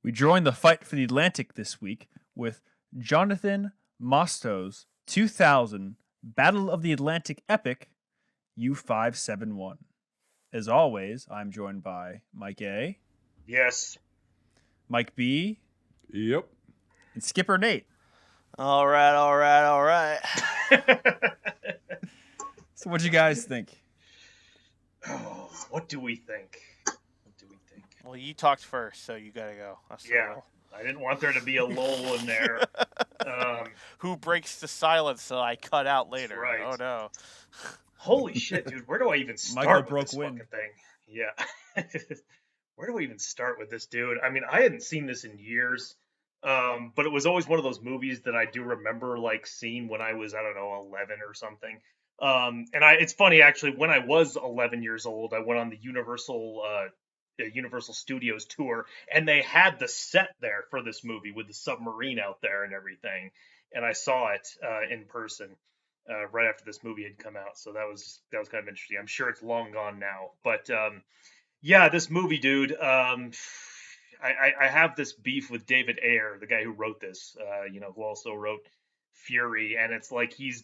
We join the fight for the Atlantic this week with Johnathan Mostow's 2000 Battle of the Atlantic epic, U-571. As always, I'm joined by Mike A. Yes. Mike B. Yep. And Skipper Nate. All right. So what do you guys think? Oh, what do we think? Well, you talked first, so you gotta go. Yeah, I didn't want there to be a lull in there. Who breaks the silence so I cut out later? Right. Oh, no. Holy shit, dude. Where do I even start Michael with broke this wind. fucking thing? Yeah. Where do we even start with this, dude? I mean, I hadn't seen this in years, but it was always one of those movies that I do remember, like, seeing when I was, 11 or something. It's funny, actually, when I was 11 years old, I went on the Universal Studios tour, and they had the set there for this movie with the submarine out there and everything. And I saw it in person right after this movie had come out. So that was kind of interesting. I'm sure it's long gone now, but yeah, this movie, dude. I have this beef with David Ayer, the guy who wrote this, who also wrote Fury, and it's like his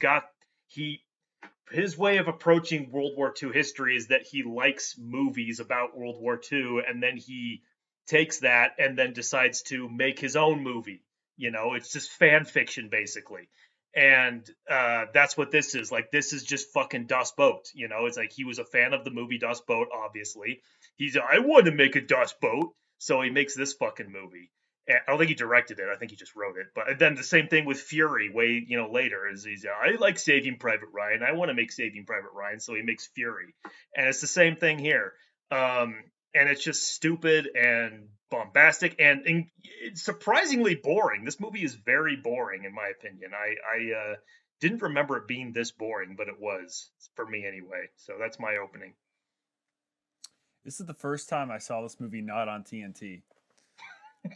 way of approaching World War II history is that he likes movies about World War II, and then he takes that and then decides to make his own movie. It's just fan fiction, basically. And that's what this is. Like, this is just fucking Das Boot. It's like he was a fan of the movie Das Boot, obviously. I want to make a Das Boot, so he makes this fucking movie. I don't think he directed it. I think he just wrote it. But then the same thing with Fury, way later, is I like Saving Private Ryan. I want to make Saving Private Ryan, so he makes Fury, and it's the same thing here. And it's just stupid and bombastic and it's surprisingly boring. This movie is very boring, in my opinion. I didn't remember it being this boring, but it was for me anyway. So that's my opening. This is the first time I saw this movie not on TNT.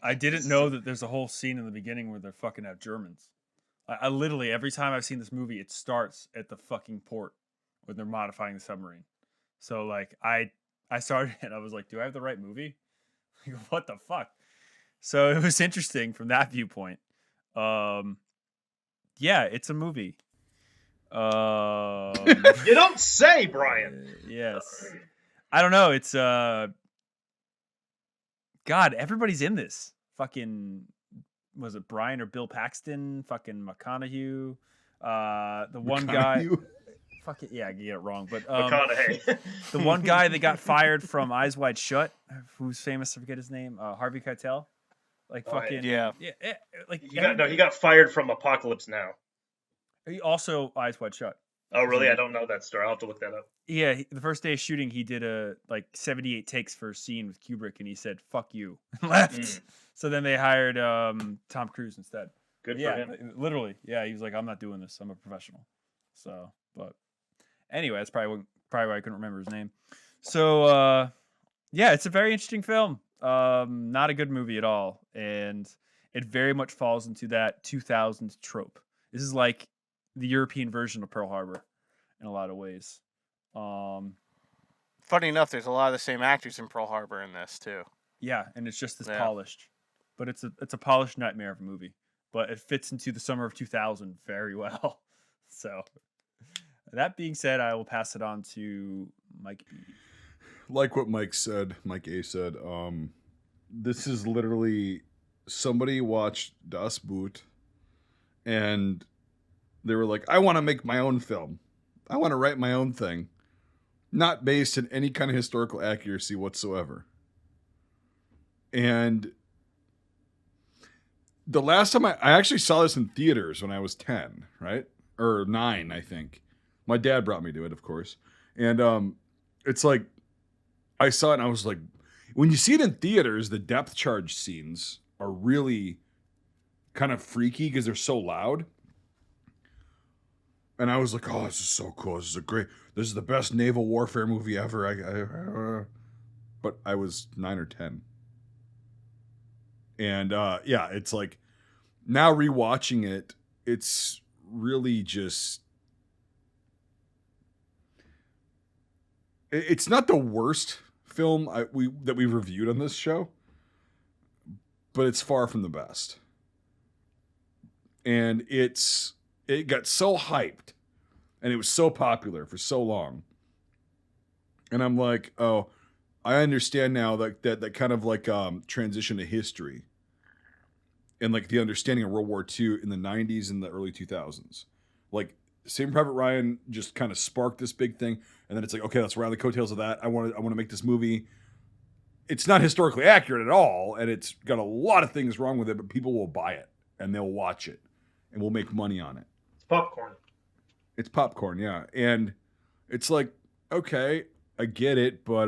I didn't know that there's a whole scene in the beginning where they're fucking out Germans. I literally, every time I've seen this movie, it starts at the fucking port when they're modifying the submarine. So, like, I started and I was like, do I have the right movie? Like, what the fuck? So it was interesting from that viewpoint. Yeah, it's a movie. You don't say, Brian. Yes. I don't know. It's God, everybody's in this. Fucking, was it Brian or Bill Paxton? Fucking McConaughey. The one guy. Fucking, yeah, I get it wrong. But McConaughey. The one guy that got fired from Eyes Wide Shut, who's famous, I forget his name, Harvey Keitel. Like, fucking. Yeah. Like, he got fired from Apocalypse Now. He also Eyes Wide Shut. Oh, really? I don't know that story. I'll have to look that up. Yeah, the first day of shooting, he did 78 takes for a scene with Kubrick, and he said, fuck you, and left. So then they hired Tom Cruise instead. Good for him. Literally. Yeah, he was like, I'm not doing this. I'm a professional. So, but anyway, that's probably why I couldn't remember his name. So, yeah, it's a very interesting film. Not a good movie at all. And it very much falls into that 2000s trope. This is like the European version of Pearl Harbor in a lot of ways. Funny enough, there's a lot of the same actors in Pearl Harbor in this, too. Yeah, and it's just as polished. But it's a polished nightmare of a movie. But it fits into the summer of 2000 very well. So, that being said, I will pass it on to Mike B. Like what Mike A said, this is literally somebody watched Das Boot and they were like, I want to make my own film. I want to write my own thing. Not based in any kind of historical accuracy whatsoever. And the last time I actually saw this in theaters when I was 10, right? Or 9, I think. My dad brought me to it, of course. And it's like, I saw it and I was like, when you see it in theaters, the depth charge scenes are really kind of freaky because they're so loud. And I was like, oh, this is so cool. This is the best naval warfare movie ever. But I was 9 or 10. And yeah, it's like, now rewatching it, it's really just, it's not the worst film that we've reviewed on this show. but it's far from the best. And it got so hyped, and it was so popular for so long. And I'm like, oh, I understand now that kind of like transition to history and like the understanding of World War II in the 90s and the early 2000s. Like Saving Private Ryan just kind of sparked this big thing, and then it's like, okay, let's ride the coattails of that. I want to make this movie. It's not historically accurate at all, and it's got a lot of things wrong with it, but people will buy it and they'll watch it, and we'll make money on it. It's popcorn. It's popcorn, yeah. And it's like, okay, I get it, but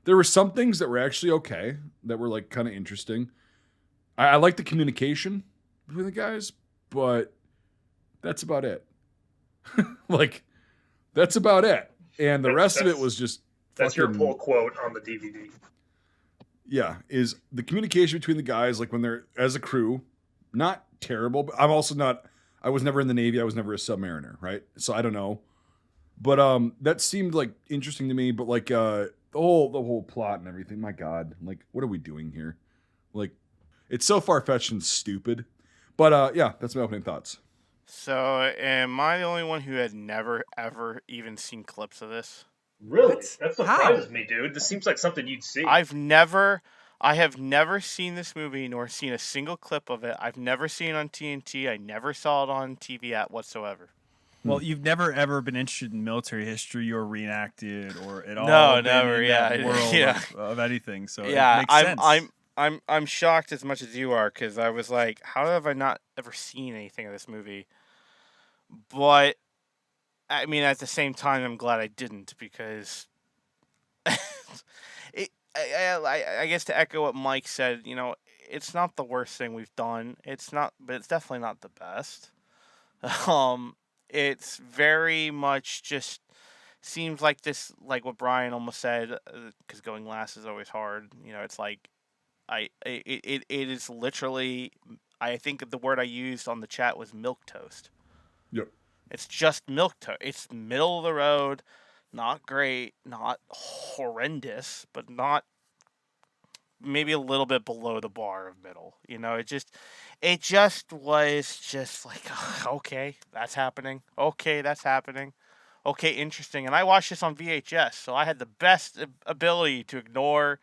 there were some things that were actually okay, that were like kind of interesting. I like the communication between the guys, but that's about it. Like, that's about it. And the rest of it was just That's fucking, your pull quote on the DVD. Yeah, is the communication between the guys, like when they're as a crew, not terrible, but I was never in the Navy, I was never a submariner, right? So I don't know. But that seemed like interesting to me, but like the whole plot and everything, my God, like what are we doing here? Like it's so far-fetched and stupid. But yeah, that's my opening thoughts. So, am I the only one who had never, ever even seen clips of this? Really? What? That surprises me, dude. This seems like something you'd see. I have never seen this movie nor seen a single clip of it. I've never seen it on TNT. I never saw it on TV whatsoever. Well, you've never ever been interested in military history or reenacted or at all. No, been never. in Yeah, that world yeah. of anything. So Yeah, it makes sense. I'm shocked as much as you are because I was like, how have I not ever seen anything of this movie? But I mean, at the same time, I'm glad I didn't because I guess to echo what Mike said, it's not the worst thing we've done. It's not, but it's definitely not the best. It's very much just seems like this, like what Brian almost said, because going last is always hard. It's like it is literally. I think the word I used on the chat was milk toast. Yep. It's just milk toast. It's middle of the road, not great, not horrendous, but not maybe a little bit below the bar of middle. It just was just like, okay, that's happening. Okay, that's happening. Okay, interesting. And I watched this on VHS, so I had the best ability to ignore,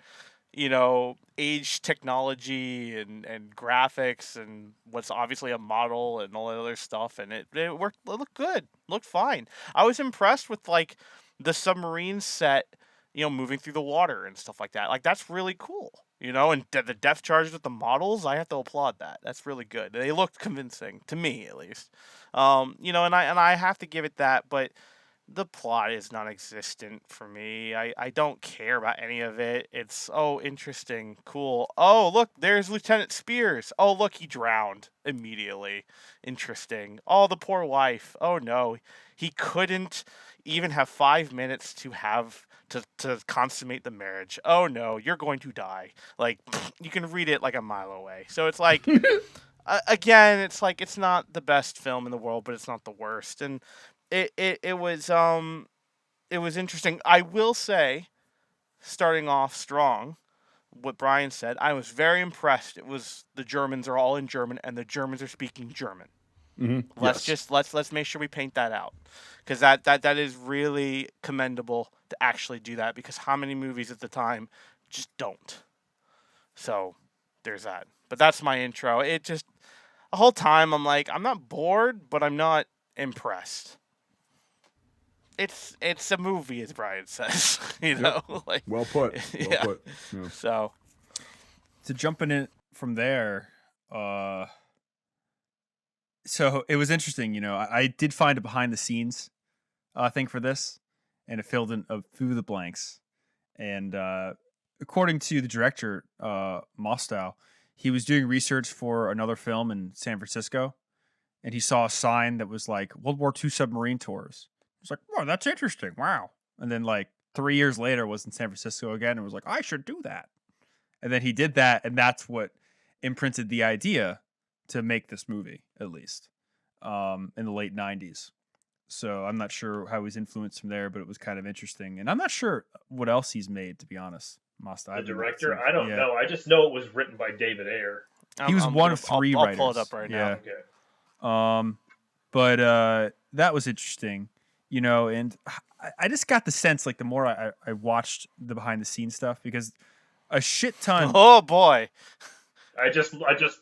age technology and graphics and what's obviously a model and all that other stuff. And it worked. It looked good. It looked fine. I was impressed with like the submarine set, moving through the water and stuff like that. Like that's really cool. And the depth charges with the models, I have to applaud that. That's really good. They looked convincing to me, at least. And I have to give it that, but the plot is non-existent for me. I don't care about any of it. It's, oh, interesting, cool. Oh, look, there's Lieutenant Spears. Oh, look, he drowned immediately. Interesting. Oh, the poor wife. Oh, no. He couldn't even have 5 minutes to consummate the marriage. Oh, no, you're going to die. Like, you can read it like a mile away. So it's like... again, it's like it's not the best film in the world, but it's not the worst. And it was interesting. I will say, starting off strong, what Brian said, I was very impressed. It was the Germans are all in German, and the Germans are speaking German. Mm-hmm. Let's make sure we paint that out, because that is really commendable to actually do that. Because how many movies at the time just don't? So there's that. But that's my intro. It just the whole time I'm like, I'm not bored, but I'm not impressed. It's a movie, as Brian says. Like Well put. Well yeah. put. Yeah. So To jump in it from there, so it was interesting. I did find a behind the scenes thing for this, and it filled in a few of the blanks. And according to the director, Mostow, he was doing research for another film in San Francisco, and he saw a sign that was like World War II submarine tours. He was like, "Wow, that's interesting. Wow." And then like 3 years later was in San Francisco again and was like, "I should do that." And then he did that, and that's what imprinted the idea to make this movie, at least, in the late 90s. So I'm not sure how he's influenced from there, but it was kind of interesting. And I'm not sure what else he's made, to be honest. Mostow. The I've never director? seen it. I don't Yeah. know. I just know it was written by David Ayer. He was one of I'll 3 pull writers. it up right Yeah. now. Okay. But that was interesting, you know, and I just got the sense, like, the more I watched the behind the scenes stuff, because a shit ton. Oh boy. I just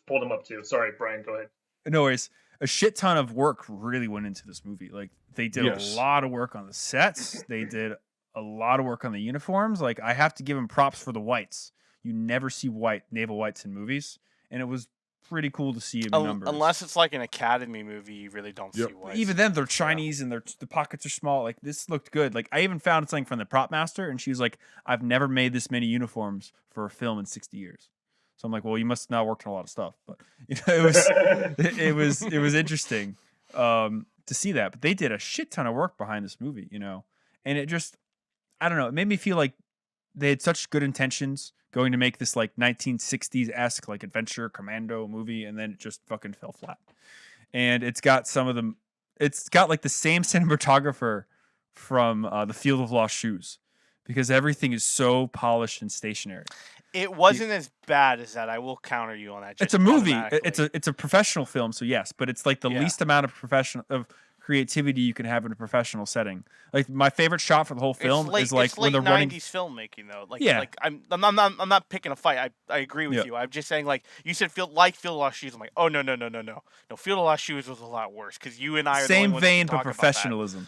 pulled him up too. Sorry, Brian. Go ahead. No worries. A shit ton of work really went into this movie. Like, they did Yes. a lot of work on the sets. They did a lot of work on the uniforms. Like, I have to give them props for the whites. You never see naval whites in movies, and it was pretty cool to see in numbers. Unless it's like an Academy movie, you really don't Yep. see whites. Even then, they're Chinese and the pockets are small. Like, this looked good. Like, I even found something from the prop master, and she was like, "I've never made this many uniforms for a film in 60 years." So I'm like, "Well, you must not worked on a lot of stuff." But you know, it was interesting to see that. But they did a shit ton of work behind this movie, you know, and it just, I don't know, it made me feel like they had such good intentions going to make this like 1960s-esque like adventure commando movie, and then it just fucking fell flat. And it's got it's got like the same cinematographer from The Field of Lost Shoes, because everything is so polished and stationary. It wasn't as bad as that. I will counter you on that. It's a movie. It's a professional film, so yes, but it's like the least amount of creativity you can have in a professional setting. Like, my favorite shot for the whole film is like it's when late they're running. 90s filmmaking though. Like, Yeah. like I'm not picking a fight. I agree with you. I'm just saying, like, you said Field of Lost Shoes. I'm like, oh no. Field of Lost Shoes was a lot worse, because you and I are the Same only ones vein, to but talk about that. professionalism.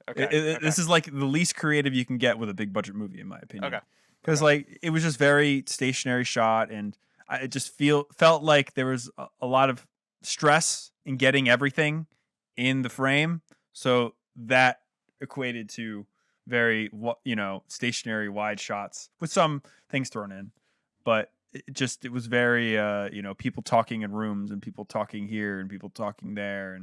Okay. This is like the least creative you can get with a big budget movie, in my opinion. Okay. Because like, it was just very stationary shot, and it just felt like there was a lot of stress in getting everything in the frame. So that equated to very, you know, stationary wide shots with some things thrown in, but it was very you know, people talking in rooms and people talking here and people talking there,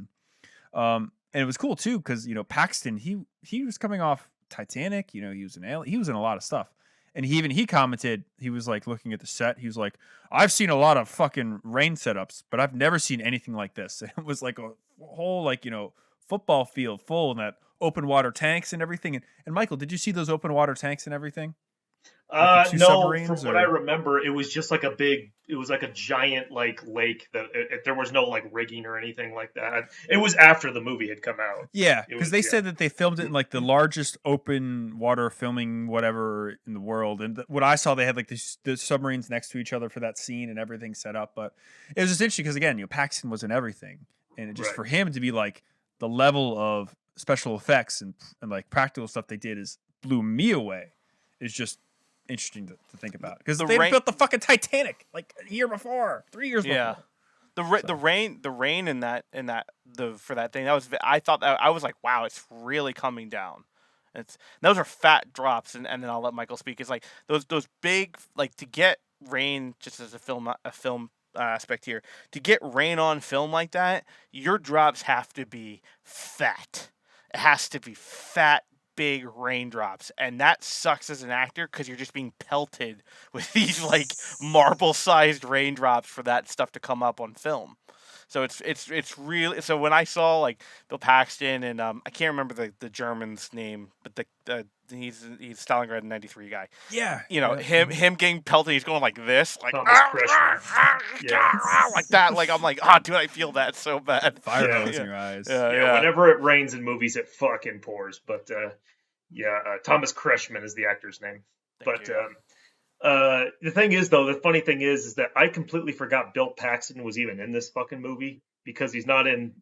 and it was cool too, because, you know, Paxton, he was coming off Titanic, you know, he was in a lot of stuff. And he commented, he was like looking at the set, he was like, "I've seen a lot of fucking rain setups, but I've never seen anything like this." And it was like a whole, like, you know, football field full, and that open water tanks and everything. And Michael, did you see those open water tanks and everything? Like the 2 No, submarines, from what I remember, it was just like it was like a giant like lake that there was no like rigging or anything like that. It was after the movie had come out. Yeah, because they said that they filmed it in like the largest open water filming whatever in the world. And what I saw, they had like the submarines next to each other for that scene and everything set up. But it was just interesting because, again, you know, Paxton was in everything, and it just for him to be like the level of special effects and like practical stuff they did blew me away. It's just interesting to think about, because they built the fucking Titanic like a year before, 3 years before. The rain in that for that thing, I thought that, I was like, wow, it's really coming down. Those are fat drops, and then I'll let Michael speak. It's like those big, like, to get rain, just as a film aspect here, to get rain on film like that, your drops have to be fat. It has to be fat, big raindrops, and that sucks as an actor, because you're just being pelted with these like marble-sized raindrops for that stuff to come up on film. So it's really, so when I saw like Bill Paxton and I can't remember the German's name, but he's Stalingrad in '93 guy. Yeah, you know, him getting pelted. He's going like this, like like that. Like, I'm like, dude, I feel that so bad. Fire hose in your eyes. Yeah, whenever it rains in movies, it fucking pours. But Thomas Kretschmann is the actor's name. Thank you. The thing is, though, the funny thing is that I completely forgot Bill Paxton was even in this fucking movie, because he's not in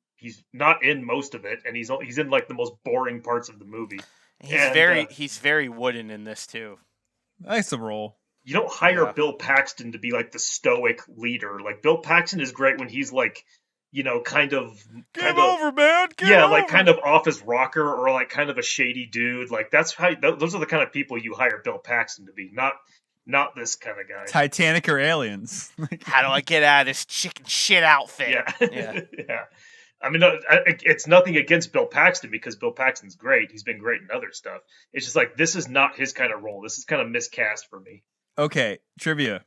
most of it, and he's in like the most boring parts of the movie. He's very wooden in this too. Nice role. You don't hire Bill Paxton to be like the stoic leader. Like, Bill Paxton is great when he's like, you know, kind of over, man. Like kind of off his rocker, or like kind of a shady dude. Like, that's how those are the kind of people you hire Bill Paxton to be, not this kind of guy. Titanic or Aliens. How do I get out of this chicken shit outfit? Yeah. Yeah. I mean, it's nothing against Bill Paxton, because Bill Paxton's great. He's been great in other stuff. It's just like, this is not his kind of role. This is kind of miscast for me. Okay, trivia.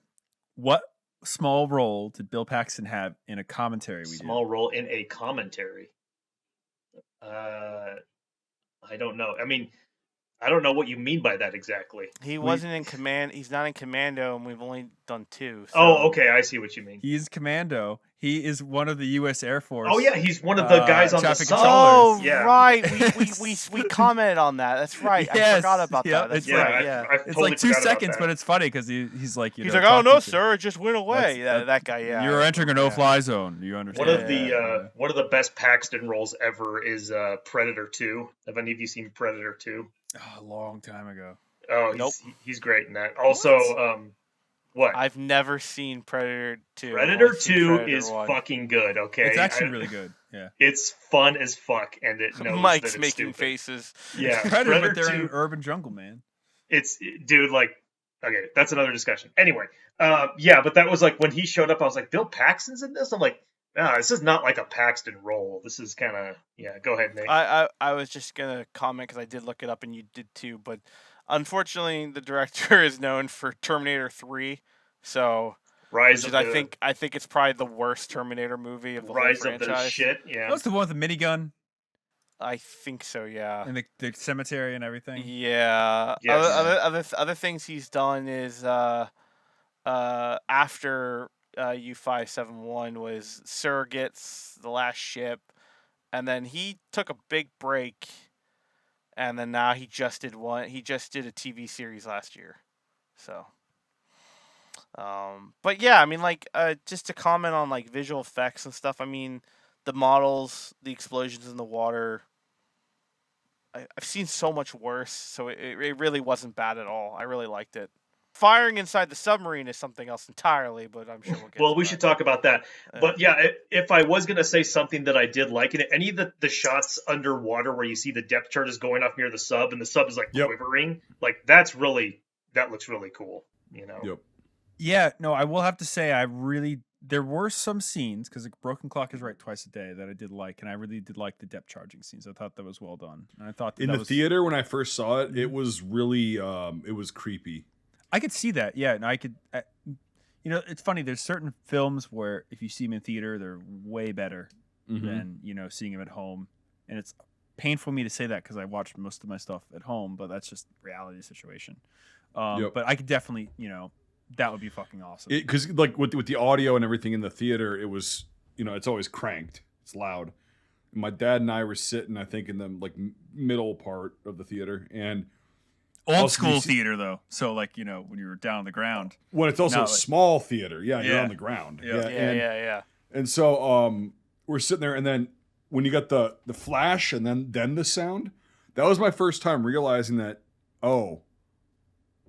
What small role did Bill Paxton have in a commentary we did? Small role in a commentary? I don't know. I mean, I don't know what you mean by that exactly. He wasn't in command. He's not in Commando, and we've only done 2. So. Oh, okay, I see what you mean. He's Commando. He is one of the U.S. Air Force. Oh yeah, he's one of the guys on the traffic sub. controllers. Oh Yeah. right, we commented on that. That's right. I Yes, forgot about yep, that. That's it's right. I Yeah. I've It's totally like 2 forgot about seconds, that. but it's funny because he's like, He's know, like, oh no, talking to- sir, it just went away. That's- That guy. Yeah. You're entering a no-fly zone. You understand? One of the best Paxton roles ever is Predator 2. Have any of you seen Predator 2? Oh, a long time ago. Oh, Nope. he's great in that. Also, what? I've never seen Predator 2. Predator I've seen 2 Predator is 1. fucking good. Okay, It's actually really good. Yeah. It's fun as fuck, and it knows Mike's that it's making stupid. faces. Yeah, It's Predator, but they're 2. in an urban jungle, man. It's dude, like, okay, that's another discussion. Anyway, yeah, but that was like when he showed up, I was like, Bill Paxton's in this. I'm like, this is not like a Paxton role. This is kind of Go ahead, Nick. I was just gonna comment because I did look it up and you did too, but unfortunately the director is known for Terminator 3, so Rise which of is, the I think it's probably the worst Terminator movie of the Rise whole of the franchise. shit. Yeah, That's the one with the minigun I think so, yeah. and the cemetery and everything. Yeah. Yes. Other things he's done is after U-571 was Surrogates, The Last Ship, and then he took a big break, and then now he just did one. He just did a TV series last year, so. But yeah, I mean, like, just to comment on like visual effects and stuff. I mean, the models, the explosions in the water. I've seen so much worse, so it really wasn't bad at all. I really liked it. Firing inside the submarine is something else entirely, but I'm sure we'll get. Well, to we that. should talk about that. But yeah, if I was gonna say something that I did like in it, any of the shots underwater where you see the depth charges going off near the sub and the sub is like quivering, like that looks really cool. You know. Yep. Yeah, no, I will have to say there were some scenes because Broken Clock is right twice a day that I did like, and I really did like the depth charging scenes. I thought that was well done, and I thought In the theater when I first saw it, it was really it was creepy. I could see that, yeah, and I could. You know, it's funny. There's certain films where if you see them in theater, they're way better than seeing them at home, and it's painful for me to say that because I watch most of my stuff at home, but that's just reality situation. But I could definitely, that would be fucking awesome. Because like with the audio and everything in the theater, it was it's always cranked, it's loud. My dad and I were sitting, I think, in the like middle part of the theater, and old school theater though. So like when you were down on the ground. When it's also a small theater, you're on the ground. Yeah. And so we're sitting there, and then when you got the flash and then the sound, that was my first time realizing that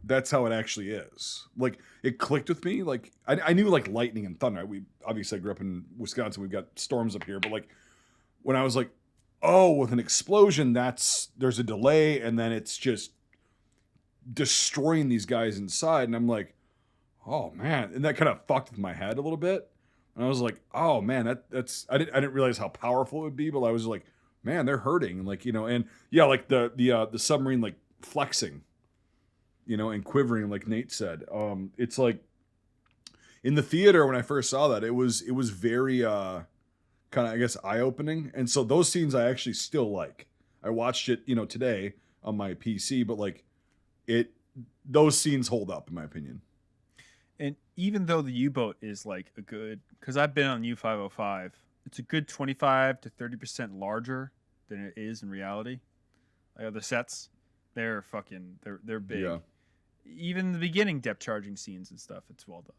that's how it actually is. Like it clicked with me. Like I knew like lightning and thunder. We obviously grew up in Wisconsin. We've got storms up here, but like when I was like, with an explosion, there's a delay, and then it's just destroying these guys inside, and I'm like, oh man, and that kind of fucked with my head a little bit. And I was like, oh man, that's I didn't realize how powerful it would be, but I was like, man, they're hurting, like and yeah, like the submarine like flexing. And quivering, like Nate said. It's like in the theater when I first saw that, it was very kind of, I guess, eye-opening. And so those scenes I actually still like. I watched it, today on my PC, but like those scenes hold up in my opinion. And even though the U-boat is like a good, because I've been on U-505, it's a good 25 to 30% larger than it is in reality. Like the sets, they're they're big. Yeah. Even the beginning depth charging scenes and stuff, it's well done,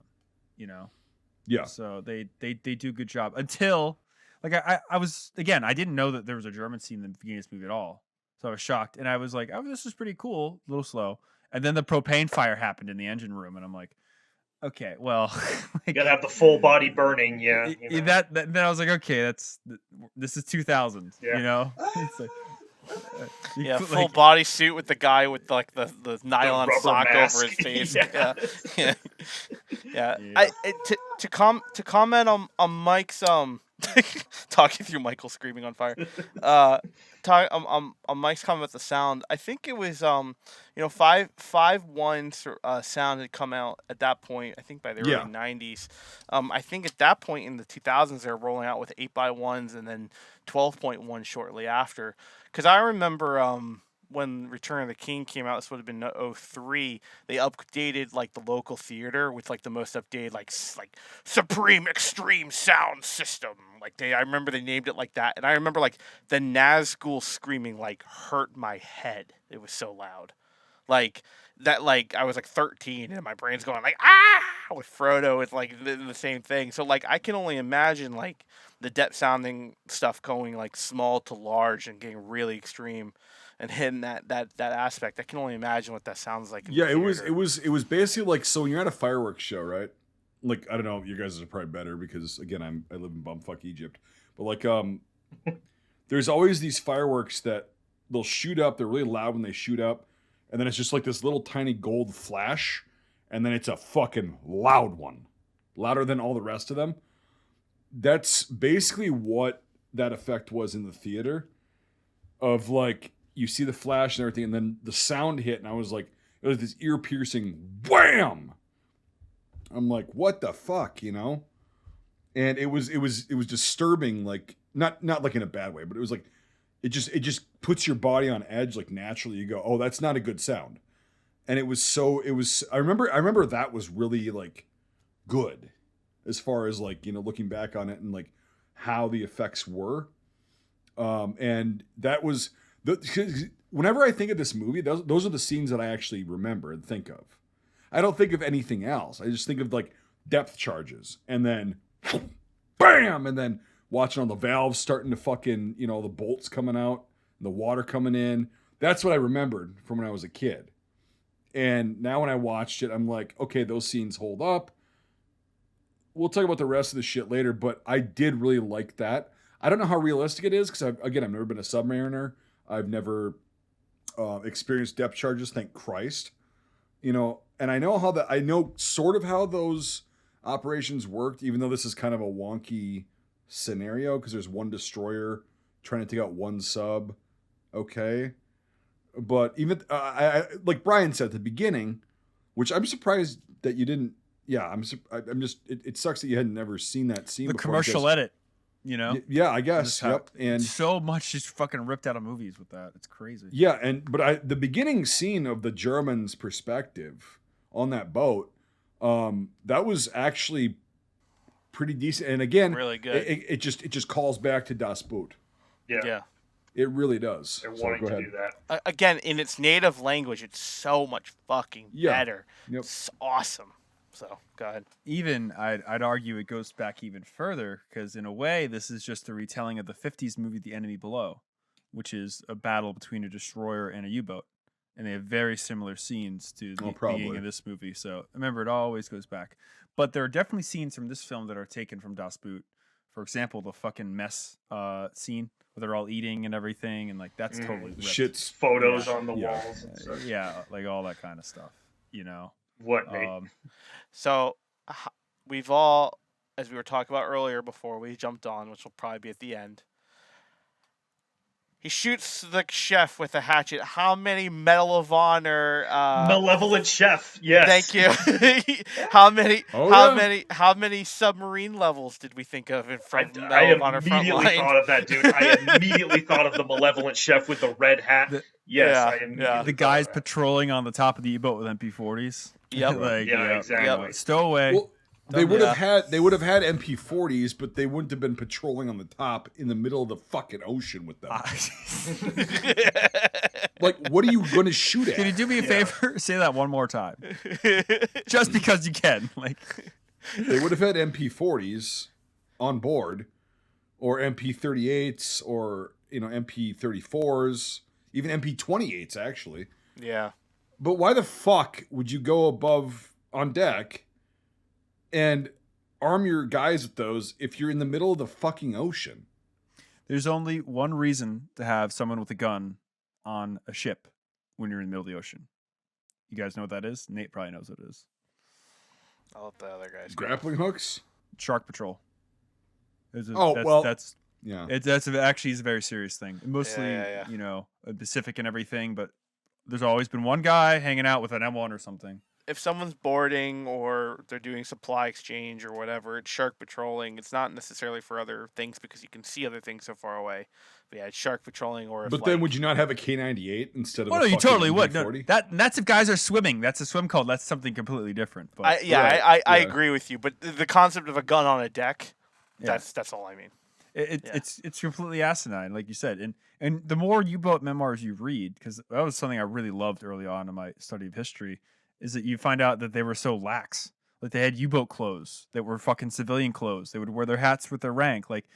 Yeah. So they do a good job until, like, I was, again, I didn't know that there was a German scene in the beginning of this movie at all. So I was shocked, and I was like, oh, this is pretty cool, a little slow. And then the propane fire happened in the engine room, and I'm like, okay, well, you gotta have the full body burning, yeah. That then I was like, okay, this is 2000, It's like, full body suit with the guy with like the nylon sock mask. over his face. Yeah. Yeah. To comment on Mike's talking through Michael screaming on fire. On Mike's comment about the sound. I think it was 5.1 sound had come out at that point. I think by the early 90s. I think at that point in the 2000s they were rolling out with 8x1s and then 12.1 shortly after. Because I remember when Return of the King came out, this would have been 03. They updated like the local theater with like the most updated like Supreme Extreme Sound System. Like I remember they named it like that, and I remember like the Nazgul screaming like hurt my head. It was so loud, like that. Like I was like 13, and my brain's going like with Frodo. It's like the same thing. So like I can only imagine like the depth sounding stuff going like small to large and getting really extreme and hitting that aspect. I can only imagine what that sounds like. Yeah, it was basically like, so when you're at a fireworks show, right? Like, I don't know, you guys are probably better because again, I live in bumfuck Egypt. But like there's always these fireworks that they'll shoot up, they're really loud when they shoot up, and then it's just like this little tiny gold flash, and then it's a fucking loud one. Louder than all the rest of them. That's basically what that effect was in the theater. Of like, you see the flash and everything, and then the sound hit, and I was like, it was this ear-piercing wham! I'm like, what the fuck, you know? And it was disturbing, like not like in a bad way, but it was like it just puts your body on edge, like naturally. You go, oh, that's not a good sound. And I remember that was really like good as far as like, you know, looking back on it and like how the effects were. And that was whenever I think of this movie, those are the scenes that I actually remember and think of. I don't think of anything else. I just think of like depth charges and then bam, and then watching all the valves starting to fucking, you know, the bolts coming out, and the water coming in. That's what I remembered from when I was a kid. And now when I watched it, I'm like, okay, those scenes hold up. We'll talk about the rest of the shit later, but I did really like that. I don't know how realistic it is because I've never been a submariner. I've never experienced depth charges, thank Christ. You know, and I know sort of how those operations worked, even though this is kind of a wonky scenario because there's one destroyer trying to take out one sub. Okay. But even I like Brian said at the beginning, which I'm surprised that you didn't. Yeah, I'm just. It sucks that you had never seen that scene. The commercial edit, you know. Yeah, I guess. Yep. And so much just fucking ripped out of movies with that. It's crazy. Yeah, but the beginning scene of the Germans' perspective on that boat, that was actually pretty decent. And again, really good. It just calls back to Das Boot. Yeah. It really does. They're wanting to do that. Again, in its native language, it's so much fucking better. Yep. It's awesome. So, go ahead. Even, I'd argue it goes back even further, because in a way, this is just a retelling of the 50s movie The Enemy Below, which is a battle between a destroyer and a U-boat. And they have very similar scenes to the beginning of this movie. So, remember, it always goes back. But there are definitely scenes from this film that are taken from Das Boot. For example, the fucking mess scene where they're all eating and everything, and like that's totally ripped. Shit's photos on the walls. And such. Yeah, like all that kind of stuff, you know. What, Nate? So we've all, as we were talking about earlier before we jumped on, which will probably be at the end. He shoots the chef with a hatchet. How many Medal of Honor? Malevolent chef. Yes. Thank you. How many submarine levels did we think of in front? I immediately thought of that, dude. I immediately thought of the malevolent chef with the red hat. The guys patrolling on the top of the U-boat with MP40s. Yep. Exactly. Yep. Stowaway. Well, they would have had MP40s, but they wouldn't have been patrolling on the top in the middle of the fucking ocean with them. Like, what are you going to shoot at? Can you do me a favor? Say that one more time. Just because you can. Like, they would have had MP40s on board, or MP38s, or MP34s, even MP28s actually. Yeah. But why the fuck would you go above on deck and arm your guys with those if you're in the middle of the fucking ocean? There's only one reason to have someone with a gun on a ship when you're in the middle of the ocean. You guys know what that is? Nate probably knows what it is. I'll let the other guys go. Grappling hooks? Shark patrol. That's actually is a very serious thing. Mostly, Pacific and everything, but there's always been one guy hanging out with an M1 or something. if someone's boarding or they're doing supply exchange or whatever, it's shark patrolling. It's not necessarily for other things because you can see other things so far away. But yeah, it's shark patrolling or if But then would you not have a K98 instead of Well, a no, you fucking totally would. No, MG40? that's if guys are swimming. That's a swim code. That's something completely different. But I Right, I yeah. agree with you, but the concept of a gun on a deck, Yeah. that's all I mean. It's completely asinine, like you said. And the more U-boat memoirs you read, because that was something I really loved early on in my study of history, is that you find out that they were so lax. Like they had U-boat clothes that were fucking civilian clothes. They would wear their hats with their rank. Like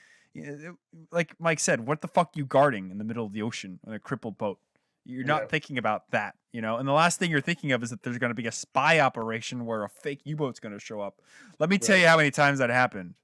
Mike said, what the fuck you guarding in the middle of the ocean on a crippled boat? You're not thinking about that, And the last thing you're thinking of is that there's going to be a spy operation where a fake U-boat's going to show up. Let me tell you how many times that happened.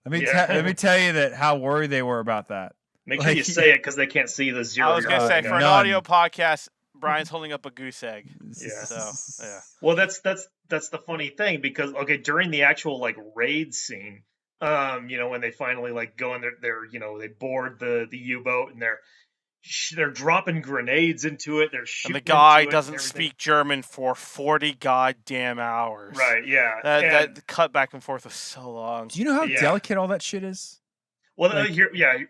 Let me tell you that how worried they were about that. Make sure you say it because they can't see the zero. I was gonna say for an none. audio podcast, Brian's holding up a goose egg. Yeah. So yeah. Well, that's the funny thing because during the actual raid scene, when they finally go in they're they board the U-boat and they're dropping grenades into it. They're shooting. And the guy into it doesn't and everything. speak German for 40 goddamn hours. Right? Yeah. That cut back and forth was so long. Do you know how Yeah. delicate all that shit is? Well,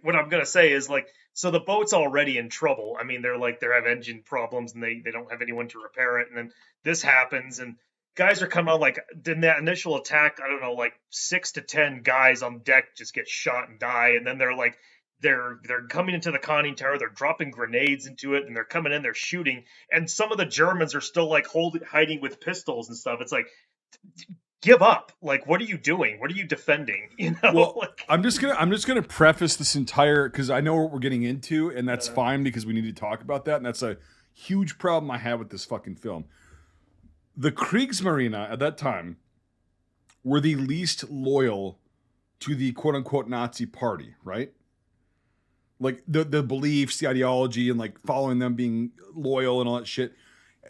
what I'm gonna say is so the boat's already in trouble. I mean, they have engine problems and they don't have anyone to repair it, and then this happens and guys are coming on in that initial attack. I don't know, 6 to 10 guys on deck just get shot and die, and then they're coming into the conning tower. They're dropping grenades into it, and they're coming in. They're shooting, and some of the Germans are still hiding with pistols and stuff. It's give up. What are you doing? What are you defending? Well, I'm just gonna preface this entire because I know what we're getting into, and that's fine because we need to talk about that, and that's a huge problem I have with this fucking film. The Kriegsmarine at that time were the least loyal to the quote unquote Nazi party, right? The beliefs, the ideology, and following them, being loyal and all that shit.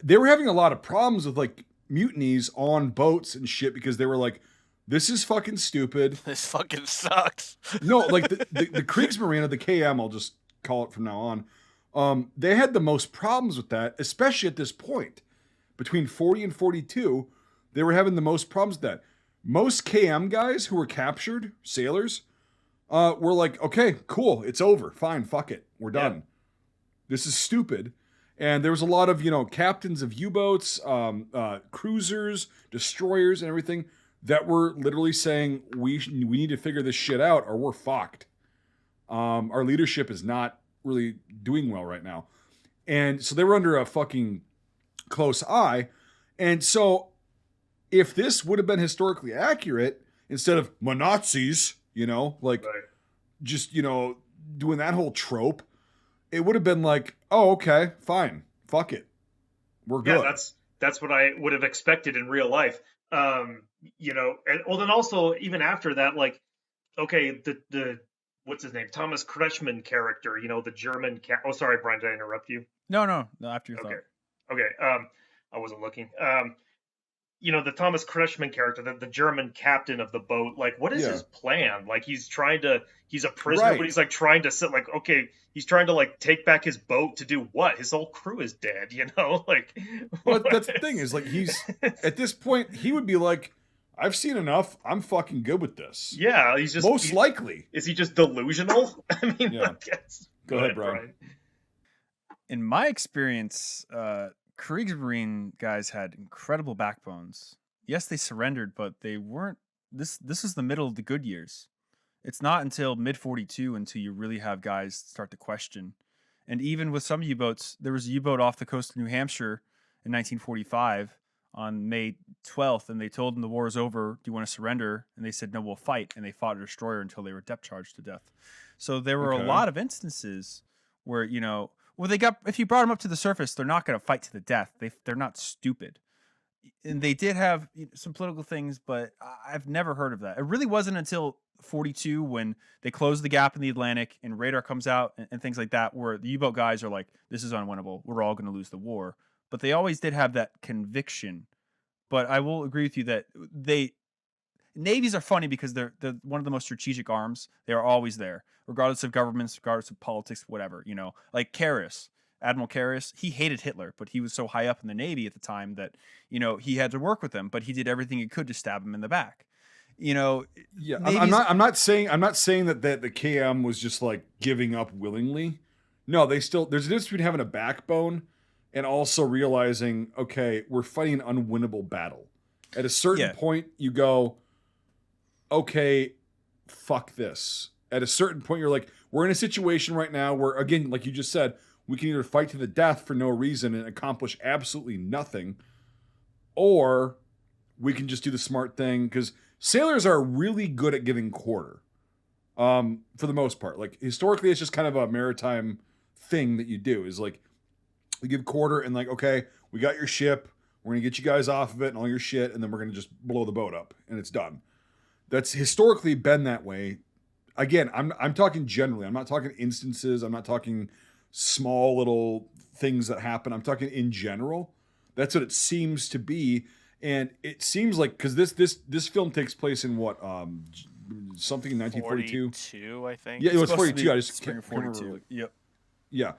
They were having a lot of problems with mutinies on boats and shit because they were this is fucking stupid. This fucking sucks. No, the Kriegsmarine, the KM, I'll just call it from now on. They had the most problems with that, especially at this point. Between 40 and 42, they were having the most problems with that. Most KM guys who were captured, sailors, were okay, cool, it's over, fine, fuck it, we're done. Yeah. This is stupid. And there was a lot of, captains of U-boats, cruisers, destroyers, and everything that were literally saying, we need to figure this shit out or we're fucked. Our leadership is not really doing well right now. And so they were under a fucking close eye. And so if this would have been historically accurate, instead of Nazis, right. just, doing that whole trope, it would have been oh, okay, fine, fuck it, we're good. Yeah, that's what I would have expected in real life. And then also even after that, okay, the what's his name, Thomas Kretschmann character, the German oh, sorry, Brian, did I interrupt you? No, after your thought. Okay. I wasn't looking. The Thomas Kretschmann character, the German captain of the boat, what is his plan? He's a prisoner, Right. but he's trying to sit, okay, he's trying to take back his boat to do what? His whole crew is dead, Well, that's the thing is he's at this point he would be I've seen enough. I'm fucking good with this. Yeah, he's just most likely. Is he just delusional? I mean, Yeah. Go ahead, Brian. In my experience, Kriegsmarine guys had incredible backbones. Yes, they surrendered, but they weren't. This is the middle of the good years. It's not until mid-42 until you really have guys start to question. And even with some U-boats, there was a U-boat off the coast of New Hampshire in 1945 on May 12th, and they told them the war is over. Do you want to surrender? And they said, no, we'll fight. And they fought a destroyer until they were depth charged to death. So there were a lot of instances where, if you brought them up to the surface, they're not going to fight to the death. They're not stupid. And they did have some political things, but I've never heard of that. It really wasn't until 42 when they closed the gap in the Atlantic and radar comes out and things like that, where the U-boat guys are this is unwinnable. We're all going to lose the war. But they always did have that conviction. But I will agree with you that navies are funny because they're one of the most strategic arms. They are always there, regardless of governments, regardless of politics, whatever. Like Karis, Admiral Karras, he hated Hitler, but he was so high up in the Navy at the time that, he had to work with him, but he did everything he could to stab him in the back. Yeah, I'm not saying that the KM was just like giving up willingly. No, there's a difference between having a backbone and also realizing, okay, we're fighting an unwinnable battle. At a certain point, you go, okay, fuck this. At a certain point, you're like, we're in a situation right now where, again, like you just said, we can either fight to the death for no reason and accomplish absolutely nothing, or we can just do the smart thing, because sailors are really good at giving quarter, for the most part. Like, historically, it's just kind of a maritime thing that you do, is like, you give quarter and like, okay, we got your ship, we're going to get you guys off of it and all your shit, and then we're going to just blow the boat up, and it's done. That's historically been that way. Again, I'm talking generally. I'm not talking instances. I'm not talking small little things that happen. I'm talking in general. That's what it seems to be. And it seems like, because this film takes place in what, something in 1942? 42, I think. Yeah, it was 42. I just can't 42. Yep. Yeah.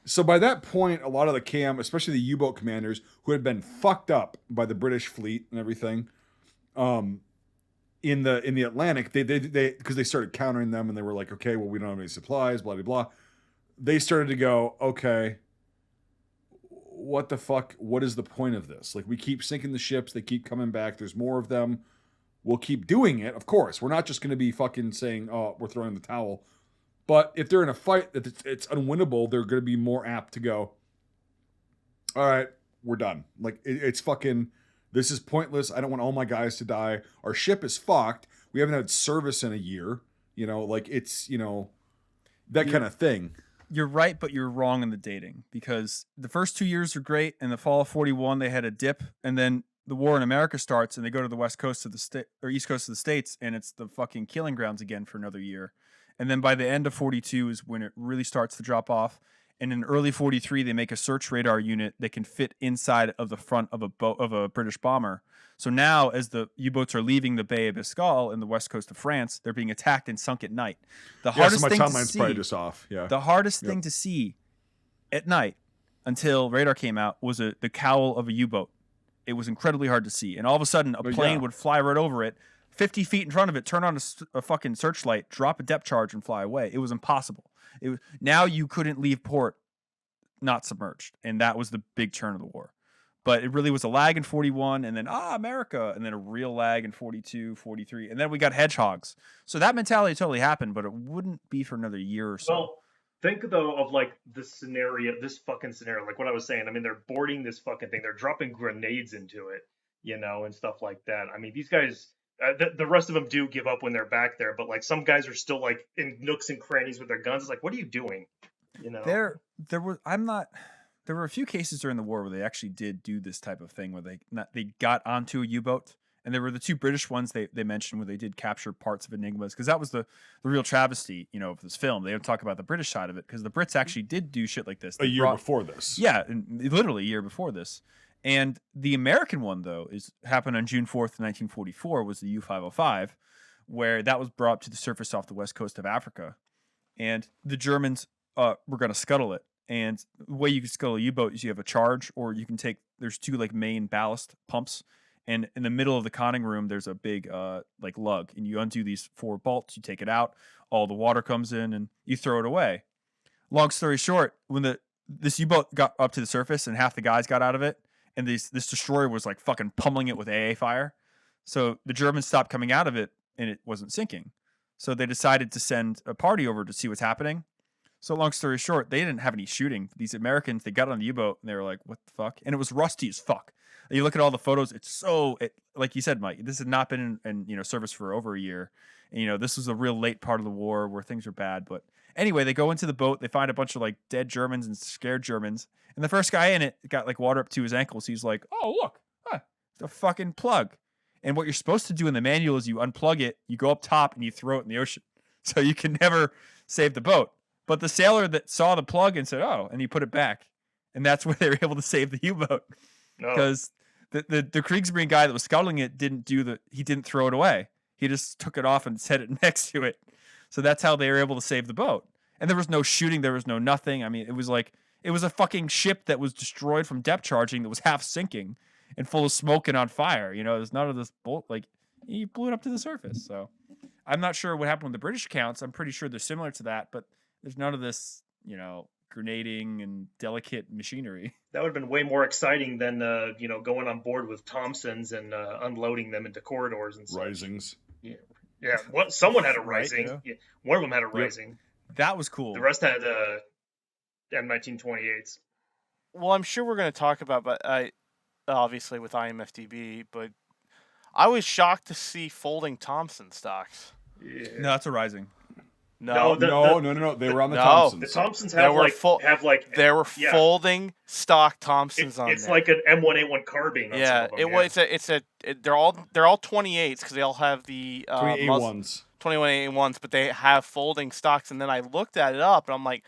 So by that point, a lot of the KM, especially the U-boat commanders, who had been fucked up by the British fleet and everything, in the Atlantic, they because they started countering them, and they were like, okay, well, we don't have any supplies, blah blah blah. They started to go, okay, what the fuck? What is the point of this? Like, we keep sinking the ships, they keep coming back. There's more of them. We'll keep doing it, of course. We're not just going to be fucking saying, oh, we're throwing the towel. But if they're in a fight that it's unwinnable, they're going to be more apt to go, all right, we're done. Like, it's fucking. This is pointless. I don't want all my guys to die. Our ship is fucked. We haven't had service in a year. Like, it's, that kind of thing. You're right, but you're wrong in the dating, because the first 2 years are great. In the fall of 41, they had a dip, and then the war in America starts, and they go to the west coast of the state or east coast of the states, and it's the fucking killing grounds again for another year. And then by the end of 42 is when it really starts to drop off. And in early 43, they make a search radar unit that can fit inside of the front of a British bomber. So now, as the U-boats are leaving the Bay of Biscay in the west coast of France, they're being attacked and sunk at night. The hardest so my thing timeline's to see, probably just off. Yeah. The hardest thing to see at night, until radar came out, was the cowl of a U-boat. It was incredibly hard to see, and all of a sudden, a plane would fly right over it, 50 feet in front of it, turn on a fucking searchlight, drop a depth charge, and fly away. It was impossible. Now you couldn't leave port not submerged, and that was the big turn of the war. But it really was a lag in 41, and then America, and then a real lag in 42, 43, and then we got hedgehogs. So that mentality totally happened, but it wouldn't be for another year or so. Well, think though of like this fucking scenario, like what I was saying. I mean, they're boarding this fucking thing, they're dropping grenades into it, and stuff like that. I mean, these guys, the rest of them do give up when they're back there, but like some guys are still like in nooks and crannies with their guns. It's like, what are you doing? There were a few cases during the war where they actually did do this type of thing, where they got onto a U-boat, and there were the two British ones they mentioned where they did capture parts of Enigmas, because that was the real travesty, of this film. They don't talk about the British side of it, because the Brits actually did do shit like this. A year before this. Yeah, literally a year before this. And the American one, though, happened on June 4th, 1944, was the U-505, where that was brought up to the surface off the west coast of Africa. And the Germans were going to scuttle it. And the way you can scuttle a U-boat is you have a charge, or you can there's two like main ballast pumps. And in the middle of the conning room, there's a big like lug. And you undo these 4 bolts, you take it out, all the water comes in, and you throw it away. Long story short, when this U-boat got up to the surface and half the guys got out of it, and this destroyer was like fucking pummeling it with AA fire. So the Germans stopped coming out of it, and it wasn't sinking. So they decided to send a party over to see what's happening. So long story short, they didn't have any shooting. These Americans, they got on the U-boat, and they were like, what the fuck? And it was rusty as fuck. And you look at all the photos, like you said, Mike, this had not been in service for over a year. And, this was a real late part of the war where things were bad. But anyway, they go into the boat, they find a bunch of like dead Germans and scared Germans. And the first guy in it got like water up to his ankles. He's like, oh, look, it's a fucking plug. And what you're supposed to do in the manual is you unplug it, you go up top, and you throw it in the ocean. So you can never save the boat. But the sailor that saw the plug and said, oh, and he put it back. And that's where they were able to save the U-boat. Because the kriegsmarine guy that was scuttling it didn't throw it away. He just took it off and set it next to it. So that's how they were able to save the boat. And there was no shooting. There was no nothing. I mean, it was like It was a fucking ship that was destroyed from depth charging that was half sinking and full of smoke and on fire. You know, there's none of this like he blew it up to the surface. So I'm not sure what happened with the British accounts. I'm pretty sure they're similar to that, but there's none of this, you know, grenading and delicate machinery. That would have been way more exciting than going on board with Thompsons and unloading them into corridors and such. Risings. Yeah. Someone had a Right, rising. yeah. Yeah. One of them had a rising. That was cool. The rest had M1928s. Well, I'm sure we're going to talk about, but obviously with IMFDB, but I was shocked to see folding Thompson stocks. Yeah. No, that's a rising. No, No. They were on the No. Thompsons. The Thompsons There have were there were yeah. folding stock Thompsons on it's there. like an M181 carbine. On Yeah, some of them, they're all 28s because they all have the 28-1s. 21A1s, but they have folding stocks. And then I looked at it up, and I'm like,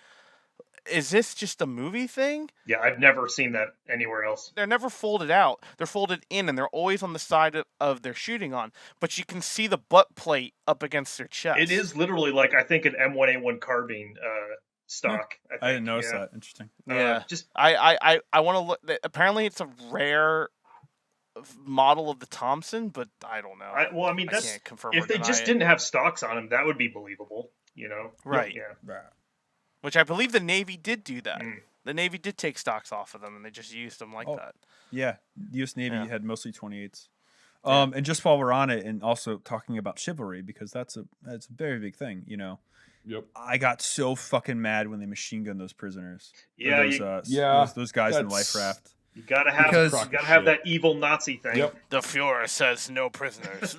is this just a movie thing? Yeah, I've never seen that anywhere else. They're never folded out. They're folded in, and they're always on the side of they're shooting on. But you can see the butt plate up against their chest. It is literally like, I think, an M1A1 carbine stock. I didn't notice that. Interesting. Yeah. Just I want to look. Apparently, it's a rare model of the Thompson, but I don't know. I that's can't confirm if or they deny just it. didn't have stocks on them, that would be believable. You know, Right. Yeah. Which I believe the Navy did do that. Mm. The Navy did take stocks off of them, and they just used them like that. Yeah, the U.S. Navy Yeah. had mostly 28s. Yeah. And just while we're on it, and also talking about chivalry, because that's a very big thing. You know, Yep. I got so fucking mad when they machine gunned those prisoners. Or Yeah, those guys in the life that's- raft. You gotta have Because- that evil Nazi thing. Yep. The Fuhrer says no prisoners.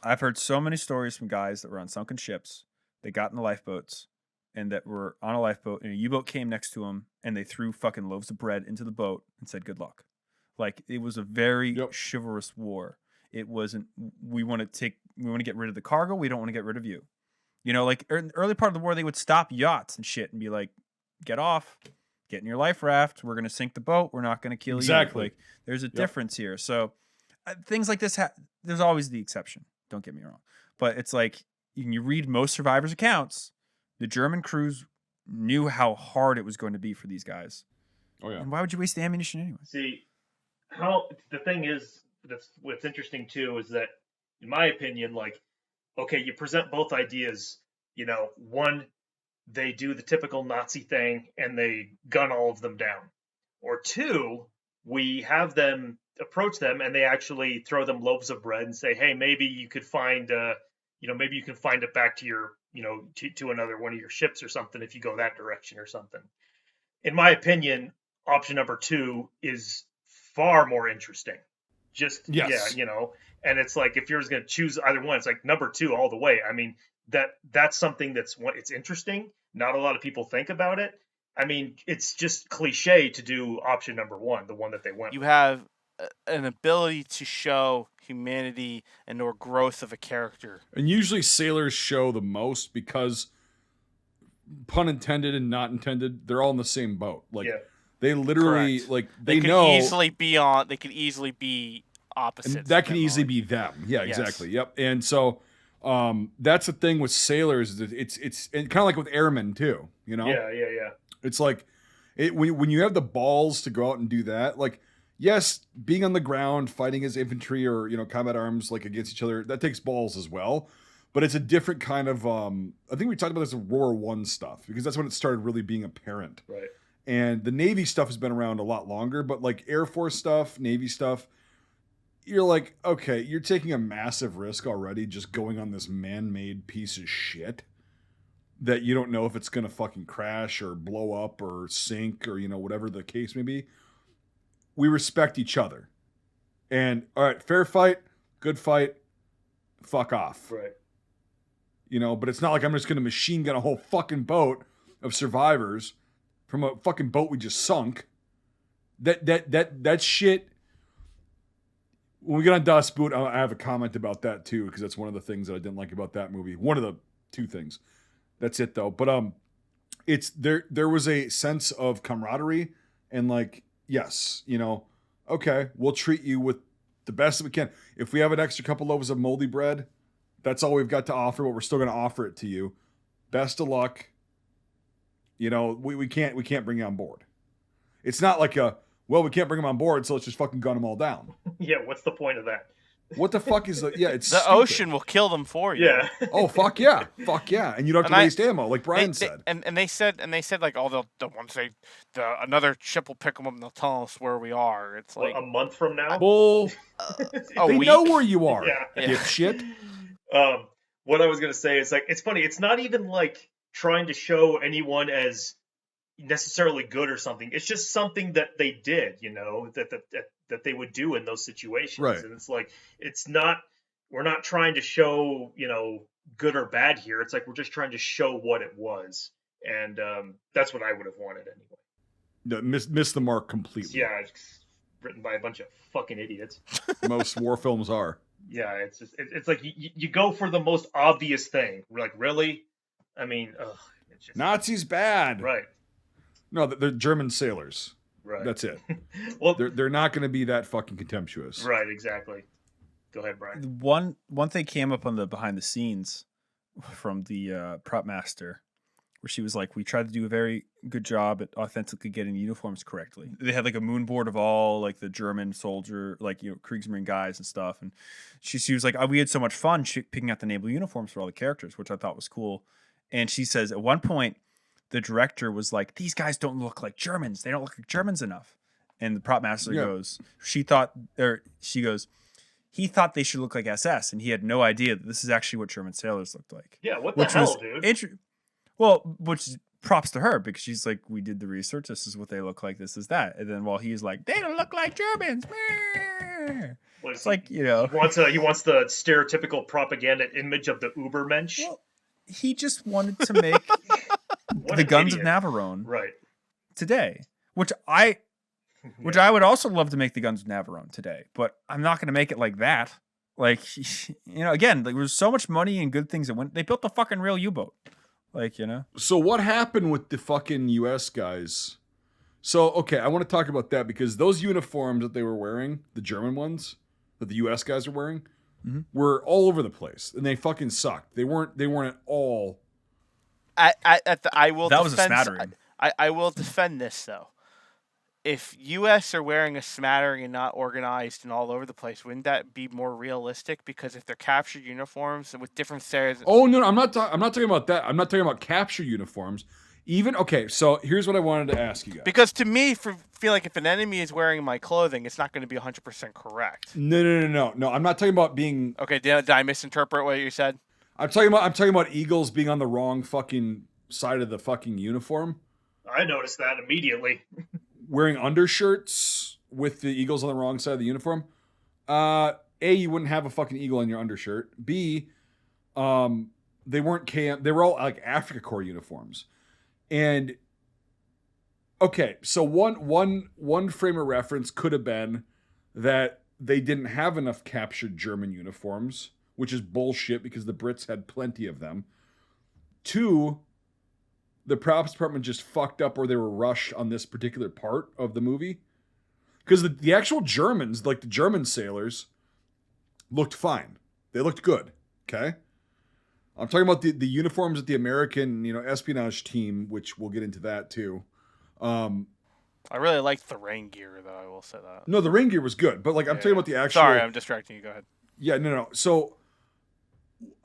I've heard so many stories from guys that were on sunken ships. They got in the lifeboats, and that were on a lifeboat, and a U-boat came next to them, and they threw fucking loaves of bread into the boat and said good luck. Like, it was a very chivalrous war. It wasn't, we want to get rid of the cargo, we don't want to get rid of you. You know, like in the early part of the war, they would stop yachts and shit and be like, get off, get in your life raft, we're going to sink the boat, we're not going to kill you. Like, there's a difference here. So things like this, there's always the exception, don't get me wrong. But it's like, you read most survivors' accounts, the German crews knew how hard it was going to be for these guys. Oh yeah. And why would you waste the ammunition anyway? See, the thing is, that's what's interesting too, is that, in my opinion, like, okay, you present both ideas. You know, one, they do the typical Nazi thing and they gun all of them down. Or two, we have them approach them and they actually throw them loaves of bread and say, hey, maybe you could find, maybe you can find it back to your, to another one of your ships or something if you go that direction or something. In my opinion, option number two is far more interesting. Yes. And it's like, if you're just going to choose either one, it's like number two all the way. I mean, that's something it's interesting. Not a lot of people think about it. I mean, it's just cliche to do option number one, the one that they went You with. have an ability to show humanity and or growth of a character. And usually sailors show the most because, pun intended and not intended, they're all in the same boat. Like, they literally, Correct. like, They could know. easily be on. They could easily be opposites. And that can of easily them. be them. Yeah, Yes. exactly. Yep. And so that's the thing with sailors. It's kind of like with airmen too. You know. Yeah. It's like when you have the balls to go out and do that. Like, yes, being on the ground fighting as infantry or combat arms like against each other, that takes balls as well. But it's a different kind of. I think we talked about this in World War I stuff because that's when it started really being apparent. Right. And the Navy stuff has been around a lot longer, but like Air Force stuff, Navy stuff, you're like, okay, you're taking a massive risk already just going on this man-made piece of shit that you don't know if it's going to fucking crash or blow up or sink or, whatever the case may be. We respect each other. And, all right, fair fight, good fight, fuck off. Right. But it's not like I'm just going to machine gun a whole fucking boat of survivors from a fucking boat we just sunk. That shit. When we get on Das Boot, I have a comment about that too, because that's one of the things that I didn't like about that movie. One of the two things. That's it though. But it's there was a sense of camaraderie and like, yes, okay, we'll treat you with the best that we can. If we have an extra couple loaves of moldy bread, that's all we've got to offer, but we're still going to offer it to you. Best of luck. You know, we can't bring you on board. It's not like we can't bring them on board, so let's just fucking gun them all down. Yeah, what's the point of that? What the fuck is the? Yeah, it's The stupid. ocean will kill them for you. Yeah. Oh fuck yeah, and you don't have to waste ammo, like Brian said. And they said like another ship will pick them up and they'll tell us where we are. It's like a month from now. Bull. They week? know where you are. Yeah. Dipshit. What I was gonna say is like it's funny. It's not even like trying to show anyone as necessarily good or something. It's just something that they did, you know, that they would do in those situations. Right. And it's like we're not trying to show, you know, good or bad here. It's like we're just trying to show what it was. And that's what I would have wanted anyway. No, miss the mark completely. Yeah, it's written by a bunch of fucking idiots. Most war films are. Yeah, it's just it's like you go for the most obvious thing. We're like, really? I mean, it's just Nazis bad. right. No, they're German sailors. Right. That's it. Well, They're not going to be that fucking contemptuous. right, exactly. Go ahead, Brian. One thing came up on the behind the scenes from the prop master, where she was like, "We tried to do a very good job at authentically getting uniforms correctly." They had like a moon board of all like the German soldier, like, you know, kriegsmarine guys and stuff, and she was like, "Oh, we had so much fun picking out the naval uniforms for all the characters," which I thought was cool. And she says at one point, the director was like, "These guys don't look like Germans. They don't look like Germans enough." And the prop master goes, she goes, "He thought they should look like SS, and he had no idea that this is actually what German sailors looked like." Yeah, what the hell, dude? Which props to her, because she's like, "We did the research. This is what they look like. This is that." And then while he's like, "They don't look like Germans." It's like, you know, he wants the stereotypical propaganda image of the Ubermensch. Well, he just wanted to make the Guns of Navarone right today, which I would also love to make the Guns of Navarone today, but I'm not going to make it like that. Like, you know, again, there was so much money and good things that went. They built the fucking real U-boat, like, you know. So what happened with the fucking U.S. guys? So, okay, I want to talk about that, because those uniforms that they were wearing, the German ones that the U.S. guys were wearing, were all over the place, and they fucking sucked. They weren't at all. I will. That defend, was a smattering. I will defend this though. If U.S. are wearing a smattering and not organized and all over the place, wouldn't that be more realistic? Because if they're captured uniforms with different series. Oh no, I'm not talking about that. I'm not talking about capture uniforms. Even okay, so here's what I wanted to ask you guys. Because to me, feel like if an enemy is wearing my clothing, it's not going to be 100% correct. No. I'm not talking about being. Okay, did I misinterpret what you said? I'm talking about eagles being on the wrong fucking side of the fucking uniform. I noticed that immediately. Wearing undershirts with the eagles on the wrong side of the uniform. A, you wouldn't have a fucking eagle on your undershirt. B, they weren't they were all like Africa Corps uniforms. And okay, so one frame of reference could have been that they didn't have enough captured German uniforms, which is bullshit because the Brits had plenty of them. 2, the props department just fucked up, or they were rushed on this particular part of the movie. Because the actual Germans, like the German sailors, looked fine. They looked good, okay? I'm talking about the uniforms that the American, you know, espionage team, which we'll get into that too. I really liked the rain gear, though. I will say that. No, the rain gear was good, but like I'm talking about the actual. Sorry, I'm distracting you. Go ahead. Yeah, no. So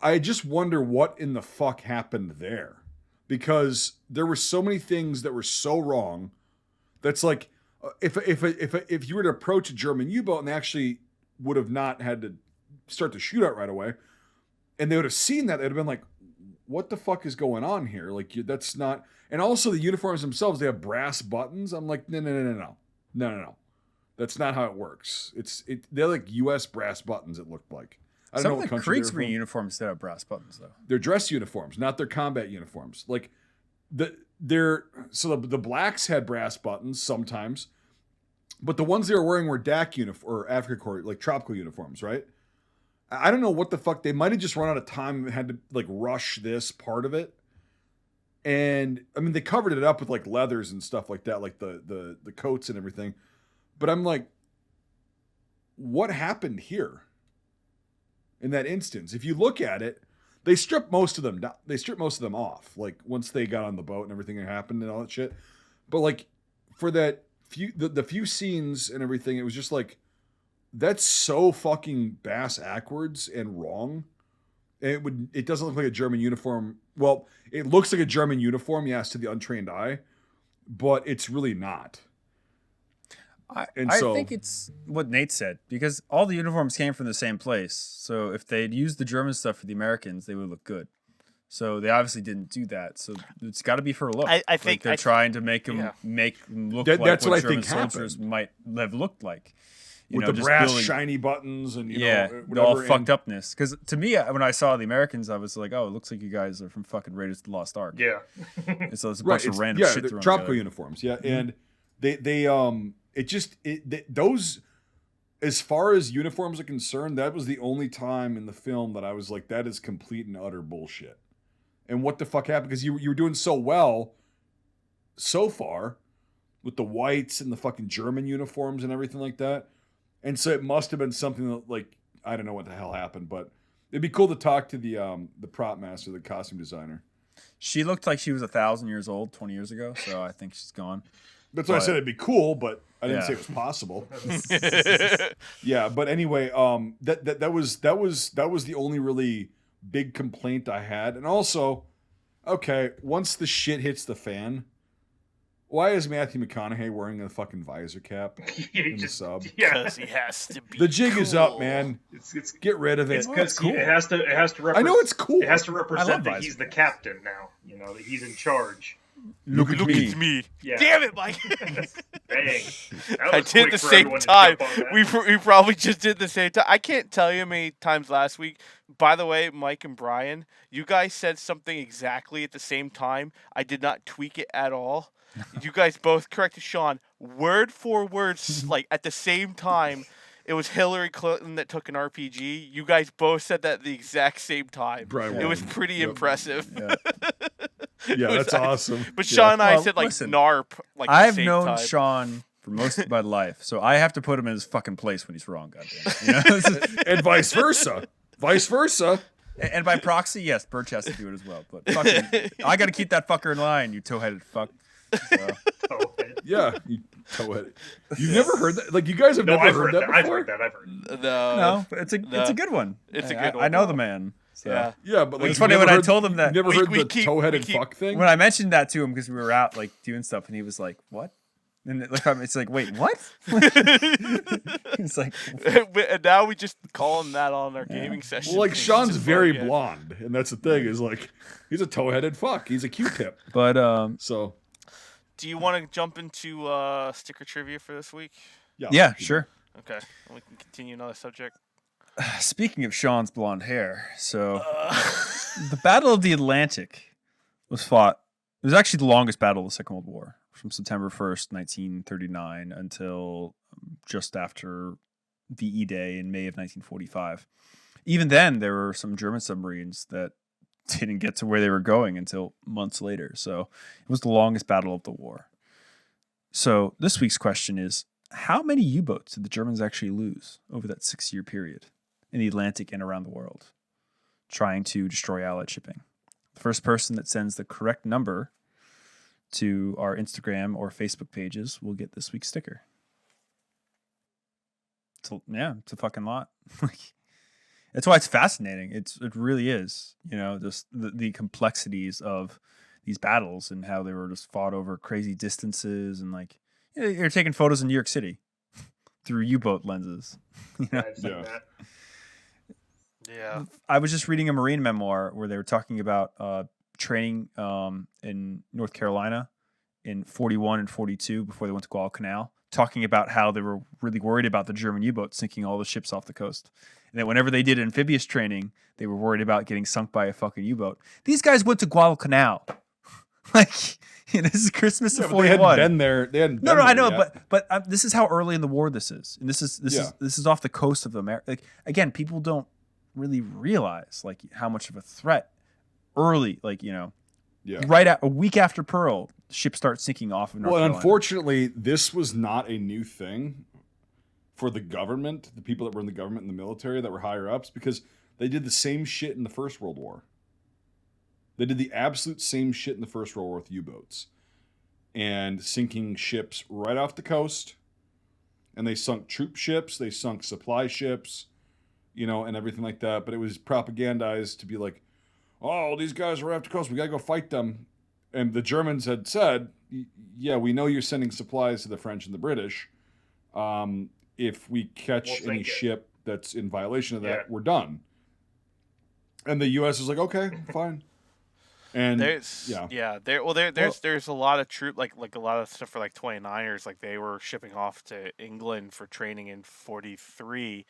I just wonder what in the fuck happened there, because there were so many things that were so wrong. That's like if you were to approach a German U-boat and they actually would have not had to start the shootout right away, and they would have seen that, they'd have been like, what the fuck is going on here? Like, that's not. And also the uniforms themselves, they have brass buttons. I'm like, no. That's not how it works. They're like U.S. brass buttons, it looked like. I don't Some know of what the country they're kriegsmarine from. uniforms that have brass buttons, though. They're dress uniforms, not their combat uniforms. Like, the blacks had brass buttons sometimes, but the ones they were wearing were DAC or Africa Corps, like tropical uniforms, right? I don't know what the fuck. They might have just run out of time and had to like rush this part of it. And I mean, they covered it up with like leathers and stuff like that, like the coats and everything. But I'm like, what happened here in that instance? If you look at it, they stripped most of them. They stripped most of them off. Like once they got on the boat and everything that happened and all that shit. But like for that the few scenes and everything, it was just like that's so fucking bass backwards and wrong. And it doesn't look like a German uniform. Well, it looks like a German uniform, yes, to the untrained eye, but it's really not. I think it's what Nate said, because all the uniforms came from the same place. So if they'd used the German stuff for the Americans, they would look good. So they obviously didn't do that. So it's got to be for a look. I think they're trying to make them look like that's what I German think soldiers happened. might have looked like. With the brass shiny buttons and the all fucked upness. Because to me, when I saw the Americans, I was like, "Oh, it looks like you guys are from fucking Raiders of the Lost Ark." Yeah. And so it's a bunch of random shit thrown tropical together. uniforms. Yeah, and those, as far as uniforms are concerned, that was the only time in the film that I was like, that is complete and utter bullshit. And what the fuck happened? Because you were doing so well so far with the whites and the fucking German uniforms and everything like that. And so it must have been something that, like, I don't know what the hell happened, but it'd be cool to talk to the prop master, the costume designer. She looked like she was 1,000 years old 20 years ago, so I think she's gone. That's why I said it'd be cool, but I didn't say it was possible. Yeah, but anyway, that was the only really big complaint I had. And also, okay, once the shit hits the fan, why is Matthew McConaughey wearing a fucking visor cap in the sub? Because he has to be. The jig is up, cool. man. It's Get rid of it. It's because cool. it has to represent. I know it's cool. It has to I represent love that visor he's the caps. captain now. You know that he's in charge. Look at me. Yeah. Damn it, Mike. Dang. That I was did quick the for same everyone to time. jump on that. We probably just did the same time. I can't tell you how many times last week. By the way, Mike and Brian, you guys said something exactly at the same time. I did not tweak it at all. You guys both corrected Sean word for word, like at the same time. It was Hillary Clinton that took an RPG. You guys both said that at the exact same time. Brian It was Wilson. pretty Yep. impressive. Yeah. Yeah, that's awesome. But Sean and I Well, said like listen, NARP. Like I've the same known time. Sean for most of my life, so I have to put him in his fucking place when he's wrong. Goddamn. You know? And vice versa. Vice versa. And by proxy, yes, Birch has to do it as well. But fucking, I got to keep that fucker in line, you toe-headed fuck. So, Oh, Yeah, you toe-headed. You've never heard that? Like, you guys have no, never I've heard heard that that. I've before? heard that. I've heard that. no, it's a good one. It's a I- good I one. know the man. So. Yeah. Yeah, but like, It's you've funny never when I heard- told him that- You've never heard we the keep- toe-headed we keep- fuck thing? When I mentioned that to him because we were out like doing stuff, and he was like, "What?" And it's like, "Wait, what?" He's like, And now we just call him that on our gaming session. Well, like, It's Sean's just very funny, yeah. blonde, and that's the thing, is like, he's a toe-headed fuck. He's a Q-tip. but So, Do you want to jump into sticker trivia for this week? yeah, sure. Okay, we can continue another subject. Speaking of Sean's blonde hair, so the Battle of the Atlantic was fought. It was actually the longest battle of the Second World War, from September 1st, 1939, until just after VE Day in May of 1945. Even then, there were some German submarines that didn't get to where they were going until months later. So it was the longest battle of the war. So this week's question is, how many U-boats did the Germans actually lose over that 6-year period in the Atlantic and around the world, trying to destroy Allied shipping? The first person that sends the correct number to our Instagram or Facebook pages will get this week's sticker. It's a fucking lot. That's why it's fascinating. It really is. You know, just the complexities of these battles and how they were just fought over crazy distances, and like, you know, you're taking photos in New York City through U-boat lenses. You know? I've seen Yeah. that. Yeah. I was just reading a Marine memoir where they were talking about training in North Carolina in 41 and 42 before they went to Guadalcanal, talking about how they were really worried about the German U-boat sinking all the ships off the coast. And that whenever they did amphibious training, they were worried about getting sunk by a fucking U-boat. These guys went to Guadalcanal. Like, you know, this is Christmas of but they 41. hadn't been there. They hadn't No, been I there know, yet. but this is how early in the war this is, and this Yeah. is off the coast of America. Like, again, people don't really realize like how much of a threat early, like, you know, Yeah. a week after Pearl, ships start sinking off of North Well, and Carolina. unfortunately, this was not a new thing for the government, the people that were in the government and the military that were higher ups, because they did the same shit in the First World War. They did the absolute same shit in the First World War with U-boats and sinking ships right off the coast. And they sunk troop ships, they sunk supply ships, and everything like that. But it was propagandized to be like, oh, these guys are right off the coast, we gotta go fight them. And the Germans had said, yeah, we know you're sending supplies to the French and the British. If we catch any ship that's in violation of that, we're done. And the U.S. is like, okay, fine. And there's a lot of troop like a lot of stuff for like 29ers, like they were shipping off to England for training in 43,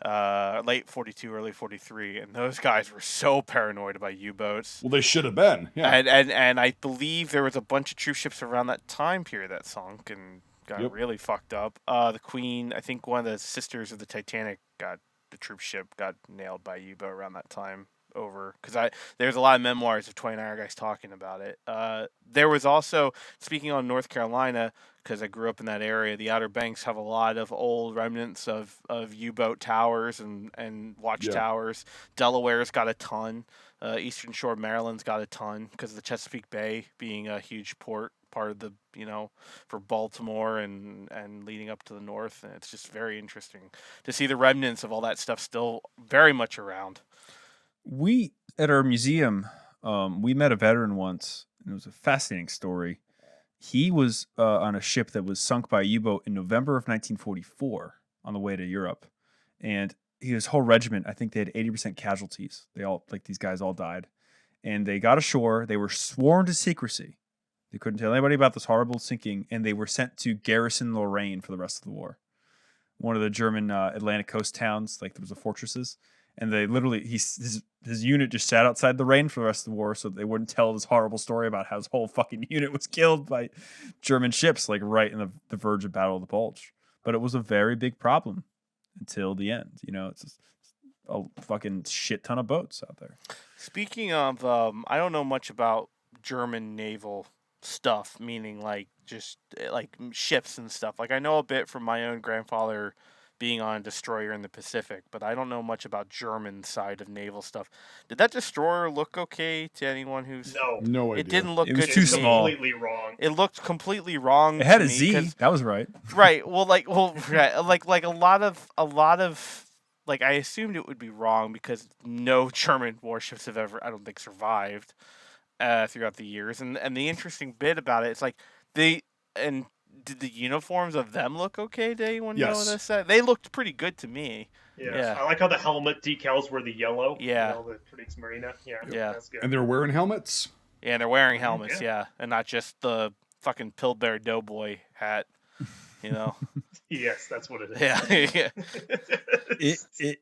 late 42, early 43, and those guys were so paranoid about U-boats. Well, they should have been. Yeah. And I believe there was a bunch of troop ships around that time period that sunk and got really fucked up. The Queen, I think one of the sisters of the Titanic the troop ship got nailed by a U-boat around that time. Over because there's a lot of memoirs of 29 guys talking about it. There was also, speaking on North Carolina, because I grew up in that area, the Outer Banks have a lot of old remnants of U-boat towers and watchtowers. Delaware's got a ton. Eastern Shore of Maryland's got a ton because of the Chesapeake Bay being a huge port part of the for Baltimore and leading up to the north, and it's just very interesting to see the remnants of all that stuff still very much around. We, at our museum, we met a veteran once, and it was a fascinating story. He was on a ship that was sunk by a U-boat in November of 1944 on the way to Europe. And his whole regiment, I think they had 80% casualties. These guys all died. And they got ashore. They were sworn to secrecy. They couldn't tell anybody about this horrible sinking, and they were sent to garrison Lorraine for the rest of the war. One of the German Atlantic coast towns, like there was the fortresses. And they literally, his unit just sat outside the rain for the rest of the war so they wouldn't tell this horrible story about how his whole fucking unit was killed by German ships, like right in the verge of Battle of the Bulge. But it was a very big problem until the end. It's just a fucking shit ton of boats out there. Speaking of, I don't know much about German naval stuff, meaning like just like ships and stuff. Like I know a bit from my own grandfather being on a destroyer in the Pacific, but I don't know much about German side of naval stuff. Did that destroyer look okay to anyone who's... No idea. It didn't look it good was too to small. me. Completely wrong. It looked completely wrong. It had to a me Z. That was right. Right. Like a lot of like I assumed it would be wrong because no German warships have ever, I don't think, survived throughout the years. And the interesting bit about it is like did the uniforms of them look okay to anyone know this? They looked pretty good to me. Yeah. I like how the helmet decals were the yellow. Yeah. The kriegsmarine. Yeah. That's good. And they're wearing helmets? Yeah, and they're wearing helmets, and not just the fucking Pillsbury Doughboy hat, Yes, that's what it is. Yeah.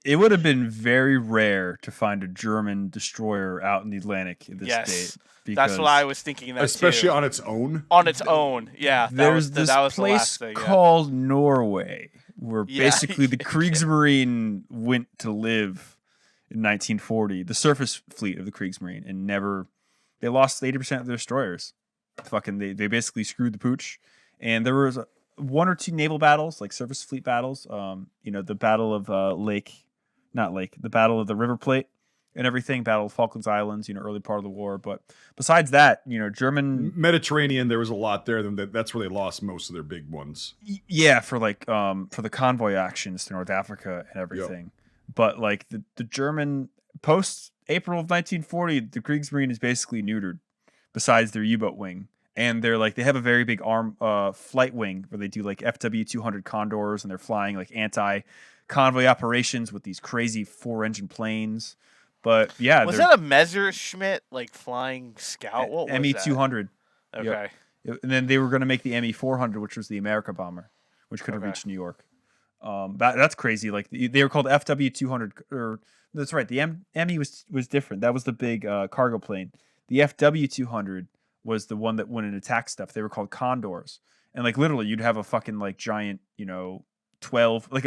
It would have been very rare to find a German destroyer out in the Atlantic in this state. That's what I was thinking. Especially on its own. On its own, yeah. There's this place called Norway, where basically the Kriegsmarine went to live in 1940. The surface fleet of the Kriegsmarine, and they lost 80% of their destroyers. They basically screwed the pooch, and there was one or two naval battles, like surface fleet battles. The Battle of the Battle of the River Plate. And everything, Battle of Falklands Islands, early part of the war. But besides that, German Mediterranean, there was a lot there. That's where they lost most of their big ones. Yeah, for the convoy actions to North Africa and everything. Yep. But like the German post April of 1940, the Kriegsmarine is basically neutered, besides their U-boat wing. And they have a very big flight wing where they do like FW-200 Condors, and they're flying like anti-convoy operations with these crazy 4-engine planes. But yeah, was that a Messerschmitt like flying scout? What was ME-200? Okay. Yep. And then they were going to make the ME-400, which was the America bomber, which could have reached New York. That's crazy. Like they were called FW-200, or that's right. The ME was different. That was the big cargo plane. The FW-200 was the one that went and attacked stuff. They were called Condors, and like literally, you'd have a fucking like giant, 12 like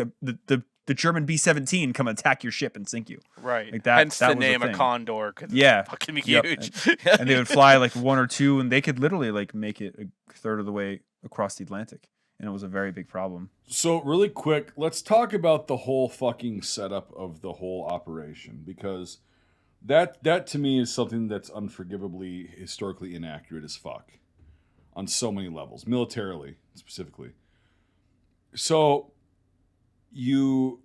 the German B-17 come attack your ship and sink you. Right. Like that. Hence that the was name a of Condor. Yeah. It's fucking huge. And they would fly like one or two, and they could literally like make it a third of the way across the Atlantic. And it was a very big problem. So really quick, let's talk about the whole fucking setup of the whole operation, because That to me is something that's unforgivably historically inaccurate as fuck on so many levels, militarily specifically. So you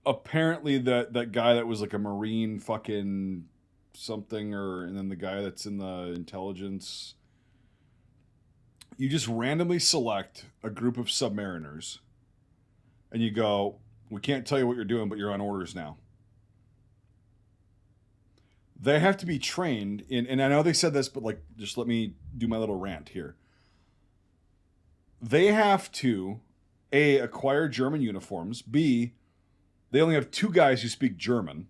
apparently that guy that was like a Marine fucking something, and then the guy that's in the intelligence, you just randomly select a group of submariners and you go, we can't tell you what you're doing, but you're on orders now. They have to be trained in, and I know they said this, but like, just let me do my little rant here. They have to, A, acquire German uniforms. B, they only have 2 guys who speak German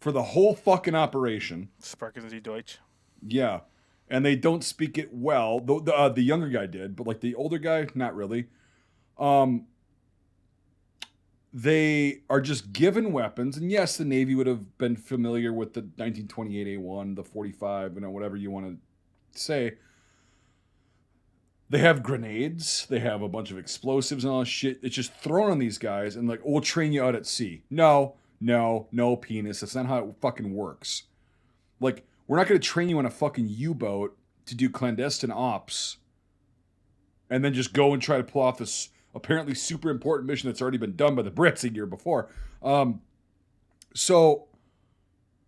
for the whole fucking operation. Sprechen Sie Deutsch? Yeah. And they don't speak it well. The younger guy did, but like the older guy, not really. They are just given weapons. And yes, the Navy would have been familiar with the 1928 A1, the 45, whatever you want to say. They have grenades. They have a bunch of explosives and all this shit. It's just thrown on these guys and like, we'll train you out at sea. No, penis. That's not how it fucking works. Like, we're not going to train you on a fucking U-boat to do clandestine ops and then just go and try to pull off this apparently super important mission that's already been done by the Brits a year before. So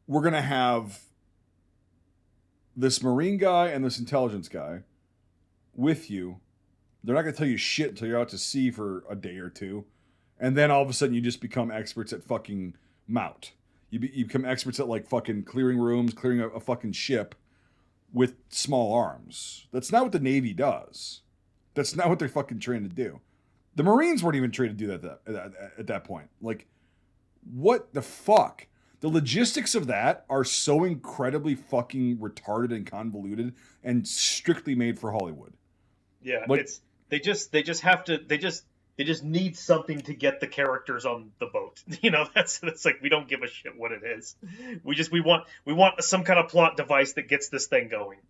we're going to have this Marine guy and this intelligence guy with you. They're not going to tell you shit until you're out to sea for a day or two. And then all of a sudden you just become experts at fucking mout. You become experts at like fucking clearing rooms, clearing a fucking ship with small arms. That's not what the Navy does. That's not what they're fucking trained to do. The Marines weren't even trained to do that at that point. Like, what the fuck? The logistics of that are so incredibly fucking retarded and convoluted and strictly made for Hollywood. Yeah, like, they just need something to get the characters on the boat. That's like, we don't give a shit what it is. We want some kind of plot device that gets this thing going.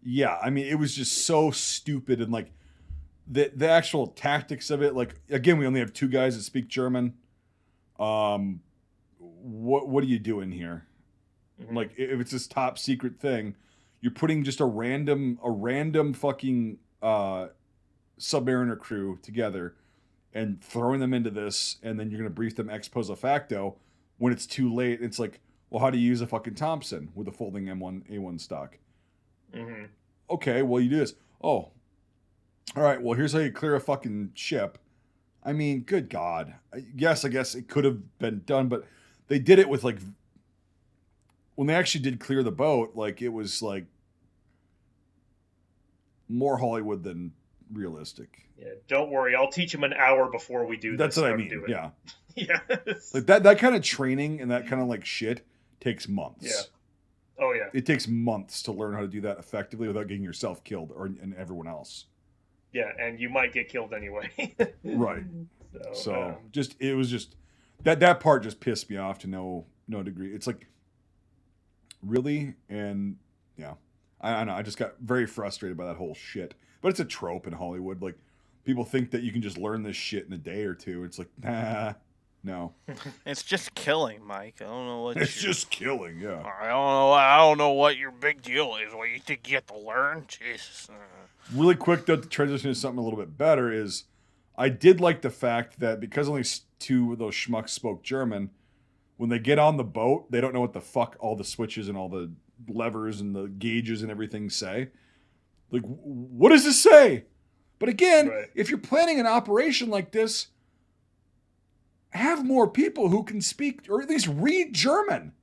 Yeah, I mean, it was just so stupid, and like the actual tactics of it. Like, again, we only have 2 guys that speak German. What are you doing here? Mm-hmm. Like, if it's this top secret thing, you're putting just a random fucking submariner crew together and throwing them into this, and then you're going to brief them ex post facto when it's too late. It's like, well, how do you use a fucking Thompson with a folding A1 stock? Mm-hmm. Okay, well, you do this. Oh, all right, well, here's how you clear a fucking ship. I mean, good God. Yes, I guess it could have been done, but they did it with, like, when they actually did clear the boat, like, it was, like, more Hollywood than realistic. Yeah, don't worry. I'll teach them an hour before we do this. That's what I mean, yeah. Yeah. Like, that kind of training and that kind of, like, shit takes months. Yeah. Oh, yeah. It takes months to learn how to do that effectively without getting yourself killed and everyone else. Yeah, and you might get killed anyway. Right. So it was just that part just pissed me off to no degree. It's like, really? And yeah, I don't know. I just got very frustrated by that whole shit. But it's a trope in Hollywood. Like, people think that you can just learn this shit in a day or two. It's like, nah, no. It's just killing, Mike. I don't know what. It's just killing. Yeah. I don't know what your big deal is. What you think you have to learn? Jesus. Really quick, though, to transition to something a little bit better is, I did like the fact that because only 2 of those schmucks spoke German, when they get on the boat, they don't know what the fuck all the switches and all the levers and the gauges and everything say. Like, what does this say? But again, right. If you're planning an operation like this, have more people who can speak or at least read German.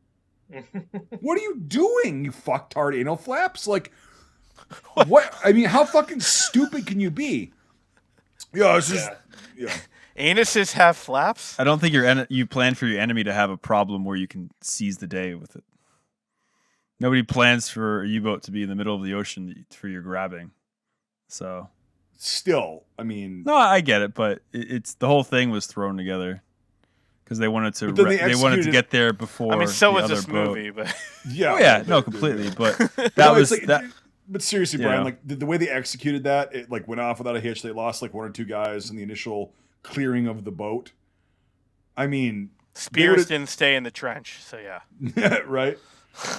What are you doing, you fucktard anal flaps? Like, what? I mean, how fucking stupid can you be? Yeah, it's just, yeah. Anuses have flaps? I don't think you plan for your enemy to have a problem where you can seize the day with it. Nobody plans for a U-boat to be in the middle of the ocean for your grabbing. So, still, I mean, no, I get it, but it's the whole thing was thrown together because they wanted to get there before. I mean, so was this boat. Movie, but yeah, oh yeah, no, completely. But that was like, that. But seriously, Brian, like the way they executed that, it like went off without a hitch. They lost like 1 or 2 guys in the initial clearing of the boat. I mean, Spears didn't stay in the trench, so yeah. Right?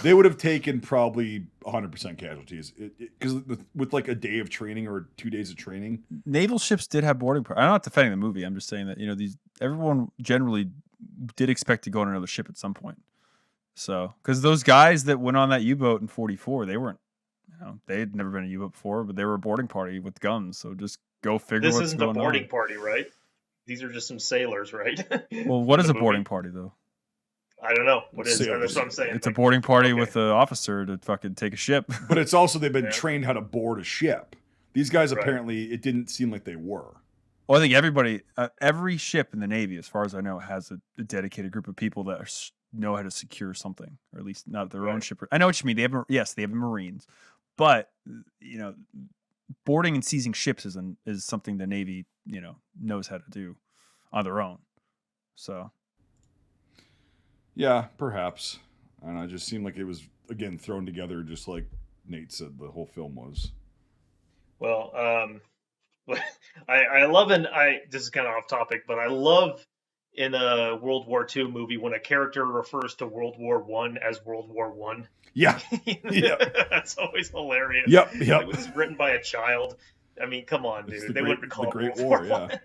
They would have taken probably 100% casualties because with like a day of training or 2 days of training. Naval ships did have boarding parties. I'm not defending the movie. I'm just saying that everyone generally did expect to go on another ship at some point. So, because those guys that went on that U-boat in 44, they weren't, they had never been in a U-boat before, but they were a boarding party with guns. So just go figure what's going on. This isn't a boarding party, right? These are just some sailors, right? Well, what is a boarding party, though? I don't know. What is it? That's what I'm saying. It's a boarding party with an officer to fucking take a ship. But it's also they've been trained how to board a ship. These guys apparently, it didn't seem like they were. Well, I think every ship in the Navy, as far as I know, has a dedicated group of people that know how to secure something, or at least not their own ship. I know what you mean. They have Marines, but boarding and seizing ships is something the Navy knows how to do on their own. So. Yeah, perhaps. I don't know. It just seemed like it was, again, thrown together just like Nate said the whole film was. Well, I love this is kind of off topic, but I love in a World War II movie when a character refers to World War I as World War I. Yeah. That's always hilarious. Yep. Like, this is written by a child. I mean, come on, dude. They wouldn't call it the Great World War, War I.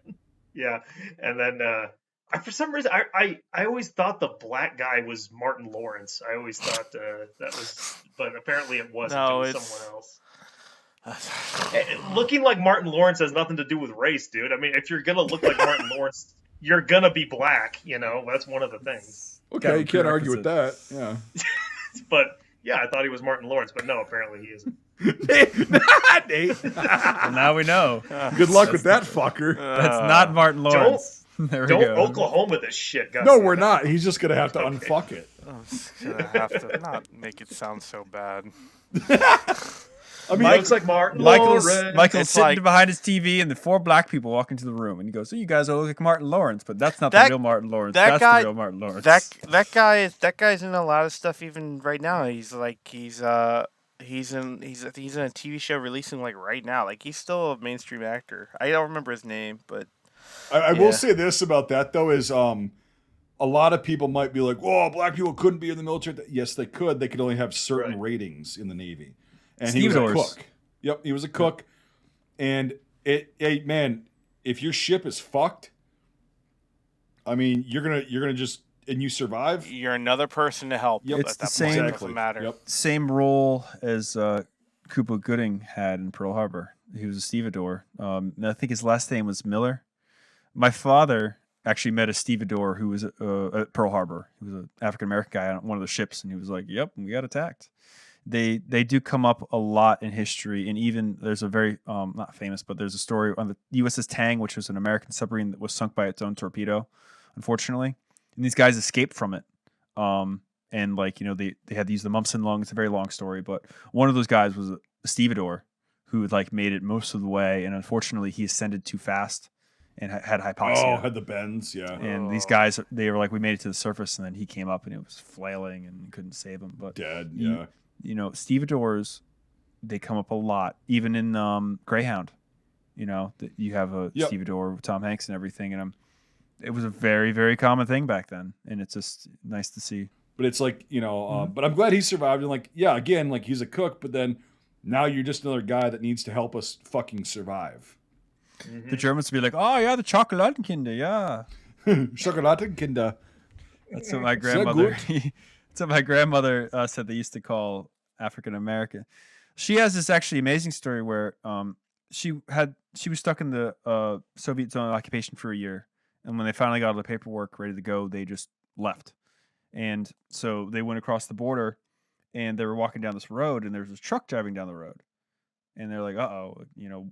Yeah. And then for some reason, I always thought the black guy was Martin Lawrence. I always thought that was, but apparently it wasn't. No, it was someone else. Looking like Martin Lawrence has nothing to do with race, dude. I mean, if you're gonna look like Martin Lawrence, you're gonna be black. That's one of the things. Okay, you can't argue with that. Yeah. But yeah, I thought he was Martin Lawrence, but no, apparently he isn't. Nate. Well, now we know. Good luck with that fucker. That's not Martin Lawrence. Don't Oklahoma this shit, guys. No, we're not. He's just gonna have to unfuck it. I'm just gonna have to not make it sound so bad. I mean, looks like Martin Lawrence. Michael's sitting behind his TV, and the 4 black people walk into the room, and he goes, "So you guys all look like Martin Lawrence, but that's not the real Martin Lawrence. That's the real Martin Lawrence." That guy's in a lot of stuff even right now. He's in a TV show releasing like right now. Like he's still a mainstream actor. I don't remember his name, but I will say this about that though is a lot of people might be like, "Oh, black people couldn't be in the military." Yes, they could. They could only have certain ratings in the Navy. And he was a cook. Yep, he was a cook. And man, if your ship is fucked, I mean, you're gonna just and you survive. You're another person to help. Yep, it's the same. Point. It doesn't matter. Yep. Same role as Cuba Gooding had in Pearl Harbor. He was a stevedore. I think his last name was Miller. My father actually met a stevedore who was at Pearl Harbor. He was an African American guy on one of the ships, and he was like, "Yep, we got attacked." They do come up a lot in history, and even there's a very not famous, but there's a story on the USS Tang, which was an American submarine that was sunk by its own torpedo, unfortunately, and these guys escaped from it. And they had to use the mumps and lung. It's a very long story, but one of those guys was a stevedore who made it most of the way, and unfortunately he ascended too fast and had hypoxia. Oh, had the bends, yeah. And these guys, they were like, we made it to the surface, and then he came up and it was flailing and couldn't save him. But dead, yeah. Stevedores, they come up a lot, even in Greyhound. That you have a stevedore with Tom Hanks and everything, and it was a very, very common thing back then, and it's just nice to see. But it's like but I'm glad he survived. And again, he's a cook, but then now you're just another guy that needs to help us fucking survive. Mm-hmm. The Germans would be like, "Oh yeah, the Schokoladenkinder, yeah, Schokoladenkinder." That's what my grandmother. That's what my grandmother said they used to call African American. She has this actually amazing story where she was stuck in the Soviet zone of occupation for a year, and when they finally got all the paperwork ready to go, they just left. And so they went across the border, and they were walking down this road, and there was this truck driving down the road, and they're like, "Uh-oh,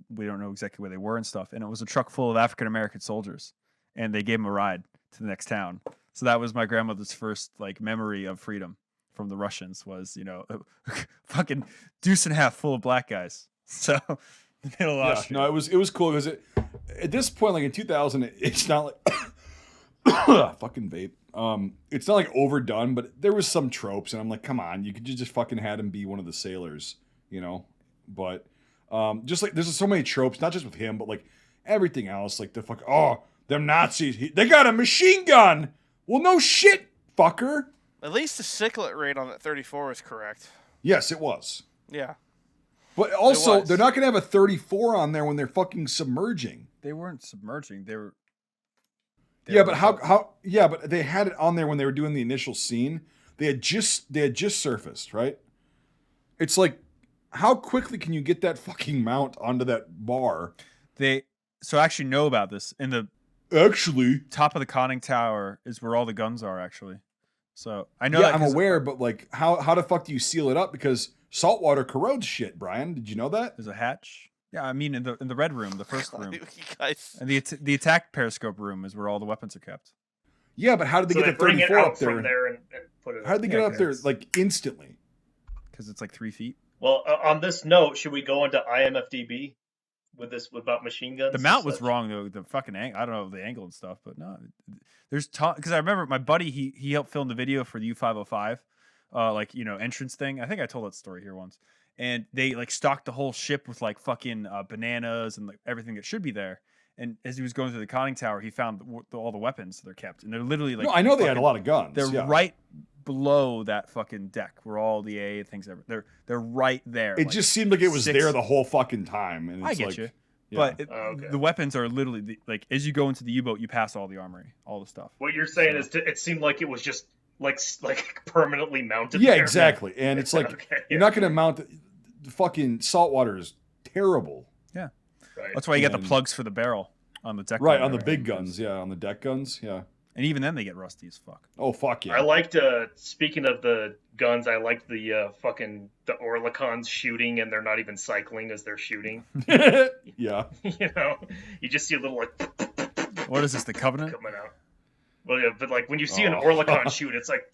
we don't know exactly where they were and stuff." And it was a truck full of African American soldiers, and they gave them a ride to the next town. So that was my grandmother's first memory of freedom from the Russians was, fucking deuce and a half full of black guys. So the middle of Austria. No, it was cool because at this point, in 2000, it's not like fucking vape. It's not overdone, but there was some tropes, and I'm like, come on, you could just fucking had him be one of the sailors, But just there's so many tropes, not just with him, but everything else, them Nazis, they got a machine gun. Well, no shit, fucker. At least the ciclet rate on that 34 is correct. Yes, it was. Yeah. But also, was. they're not going to have a 34 on there when they're fucking submerging. They weren't submerging. They were. Yeah, but how? Yeah, but they had it on there when they were doing the initial scene. They had just surfaced, right? It's like, how quickly can you get that fucking mount onto that bar? So I actually know about this. In the top of the conning tower is where all the guns are, actually. So I know. Yeah, that I'm aware, but like, how the fuck do you seal it up? Because saltwater corrodes shit, Brian. Did you know that? There's a hatch. Yeah, I mean in the red room, the first room, You guys. and the attack periscope room is where all the weapons are kept. Yeah, but how did they So get they the bring it 34 out up there? from there and put it. How did they get Yeah, up there it's- like instantly? Because it's like 3 feet. Well, on this note, should we go into IMFDB with this about machine guns? The and mount was such? wrong though. The fucking I don't know the angle and stuff, but no, there's because I remember my buddy he helped film the video for the U-505, like entrance thing. I think I told that story here once. And they like stocked the whole ship with like fucking bananas and like everything that should be there. And as he was going through the conning tower, he found all the weapons they're kept, and they're literally like. No, I know they had a lot of guns. They're yeah. right below that fucking deck where all the AA things ever. They're right there. It like, just seemed like it was 6 there the whole fucking time. And it's I get like, you. yeah. But okay. the weapons are literally like as you go into the U-boat, you pass all the armory, all the stuff. What you're saying is it seemed like it was just like permanently mounted. Yeah, there. exactly. And it's like Okay, you're yeah. not going to mount the fucking saltwater is terrible. Yeah, Right. that's why you get the And- plugs for the barrel on the deck. Right, gun on the there, big because- guns. Yeah, on the deck guns. Yeah. and even then they get rusty as fuck. Oh, fuck yeah. I liked. Speaking of the guns, I liked the fucking the Orlicons shooting, and they're not even cycling as they're shooting. Yeah. You just see a little like What is this? The Covenant? coming out. Well, yeah, but like when you see an Oh. Orlicon shoot, it's like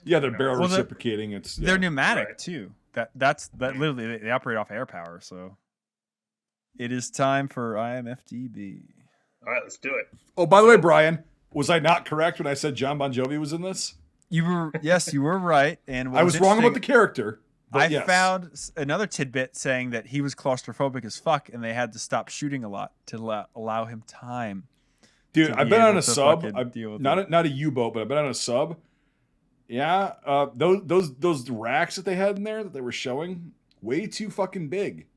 Yeah, they're barrel Well, they're- reciprocating. It's They're yeah. pneumatic Right. too. That literally they operate off air power. So it is time for IMFDB. all right, let's do it. Oh, by the way, Brian, was I not correct when I said John Bon Jovi was in this? You were you were right. And what I was wrong about the interesting- character. But I yes. found another tidbit saying that he was claustrophobic as fuck, and they had to stop shooting a lot to allow him time. Dude, to I've be been on able a to sub. fucking I've, deal with not a U-boat, but I've been on a sub. Yeah, those racks that they had in there that they were showing, way too fucking big.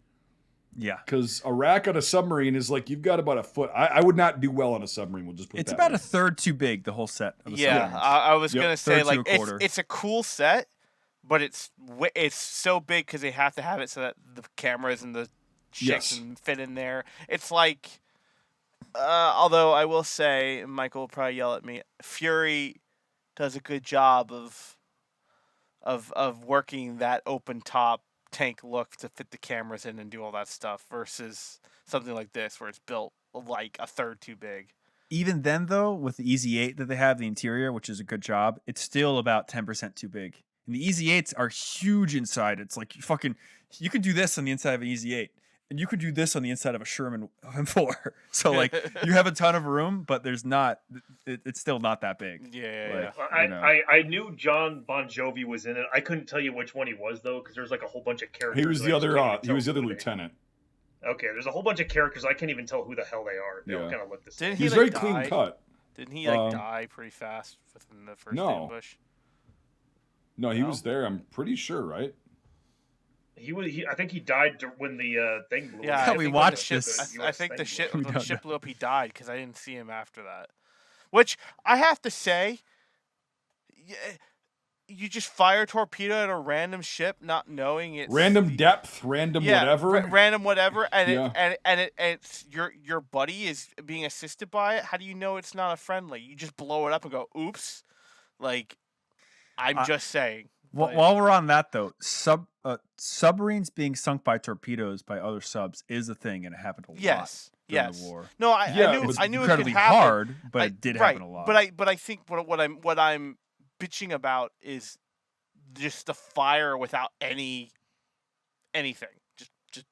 Yeah, Because a rack on a submarine is like you've got about a foot. I would not do well on a submarine. We'll just put it's that about way. a third too big. The whole set. Of the Yeah, submarines. I was Yep. gonna say Third to like a quarter. it's a cool set, but it's so big because they have to have it so that the cameras and the shit Yes. can fit in there. It's like, although I will say, Michael will probably yell at me. Fury does a good job of working that open top tank look to fit the cameras in and do all that stuff versus something like this where it's built like a third too big. Even then, though, with the Easy 8 that they have, the interior, which is a good job, it's still about 10% too big. And the Easy 8s are huge inside. It's like you could do this on the inside of an Easy 8, and you could do this on the inside of a Sherman M4. So, like, you have a ton of room, but there's not, it's still not that big. Yeah. Like, I knew John Bon Jovi was in it. I couldn't tell you which one he was though, because there's like a whole bunch of characters. He was that the I just other. can't even He was the tell other who they- lieutenant. Okay, there's a whole bunch of characters I can't even tell who the hell they are. They all Yeah. kind of look the same. Didn't He he was like very die? clean cut. Didn't he like Um, die pretty fast within the first No. ambush? No, he No? was there. I'm pretty sure, right? He was. I think he died when the thing blew. Yeah, up. Yeah, I we think watched when the this. ship- I think the thing ship blew We up. when the don't ship know. blew up, he died because I didn't see him after that. Which I have to say, you just fire a torpedo at a random ship, not knowing it's Random depth, random whatever. random whatever, and Yeah. and it's your buddy is being assisted by it. How do you know it's not a friendly? You just blow it up and go, "Oops!" Like, I'm just saying. Like, While we're on that, though, submarines being sunk by torpedoes by other subs is a thing, and it happened a lot yes, during yes. the war. No, Yeah, I it knew was I knew it could Incredibly happen. hard, but it did happen a lot. But I think what I'm bitching about is just the fire without anything, just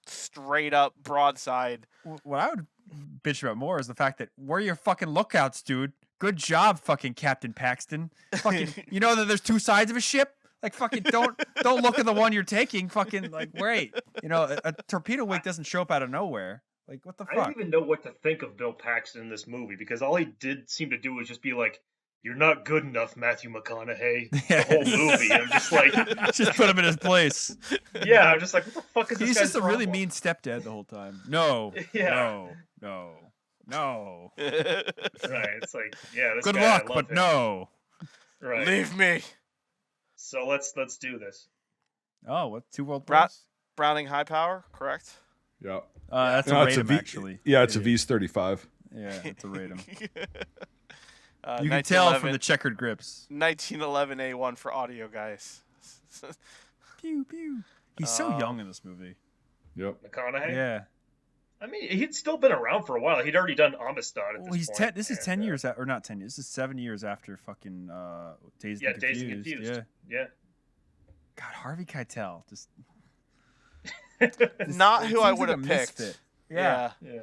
straight up broadside. What I would bitch about more is the fact that where are your fucking lookouts, dude? Good job, fucking Captain Paxton. Fucking, you know that there's two sides of a ship. Like, fucking, don't look at the one you're taking. Fucking, like, wait. You know, a torpedo wake doesn't show up out of nowhere. Like, what the I fuck? didn't even know what to think of Bill Paxton in this movie because all he did seem to do was just be like, "You're not good enough, Matthew McConaughey." The whole movie. I'm just like, Just put him in his place. yeah, I'm just like, what the fuck is this He's guy's just a really problem? mean stepdad the whole time. No, Yeah. no. Right. It's like, yeah, this Good guy, luck, I love but him. no. Right. Leave me. So let's do this. Oh, what? 2 World Bra- Wars? Browning high power, correct? Yeah. That's No, a it's a Ratum, V. actually. Yeah, it's a Idiot. V's 35. Yeah, it's a Ratum. Uh, You can tell from the checkered grips. 1911 A1 for audio, guys. Pew pew. He's so young in this movie. Yep. McConaughey. Yeah. I mean, he'd still been around for a while. He'd already done Amistad at Well, this he's point. 10. This is and, 10 years, or not 10 years. This is 7 years after fucking Dazed Yeah, and Dazed and Confused. Confused. Yeah. God, Harvey Keitel just Not it who I seems would like have a picked. misfit. Yeah. Yeah.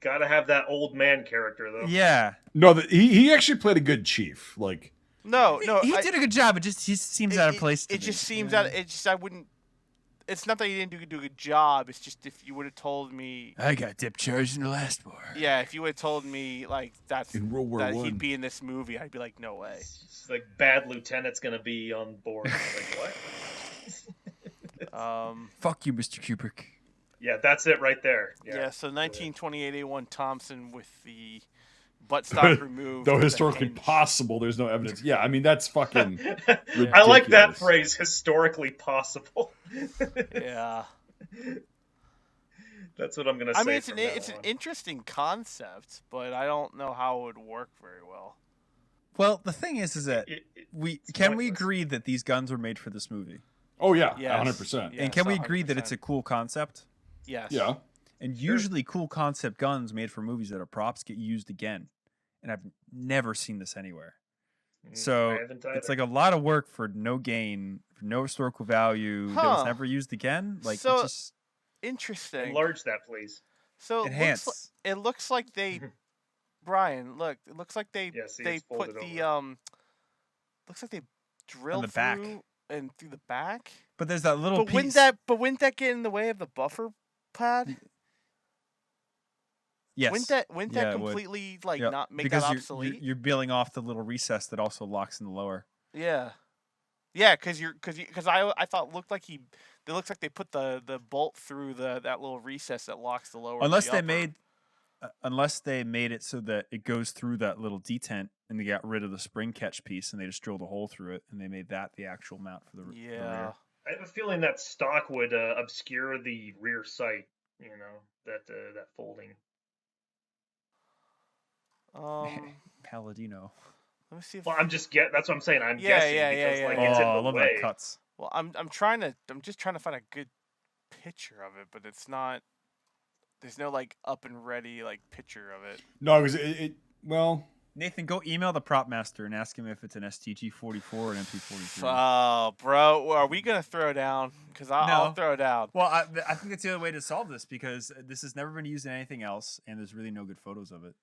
Gotta have that old man character though. Yeah. No, he actually played a good chief. Like, No, He I- did a good job. It just he seems out of place. To It me. just seems Yeah. out. It just I wouldn't. It's not that he didn't do a good job. It's just if you would have told me, I got dip charged in the last war. yeah, if you would have told me like that's in World War that I. he'd be in this movie, I'd be like, no way. It's like bad lieutenant's gonna be on board. Like what? Fuck you, Mr. Kubrick. Yeah, that's it right there. Yeah. So 1928 A1 Thompson with the buttstock removed. Though with the historically hinge. possible, there's no evidence. Yeah, I mean that's fucking. I like that ridiculous. phrase, historically possible. Yeah. That's what I'm gonna say. I mean, from it's now an on. interesting concept, but I don't know how it would work very well. Well, the thing is that It's can we pointless. agree that these guns were made for this movie? Oh yeah, Yes. 100%. Yeah. And can we Yes, agree that it's a 100%. cool concept? Yes. Yeah. And usually, cool concept guns made for movies that are props get used again. And I've never seen this anywhere. So I haven't it's either. like a lot of work for no gain, for no historical value. That was Huh. never used again. Like, So- it's just Interesting. Enlarge that, please. So enhance. it looks like they, Brian. Look, it looks like they Yeah, see, they it's put folded the over. Looks like they drilled the back. through and through the back. But there's that little But piece. wouldn't that get in the way of the buffer pad? Yes. Wouldn't Yeah, that it would. completely like Yep. not make because that you're- obsolete? You're peeling off the little recess that also locks in the lower. Yeah. Yeah, because I thought it looked like it looks like they put the bolt through that little recess that locks the lower. and Unless the they upper. made it so that it goes through that little detent and they got rid of the spring catch piece and they just drilled a hole through it and they made that the actual mount for the the Yeah. rear. I have a feeling that stock would obscure the rear sight. You know that folding. Palladino. Let me see if. Well, that's what I'm saying. I'm Yeah, guessing yeah, because yeah, like yeah. it's Oh, in I the love way. that cuts. Well, I'm just trying to find a good picture of it, but it's not. There's no like up and ready like picture of it. No, because well, Nathan, go email the prop master and ask him if it's an STG-44 or an MP-43. Oh, bro, are we gonna throw down? Because I'll No. throw down. Well, I think that's the other way to solve this because this has never been used in anything else, and there's really no good photos of it.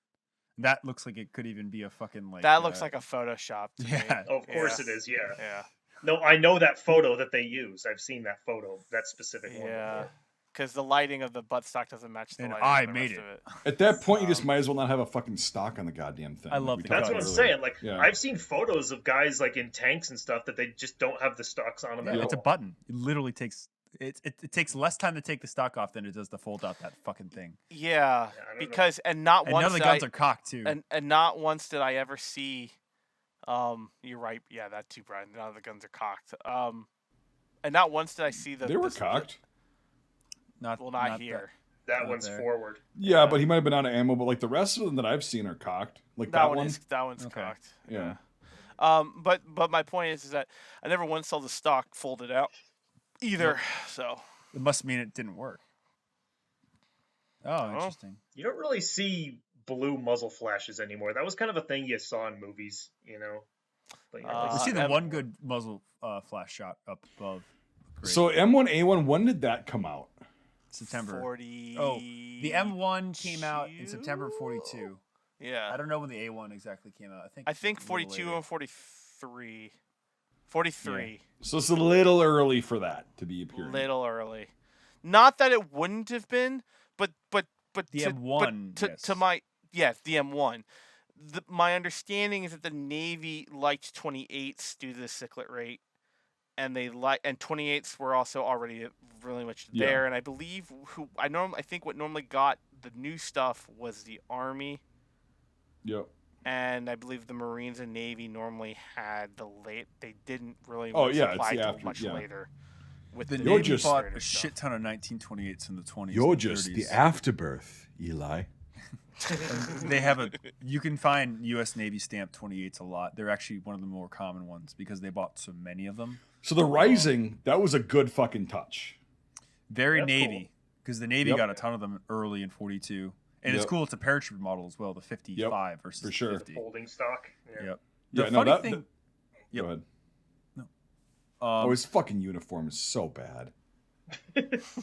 That looks like it could even be a fucking like. That looks like a Photoshop to me. Yeah. Oh, of course Yeah. it is. Yeah. Yeah. No, I know that photo that they use. I've seen that photo, that specific one. Yeah. before. Because the lighting of the buttstock doesn't match the And lighting I of the made rest it. of at that point, you just might as well not have a fucking stock on the goddamn thing. I love we the talked That's what about I'm earlier. saying. Like Yeah. I've seen photos of guys like in tanks and stuff that they just don't have the stocks on them. Yeah, at it's a all. button. It literally takes it takes less time to take the stock off than it does to fold out that fucking thing. Yeah, I don't know. because and not And once none of the did guns I, are cocked too. and not once did I ever see. You're right. Yeah, that too, Brian. None of the guns are cocked. And not once did I see the. They were the- cocked. not Well, not that- here. That Not one's there. forward. Yeah, but he might have been out of ammo. But like the rest of them that I've seen are cocked. Like that, one. That one's Okay. cocked. Yeah. But my point is that I never once saw the stock folded out either. So It must mean it didn't work. Oh, interesting. You don't really see blue muzzle flashes anymore. That was kind of a thing you saw in movies, you know. But you don't really We see the M- one good muzzle flash shot up above. Great. So M1A1, when did that come out? September. 40. Oh, the M1 came out in September of 42. Yeah. I don't know when the A1 exactly came out. I think a little 42 later. and 43. 43. So it's a little early for that to be appearing. Little early. Not that it wouldn't have been, The to, M1, but to my the M1. My understanding is that the Navy liked 28s due to the cyclet rate, and they and 28s were also already really much there. Yeah. And I believe I think what normally got the new stuff was the Army, Yep. and I believe the Marines and Navy normally had the late. They didn't really Oh, yeah, it's supply the till after- much yeah. later. With The You're Navy just- bought administrative a stuff. shit ton of 1928s in the 20s. You're and just 30s. the afterbirth, Eli. They have you can find U.S. Navy stamped 28s a lot. They're actually one of the more common ones because they bought so many of them. So the Rising, that was a good fucking touch. Very That's Navy, because the Navy Yep. got a ton of them early in 42. And it's Yep. could. It's a paratrooper model as well, the 55 versus for sure. the 50. Folding stock. Yeah. Yep. Yeah, The no, funny that- thing... Yep. Go ahead. No. Oh, his fucking uniform is so bad.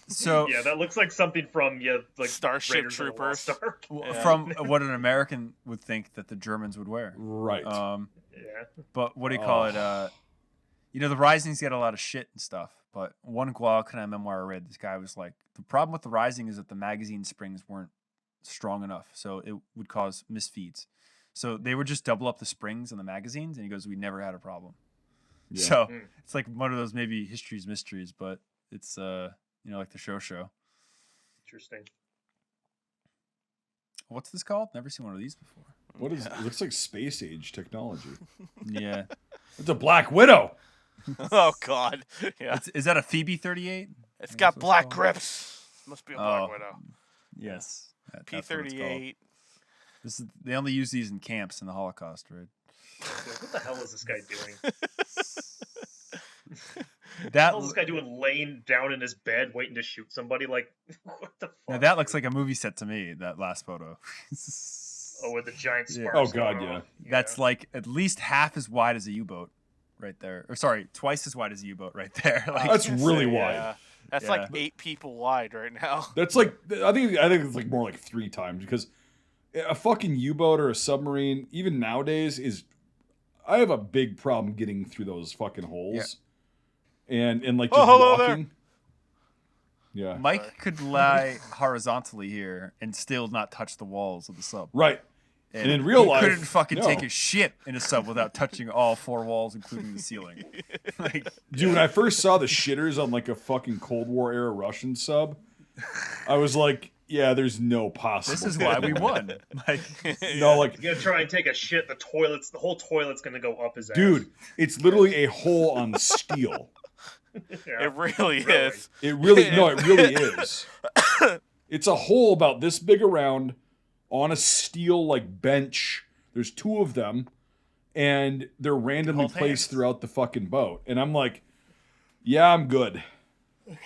So Yeah, that looks like something from like Starship Raiders of the Lost Troopers. Ark. Yeah. from what an American would think that the Germans would wear. Right. Yeah. But what do you call Oh. it? The Rising's got a lot of shit and stuff. But one Guadalcanal memoir I read, this guy was like, the problem with the Rising is that the magazine springs weren't strong enough, so it would cause misfeeds. So they would just double up the springs on the magazines, and he goes, we never had a problem. Yeah. So Hmm. it's like one of those maybe history's mysteries, but it's like the show. Interesting. What's this called? Never seen one of these before. What is? It looks like space age technology. Yeah. It's a Black Widow. Oh God, yeah. Is that a Phoebe 38? It's I got guess that's black called. grips. Must be a Black Oh, Widow. Yes. That's what it's called. P-38. They only use these in camps in the Holocaust, right? Like, what the hell is this guy doing? What the That hell is this guy doing laying down in his bed waiting to shoot somebody? Like, what the fuck? now that looks like a movie set to me. That last photo. Oh, with the giant Yeah. sparks. Oh, God, going yeah. on. That's like at least half as wide as a U-boat, right there. Or sorry, twice as wide as a U-boat, right there. Like, That's really wide. Yeah. That's Yeah. like 8 people wide right now. That's like I think it's like more like 3 times because a fucking U-boat or a submarine, even nowadays, I have a big problem getting through those fucking holes. And like just hello there. walking. Yeah. Mike Sorry. could lie horizontally here and still not touch the walls of the sub. Right. And in real he life, couldn't fucking no. take a shit in a sub without touching all 4 walls, including the ceiling. Like, Dude, when I first saw the shitters on like a fucking Cold War era Russian sub, I was like, yeah, there's no possible. this is why we won. Like, No, like, He's gonna try and take a shit. The whole toilet's gonna go up his ass. dude, it's literally a hole on steel. Yeah. It really Really. is. It really is. It's a hole about this big around on a steel like bench. There's 2 of them, and they're randomly Hold placed hands. throughout the fucking boat. And I'm like, yeah, I'm good. I'm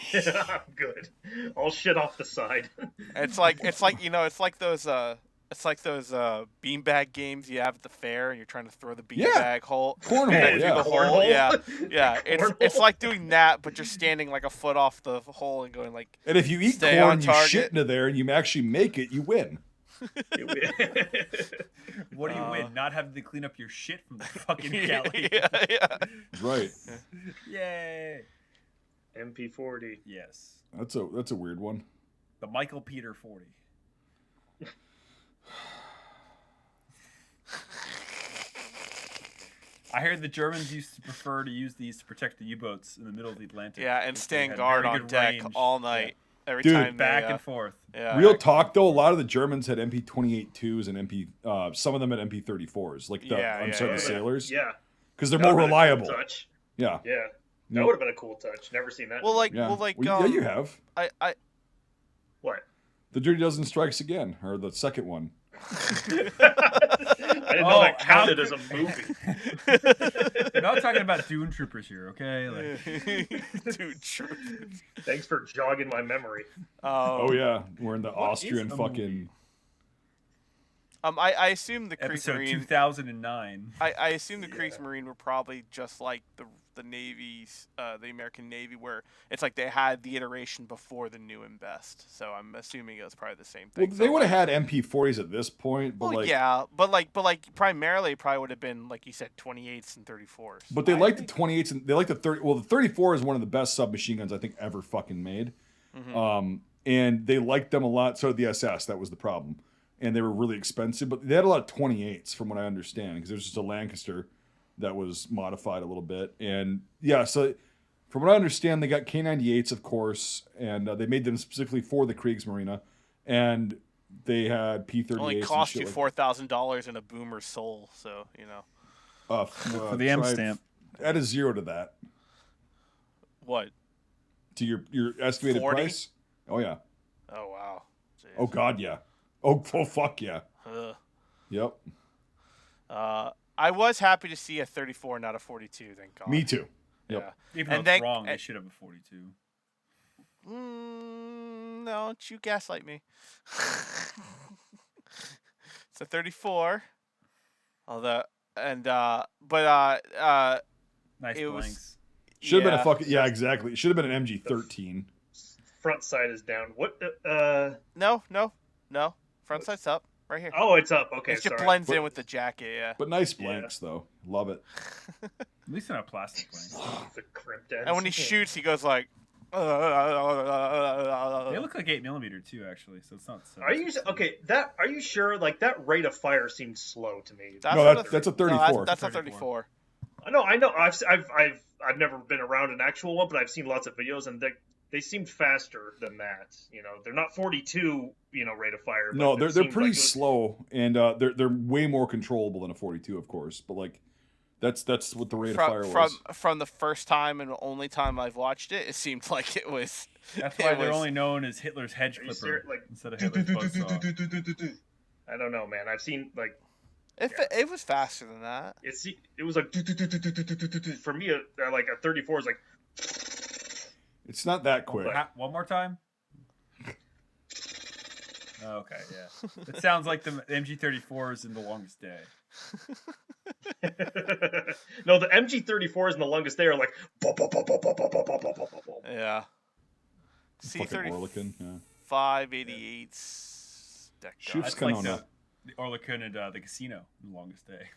good. I'll shit off the side. It's like those beanbag games you have at the fair, and you're trying to throw the Yeah. beanbag hole. Cornhole, And yeah. the hole, Cornhole? yeah. It's Cornhole? like doing that, but you're standing like a foot off the hole and going like. And if you eat Stay corn, on you target. shit into there, and you actually make it, you win. what do you win? Not having to clean up your shit from the fucking galley. yeah. Right. Yay. MP40. Yes. That's a weird one. The Michael Peter 40. I heard the Germans used to prefer to use these to protect the U-boats in the middle of the Atlantic. Yeah, and They staying had guard very on good deck range. all night. Every Dude, time Back they, and forth. yeah, Real talk though, a lot of the Germans had MP-28-2s and some of them had MP-34s, like the Yeah, the yeah. sailors, Yeah. because they're That more would've been a cool reliable. touch. Yeah. Yeah. Yep. That would have been a cool touch. Never seen that. Well, like, Yeah. well, you have. I What? The Dirty Dozen Strikes Again, or the second one. I didn't know that how counted as a could- movie. We're not talking about Dune Troopers here, okay? Like, dude, true. Thanks for jogging my memory. Oh yeah, we're in the What is Austrian a fucking. movie? I assume the episode Kriegsmarine. 2009. I assume the Kriegsmarine were probably just like the Navy's, the American Navy, where it's like they had the iteration before the new and best. So I'm assuming it was probably the same Well, thing. they So, would have like, had MP40s at this point, but Well, like, yeah, but primarily it probably would have been like you said, 28s and 34s. but they I like the think- 28s and they like the 30. Well, the 34 is one of the best submachine guns I think ever fucking made. Mhm. and they liked them a lot. So did the SS. That was the problem, and they were really expensive. But they had a lot of 28s, from what I understand, because it was just a Lancaster that was modified a little bit. And yeah, so from what I understand, they got K98s, of course, and they made them specifically for the kriegsmarine, and they had P38s. Only cost you $4,000 in a boomer soul, so you know. For the M stamp. Add a 0 to that. What? To your estimated 40? price? Oh yeah. Oh wow. Jeez. Oh god, yeah. Oh fuck yeah. Ugh. Yep. I was happy to see a 34, not a 42. Thank God. Me too. Yep. Yeah. Even though it's wrong, they should have a 42. No, don't you gaslight me. It's a 34. Although, Nice it blanks. was. Should have been a fucking exactly. It should have been an MG13. Front side is down. What? No. Front side's up, right here. Oh, it's up. Okay, it just sorry. blends in with the jacket. Yeah. But nice blanks though. Love it. At least they're not plastic blanks. The crimped ends. And when he shoots, he goes like. They look like 8mm too, actually. So it's not. So Are you okay? Are you sure? Like that rate of fire seems slow to me. That's a 34. That's a 34. No, I know. I've never been around an actual one, but I've seen lots of videos, and they seem faster than that. You know, they're not 42. Rate of fire. But No, they're pretty slow, and they're way more controllable than a 42, of course. But like, that's what the rate of fire was. From the first time and only time I've watched it, it seemed like it was. That's why they're only known as Hitler's hedge clipper instead of Hitler's buzzsaw. I don't know, man. I've seen like. It was faster than that. It was like for me, like a 34 is like. It's not that quick. One more time. Okay, yeah. It sounds like the MG34 is in The Longest Day. No, the MG34s in The Longest Day are like. Yeah. C-30. Yeah. 588s. Shoots That's like the Oerlikon and the Casino in The Longest Day.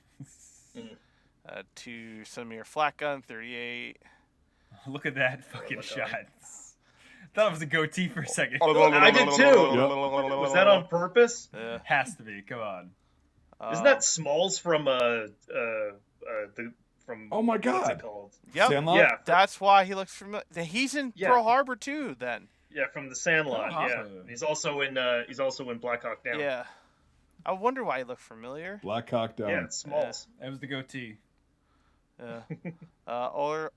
2cm flat gun, 38. Look at that fucking shot. Thought it was a goatee for a second. I did too. Yep. Was that on purpose? Has to be. Come on. Isn't that Smalls from Oh my god. What's it called? Yep. Sandlot? Yeah. That's why he looks familiar. He's in Pearl Harbor too. Then. Yeah, from the Sandlot. Yeah. He's also in Black Hawk Down. Yeah. I wonder why he looked familiar. Black Hawk Down. Yeah, it's Smalls. It was the goatee. Yeah. Oerlikon.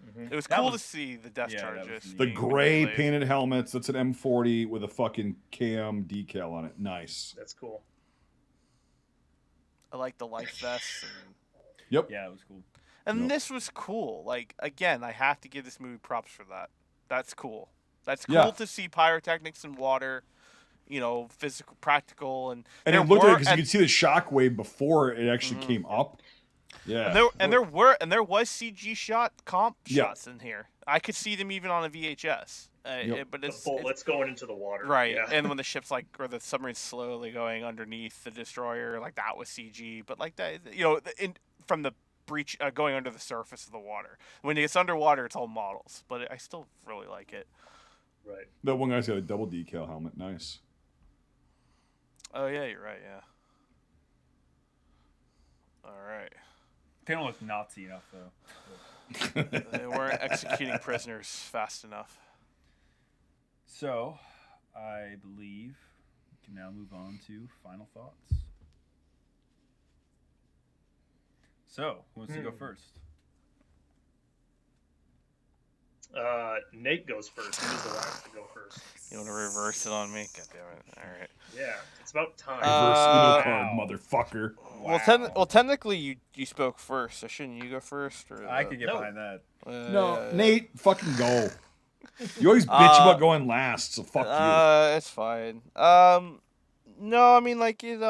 Mm-hmm. It was cool to see the Death Charges. The gray painted helmets. That's an M40 with a fucking KM decal on it. Nice. That's cool. I like the life vests. Yep. Yeah, it was cool. And this was cool. Like, again, I have to give this movie props for that. That's cool. That's cool to see pyrotechnics in water, physical, practical, and it looked like because you could see the shockwave before it actually came up. Yeah, and there was CG shots in here. I could see them even on a VHS. But the bullets going into the water, right? Yeah. And when the ship's or the submarine's slowly going underneath the destroyer, like that was CG. But like that, from the breach going under the surface of the water. When it gets underwater, it's all models. But I still really like it. Right. That one guy's got a double decal helmet. Nice. Oh yeah, you're right. Yeah. All right. They don't look Nazi enough though. They weren't executing prisoners fast enough. So, I believe we can now move on to final thoughts. So, who wants to go first? Nate goes first. He was the last to go first. You want to reverse it on me? God damn it! All right. Yeah, it's about time. Reverse card, motherfucker. Wow. Well, technically, you spoke first, so shouldn't you go first? Or I could get behind that. No, Nate, fucking go. You always bitch about going last, so fuck you. It's fine. No, I mean, like it.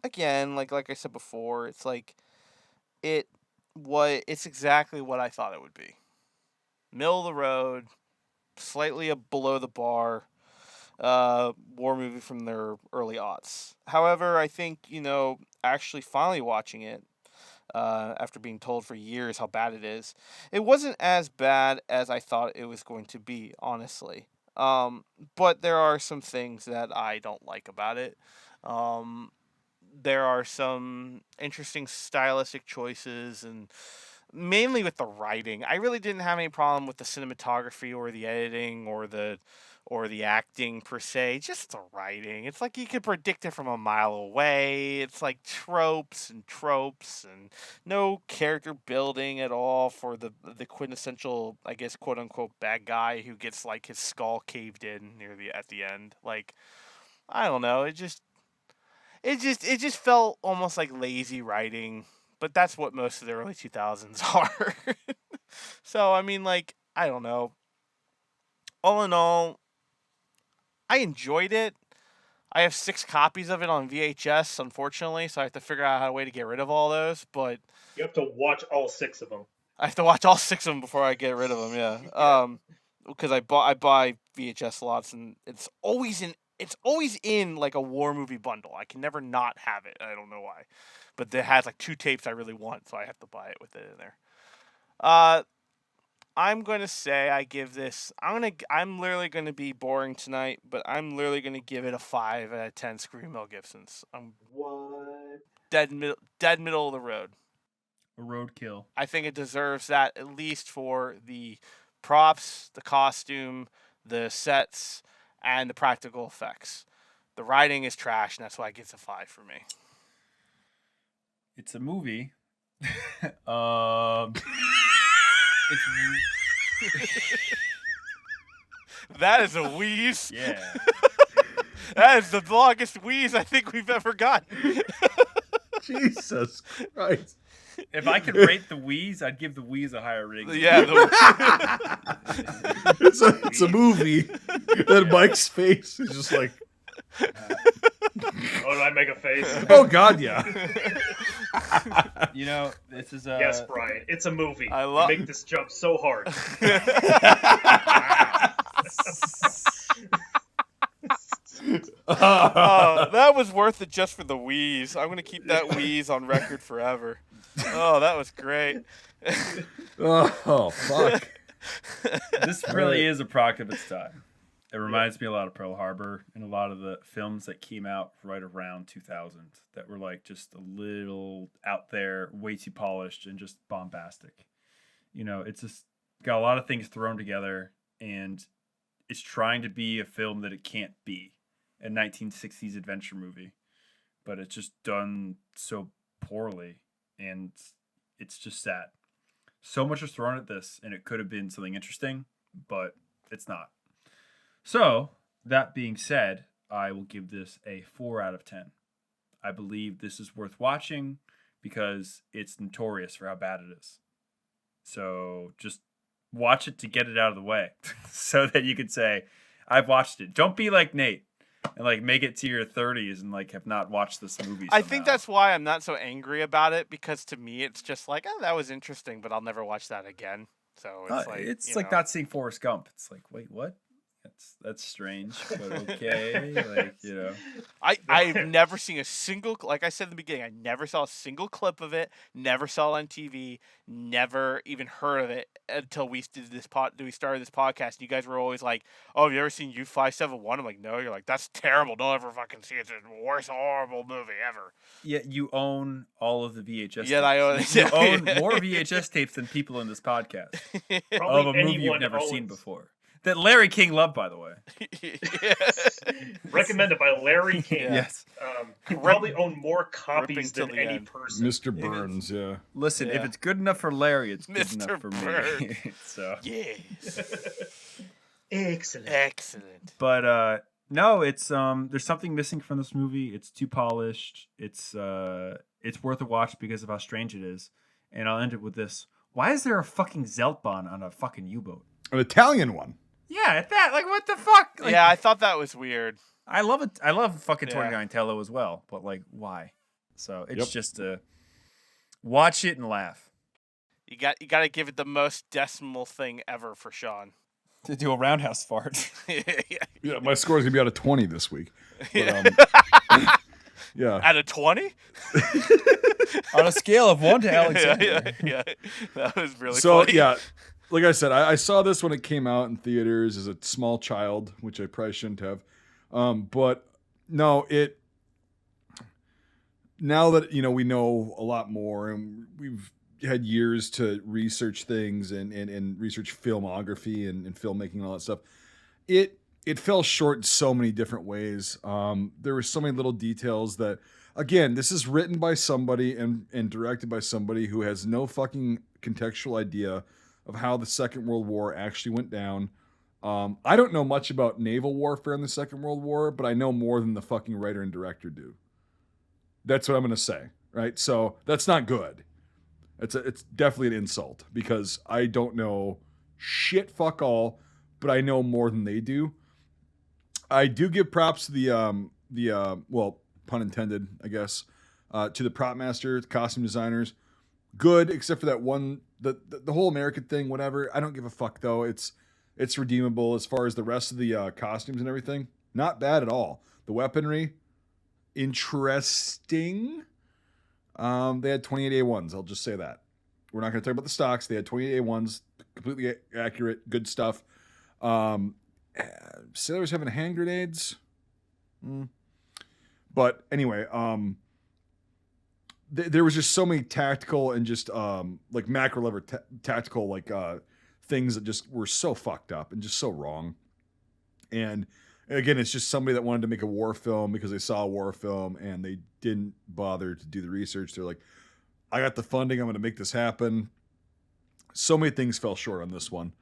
Again, like I said before, it's like it's exactly what I thought it would be. Middle of the road, slightly below the bar, war movie from their early aughts. However, I think, actually finally watching it, after being told for years how bad it is. It wasn't as bad as I thought it was going to be, honestly. But there are some things that I don't like about it. There are some interesting stylistic choices, and mainly with the writing. I really didn't have any problem with the cinematography or the editing or the acting per se, just the writing. It's like you could predict it from a mile away. It's like tropes and no character building at all for the quintessential, I guess, quote unquote bad guy who gets like his skull caved in at the end. Like, I don't know, it just felt almost like lazy writing, but that's what most of the early 2000s are. So, I mean, like, I don't know. All in all, I enjoyed it. I have 6 copies of it on VHS, unfortunately, so I have to figure out a way to get rid of all those, but You have to watch all 6 of them. I have to watch all 6 of them before I get rid of them, yeah. Because I buy VHS lots, and it's always in like a war movie bundle. I can never not have it. I don't know why. But it has like 2 tapes I really want, so I have to buy it with it in there. I'm going to say I give this. I'm literally going to be boring tonight, but I'm literally going to give it a 5 out of 10 Scream Mel Gibsons. I'm What? dead middle of the road. A roadkill. I think it deserves that, at least for the props, the costume, the sets, and the practical effects. The writing is trash, and that's why it gets a 5 for me. It's a movie. That is a wheeze. Yeah. That is the longest wheeze I think we've ever gotten. Jesus Christ. If I could rate the wheeze, I'd give the wheeze a higher rating. Yeah. It's a movie. That Mike's face is just like. Oh, did I make a face? Oh God, yeah. You know, this is a. Yes, Brian. It's a movie. You make this jump so hard. That was worth it just for the wheeze. I'm gonna keep that wheeze on record forever. Oh, that was great. Oh fuck. This really is a product of its time. It reminds me a lot of Pearl Harbor and a lot of the films that came out right around 2000 that were like just a little out there, way too polished and just bombastic. You know, it's just got a lot of things thrown together, and it's trying to be a film that it can't be, a 1960s adventure movie, but it's just done so poorly, and it's just sad. So much was thrown at this, and it could have been something interesting, but it's not. So, that being said, I will give this a 4 out of 10. I believe this is worth watching because it's notorious for how bad it is. So, just watch it to get it out of the way so that you could say, I've watched it. Don't be like Nate and like make it to your 30s and like have not watched this movie somehow. I think that's why I'm not so angry about it, because to me it's just like, oh, that was interesting, but I'll never watch that again. So it's like not seeing Forrest Gump. It's like, wait, what? That's strange, but okay. Like, you know, I've never seen a single, like I said in the beginning, I never saw a single clip of it, never saw it on TV, never even heard of it until we started this podcast. And you guys were always like, "Oh, have you ever seen U-571?" I'm like, "No." You're like, "That's terrible. Don't ever fucking see it. It's the worst horrible movie ever." Yeah, you own all of the VHS. Yeah, tapes. You own more VHS tapes than people in this podcast of a movie you've never seen before. That Larry King loved, by the way. Recommended by Larry King. Yeah. Yes. He probably owned more copies than any end. person. Mr. Burns, yeah. Listen, Yeah. if it's good enough for Larry, it's good Mr. enough for me. Burns. So, Yes. Excellent. Excellent. but no, it's there's something missing from this movie. It's too polished. It's worth a watch because of how strange it is. And I'll end it with this: why is there a fucking Zeltbahn on a fucking U-boat? An Italian one. Yeah, that like what the fuck? Like, Yeah, I thought that was weird. I love it. I love fucking Yeah. 29 Tello as well, but like, why? So it's Yep. just watch it and laugh. You got to give it the most decimal thing ever for Sean. To do a roundhouse fart. Yeah, my score's gonna be out of 20 this week. But, yeah. Out of 20? On a scale of 1 to Alexander. Yeah. That was really So funny. yeah, like I said, I saw this when it came out in theaters as a small child, which I probably shouldn't have. But no, now that we know a lot more, and we've had years to research things and research filmography and filmmaking and all that stuff. It fell short in so many different ways. There were so many little details that, again, this is written by somebody and directed by somebody who has no fucking contextual idea of how the Second World War actually went down. I don't know much about naval warfare in the Second World War, but I know more than the fucking writer and director do. That's what I'm going to say, right? So that's not good. It's definitely an insult because I don't know shit fuck all, but I know more than they do. I do give props to the well, pun intended, I guess, to the prop master, costume designers. Good, except for that one, the whole American thing, whatever. I don't give a fuck though. It's redeemable as far as the rest of the costumes and everything. Not bad at all. The weaponry, interesting. They had 28 A1s. I'll just say that. We're not going to talk about the stocks. They had 28 A1s, completely accurate, good stuff. Sailors having hand grenades. But anyway, there was just so many tactical and just like macro level tactical like things that just were so fucked up and just so wrong. And again, it's just somebody that wanted to make a war film because they saw a war film and they didn't bother to do the research. They're like, I got the funding, I'm going to make this happen. So many things fell short on this one.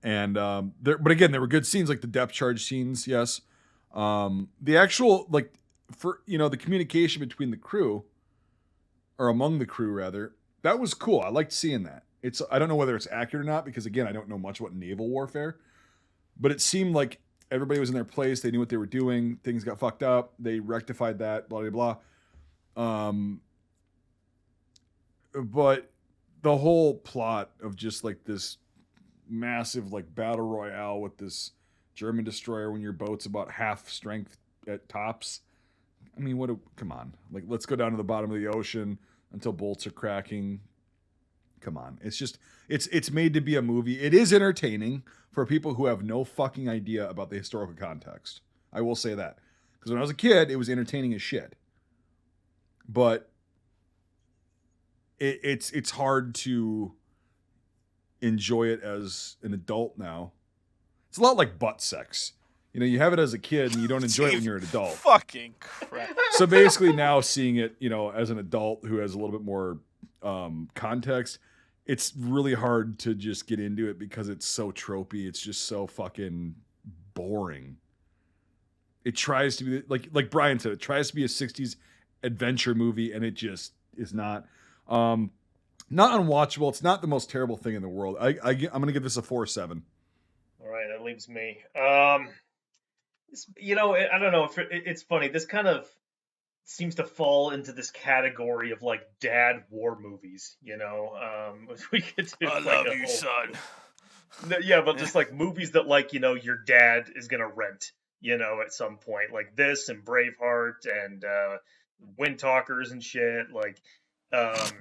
And but again, there were good scenes like the depth charge scenes, yes. The actual like for the communication between the crew, or among the crew rather, that was cool. I liked seeing that. I don't know whether it's accurate or not because again, I don't know much about naval warfare, but it seemed like everybody was in their place. They knew what they were doing. Things got fucked up. They rectified that. Blah blah blah. But the whole plot of just like this massive like battle royale with this German destroyer when your boat's about half strength at tops. I mean, come on. Like, let's go down to the bottom of the ocean until bolts are cracking. Come on. It's just, it's made to be a movie. It is entertaining for people who have no fucking idea about the historical context. I will say that. Because when I was a kid, it was entertaining as shit. But it's hard to enjoy it as an adult now. It's a lot like butt sex. You have it as a kid and you don't enjoy it when you're an adult. Fucking crap. So basically now seeing it, as an adult who has a little bit more context, it's really hard to just get into it because it's so tropey. It's just so fucking boring. It tries to be like Brian said, it tries to be a 60s adventure movie and it just is not. Not unwatchable. It's not the most terrible thing in the world. I'm going to give this a 4.7. All right, that leaves me. I don't know. It's funny. This kind of seems to fall into this category of like dad war movies. We could do. I love you, son. Yeah, but just like movies that like your dad is gonna rent. At some point, like this and Braveheart and Wind Talkers and shit. Like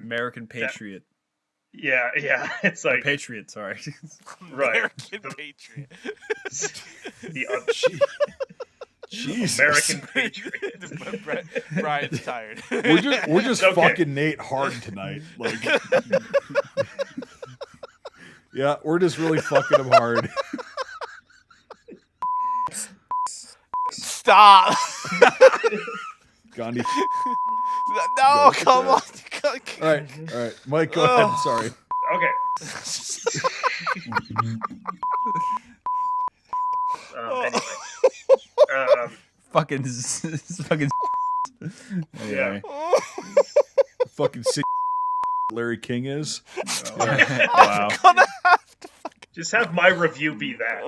American Patriot. Yeah, it's like Patriot. Sorry, right. American Patriot. Jesus. American Patriot. Brian's tired. We're just Okay. fucking Nate hard tonight. Like, yeah, we're just really fucking him hard. Stop. Gandhi. No, come on. All right, Mike, go ahead. Sorry. Okay. Anyway. fucking. Yeah. Fucking sick Larry King is. Wow. I'm gonna have to Just have my review be that.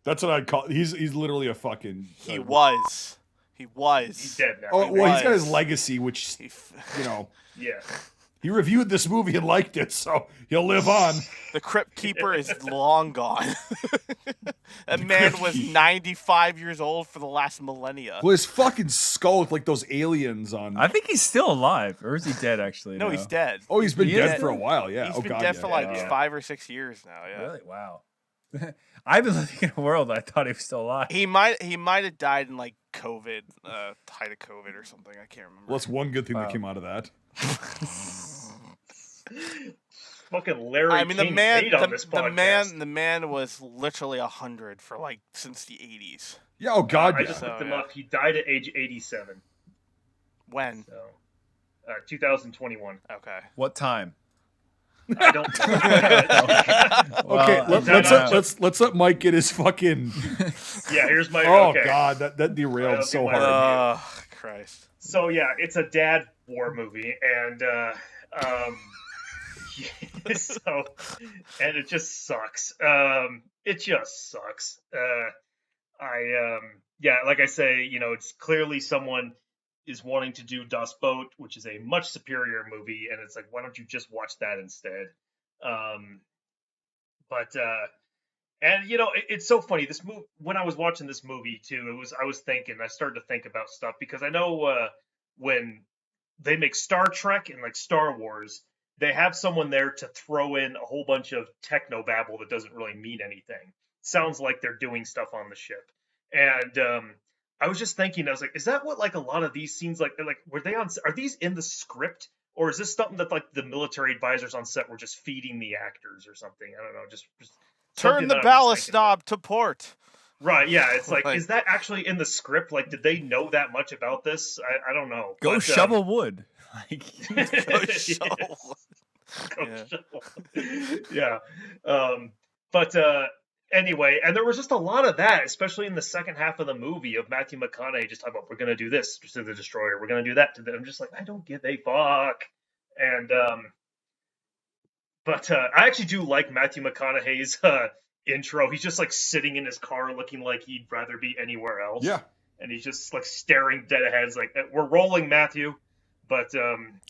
That's what I'd call. He's literally a fucking. He was. He's dead now. Oh well, he's got his was. legacy, which He f- you know. Yeah. He reviewed this movie and liked it, so he'll live on. The Crypt Keeper is long gone. That man was 95 years old for the last millennia. Well, his fucking skull looked like those aliens on. I think he's still alive, or is he dead? Actually, No, he's dead. Oh, he's been He dead is for a dead? while. Yeah. He's Oh been god. dead Yeah. for like Yeah. 5 or 6 years now. Yeah. Really? Wow. I've been living in a world I thought he was still alive. He might have died in like COVID, height of COVID or something. I can't remember. Well, that's one good thing that Wow. came out of that. Fucking Larry I mean, the King man, Tate on this podcast. the man was literally 100 for like since the 80s. Yeah. Oh god. I Yeah. just looked him yeah. up. He died at age 87. When? So, 2021. Okay. What time? I don't know. Okay, Well, let's let Mike get his fucking. Yeah, here's my. Oh okay. god, that derailed That'll so be my hard. Oh, Christ. So yeah, it's a dad war movie, and so and it just sucks. It just sucks. Yeah, like I say, it's clearly someone is wanting to do Dust Boat, which is a much superior movie, and it's like, why don't you just watch that instead? And it's so funny. This movie, when I was watching this movie too, I started to think about stuff because I know when they make Star Trek and like Star Wars, they have someone there to throw in a whole bunch of techno babble that doesn't really mean anything. Sounds like they're doing stuff on the ship. And I was just thinking, I was like, is that what like a lot of these scenes like are these in the script, or is this something that like the military advisors on set were just feeding the actors or something? I don't know, just Turn something the that I'm just ballast thinking about. knob to port. Right, yeah, it's like, Like- is that actually in the script? Like, did they know that much about this? I don't know. Go But, shovel wood. Like, Go Yes. shovel. Go Yeah. shovel. Yeah. Anyway, and there was just a lot of that, especially in the second half of the movie, of Matthew McConaughey just talking about, we're going to do this to the Destroyer, we're going to do that to them. I'm just like, I don't give a fuck. And I actually do like Matthew McConaughey's intro. He's just like sitting in his car looking like he'd rather be anywhere else. Yeah. And he's just like staring dead ahead. It's like, we're rolling, Matthew. But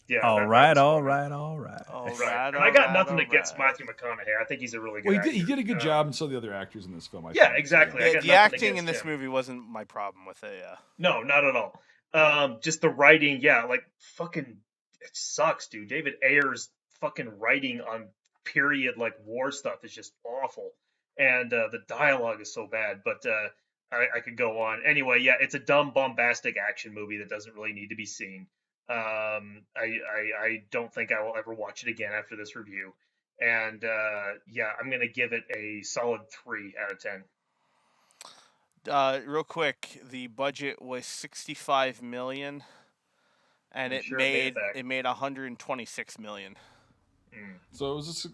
yeah. all that right, was all funny. right, all right. All Right. right, And I got all nothing right, against all right. Matthew McConaughey. I think he's a really good Well, actor. he did a good job, and so the other actors in this film. I Yeah, think. exactly. I Yeah, got the nothing acting in against this him. movie wasn't my problem with it. Yeah. No, not at all. Just the writing, yeah, like fucking, it sucks, dude. David Ayer's fucking writing on period like war stuff is just awful, and the dialogue is so bad. But I could go on. Anyway, yeah, it's a dumb, bombastic action movie that doesn't really need to be seen. I don't think I will ever watch it again after this review. And yeah, I'm gonna give it a solid 3 out of 10. Real quick, the budget was $65 million, and I'm it sure it made made it back. 126 million. So it was just,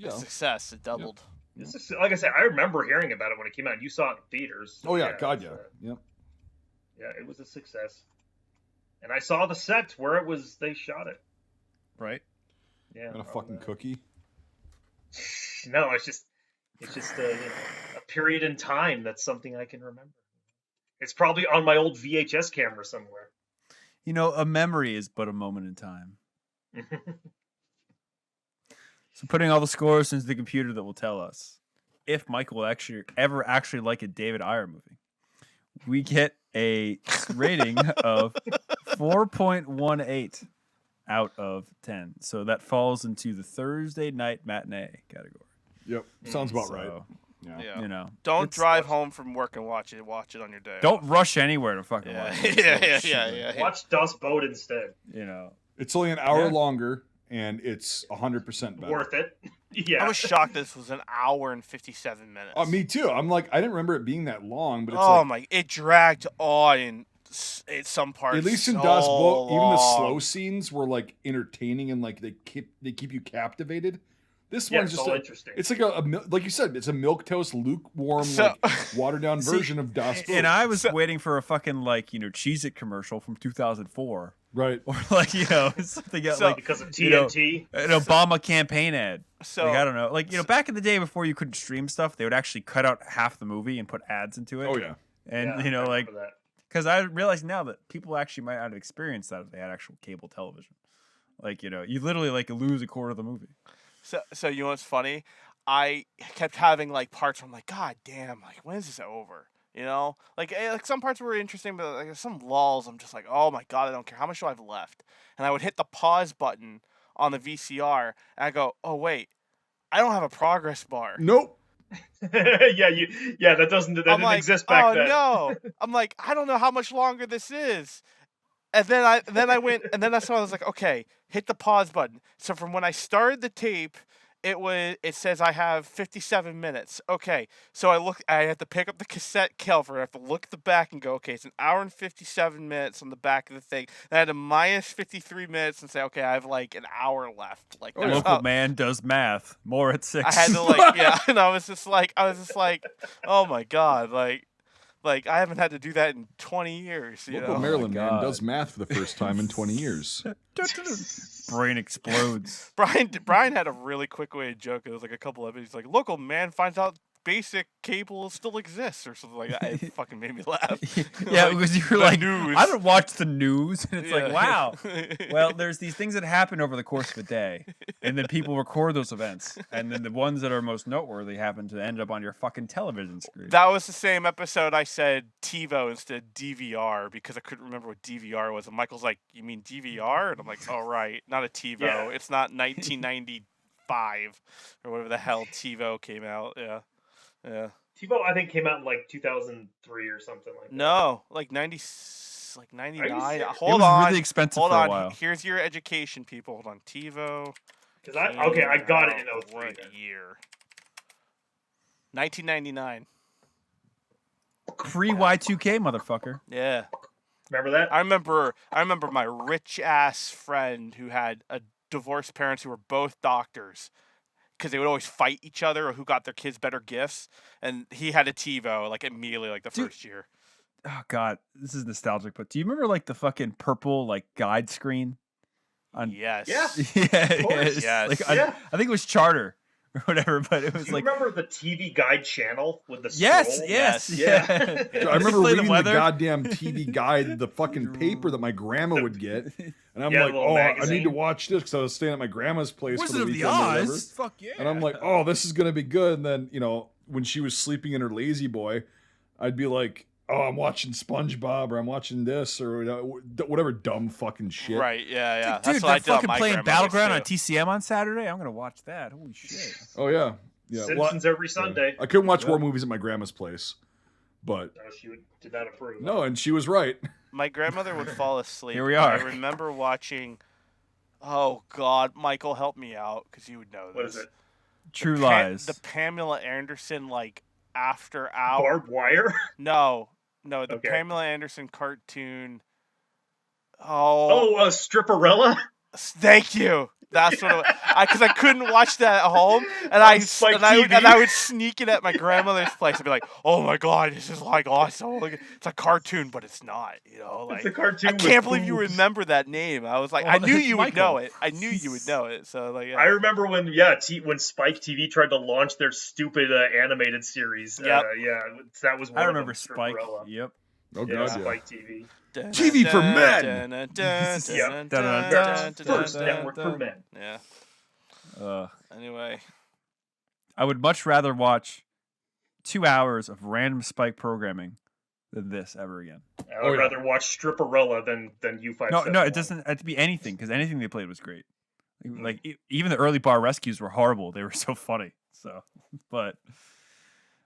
A success. It doubled. This is, like I said, I remember hearing about it when it came out. You saw it in theaters. So Oh yeah, God it's, yeah. Yep. yeah, it was a success. And I saw the set where they shot it. Right? Yeah. And a on fucking the- cookie. No, it's just a period in time that's something I can remember. It's probably on my old VHS camera somewhere. A memory is but a moment in time. So putting all the scores into the computer that will tell us if Mike will ever like a David Ayer movie. We get a rating of 4.18 out of 10. So that falls into the Thursday night matinee category. Yep. Sounds about right. So, Yeah. Yeah. Don't it's- drive home from work and watch it. Watch it on your day. Don't rush anywhere to fucking Yeah. watch it. Yeah. Watch Dust Boat instead. It's only an hour Yeah. longer, and it's 100% better. Worth it. Yeah. I was shocked this was an hour and 57 minutes. Me too. I'm like, I didn't remember it being that long, but it's Oh like, my! It dragged on in some parts. at least in so Das Boat, even the long. slow scenes were like entertaining and like they keep you captivated. This Yeah, one's it's just all interesting. it's like like you said, it's a milquetoast, lukewarm, So- like watered down See, version of Das Boat. And I was waiting for a fucking Cheez-It commercial from 2004. right. Or something else, So- because of you know, TNT. an Obama campaign ad. So I don't know. Back in the day before you couldn't stream stuff, they would actually cut out half the movie and put ads into it. Oh yeah. And, Yeah, I remember that. because I realize now that people actually might not have experienced that if they had actual cable television. Like, you literally like lose a quarter of the movie. So you know what's funny? I kept having like parts where I'm like, God damn, like when is this over? Like some parts were interesting, but like some lulls, I'm just like, oh my God, I don't care. How much do I have left? And I would hit the pause button on the VCR, and I go, oh wait, I don't have a progress bar. Nope. Yeah, that didn't like, exist back oh then. no! I'm like, I don't know how much longer this is. And then I went, and then that's when I was like, okay, hit the pause button. So from when I started the tape, it says I have 57 minutes. Okay, so I have to pick up the cassette cover. I have to look at the back and go, okay, it's an hour and 57 minutes on the back of the thing. And I had to minus 53 minutes and say, okay, I have like an hour left. Like that's Local man does math. More at 6. I had to yeah, and I was just like, oh my God, like I haven't had to do that in 20 years. Local Oh Maryland my man God. does math for the first time in 20 years. Brain explodes. Brian had a really quick way to joke. It was like a couple of it. He's like, local man finds out basic cable still exists or something like that. It fucking made me laugh. Yeah, Like, because you were the like, news. I don't watch the news. And it's like, Yeah. wow. Well, there's these things that happen over the course of a day. And then people record those events. And then the ones that are most noteworthy happen to end up on your fucking television screen. That was the same episode I said TiVo instead of DVR because I couldn't remember what DVR was. And Michael's like, you mean DVR? And I'm like, oh, right. Not a TiVo. Yeah. It's not 1995 or whatever the hell TiVo came out. Yeah. Yeah. TiVo, I think, came out in like 2003 or something like that. No, like 99. serious? Hold it was on. really expensive Hold for on. a while. Here's your education, people. Hold on. TiVo. Because I got it in came out 03 What then. year? 1999. Pre Y2K, motherfucker. Yeah. Remember that? I remember my rich ass friend who had divorced parents who were both doctors because they would always fight each other or who got their kids better gifts, and he had a TiVo like immediately, like the Dude. first year. Oh, God. This is nostalgic. But do you remember like the fucking purple like guide screen? Yes. Yeah. Yeah. course. Yes. Like, Yeah. I think it was Charter or whatever, but it was Do you like. remember the TV Guide channel with the Yes, scroll? yes, Yeah. yeah. I remember Play reading the weather. goddamn TV guide, the fucking paper that my grandma would get, and I'm Yeah, like, little oh, I need magazine. to watch this because I was staying at my grandma's place Wizard for the of the weekend or whatever. Oz. Fuck yeah. And I'm like, oh, this is gonna be good. And then when she was sleeping in her lazy boy, I'd be like, oh, I'm watching SpongeBob or I'm watching this or whatever dumb fucking shit. Right. Yeah. Yeah. Dude, That's what I they're did on fucking my playing grandmother's, Battleground on too. TCM on Saturday. I'm gonna watch that. Holy shit. Oh yeah, yeah. Well, Simpsons every Sunday. I couldn't watch Yeah. war movies at my grandma's place, but No, she did not approve. no, and she was right. My grandmother would fall asleep. Here we are. I remember watching. Oh God, Michael, help me out because you would know this. What is it? True Lies. The Pamela Anderson like after hour. Barbed wire? No, the Okay. Pamela Anderson cartoon. Oh, Oh, Stripperella? thank you. That's what it was. Because I couldn't watch that at home, and I Spike and I, would, TV. and I would sneak it at my grandmother's place and be like, "Oh my God, this is like awesome! Look, it's a cartoon, but it's not." Like It's a cartoon I with can't believe you boobs. remember that name. I was like, Well, I knew it's you would Michael. know it. I knew you would know it. So like, yeah. I remember when when Spike TV tried to launch their stupid animated series. Yep. That was one I of remember them, Spike. Stripperella. Yep. Oh Yeah, god, yeah. Spike TV. TV for men! Yep. First network for men. Yeah. Anyway, I would much rather watch 2 hours of random Spike programming than this ever again. I would rather watch Stripperella than U-571. No, it doesn't have to be anything because anything they played was great. Like even the early bar rescues were horrible. They were so funny. So, but,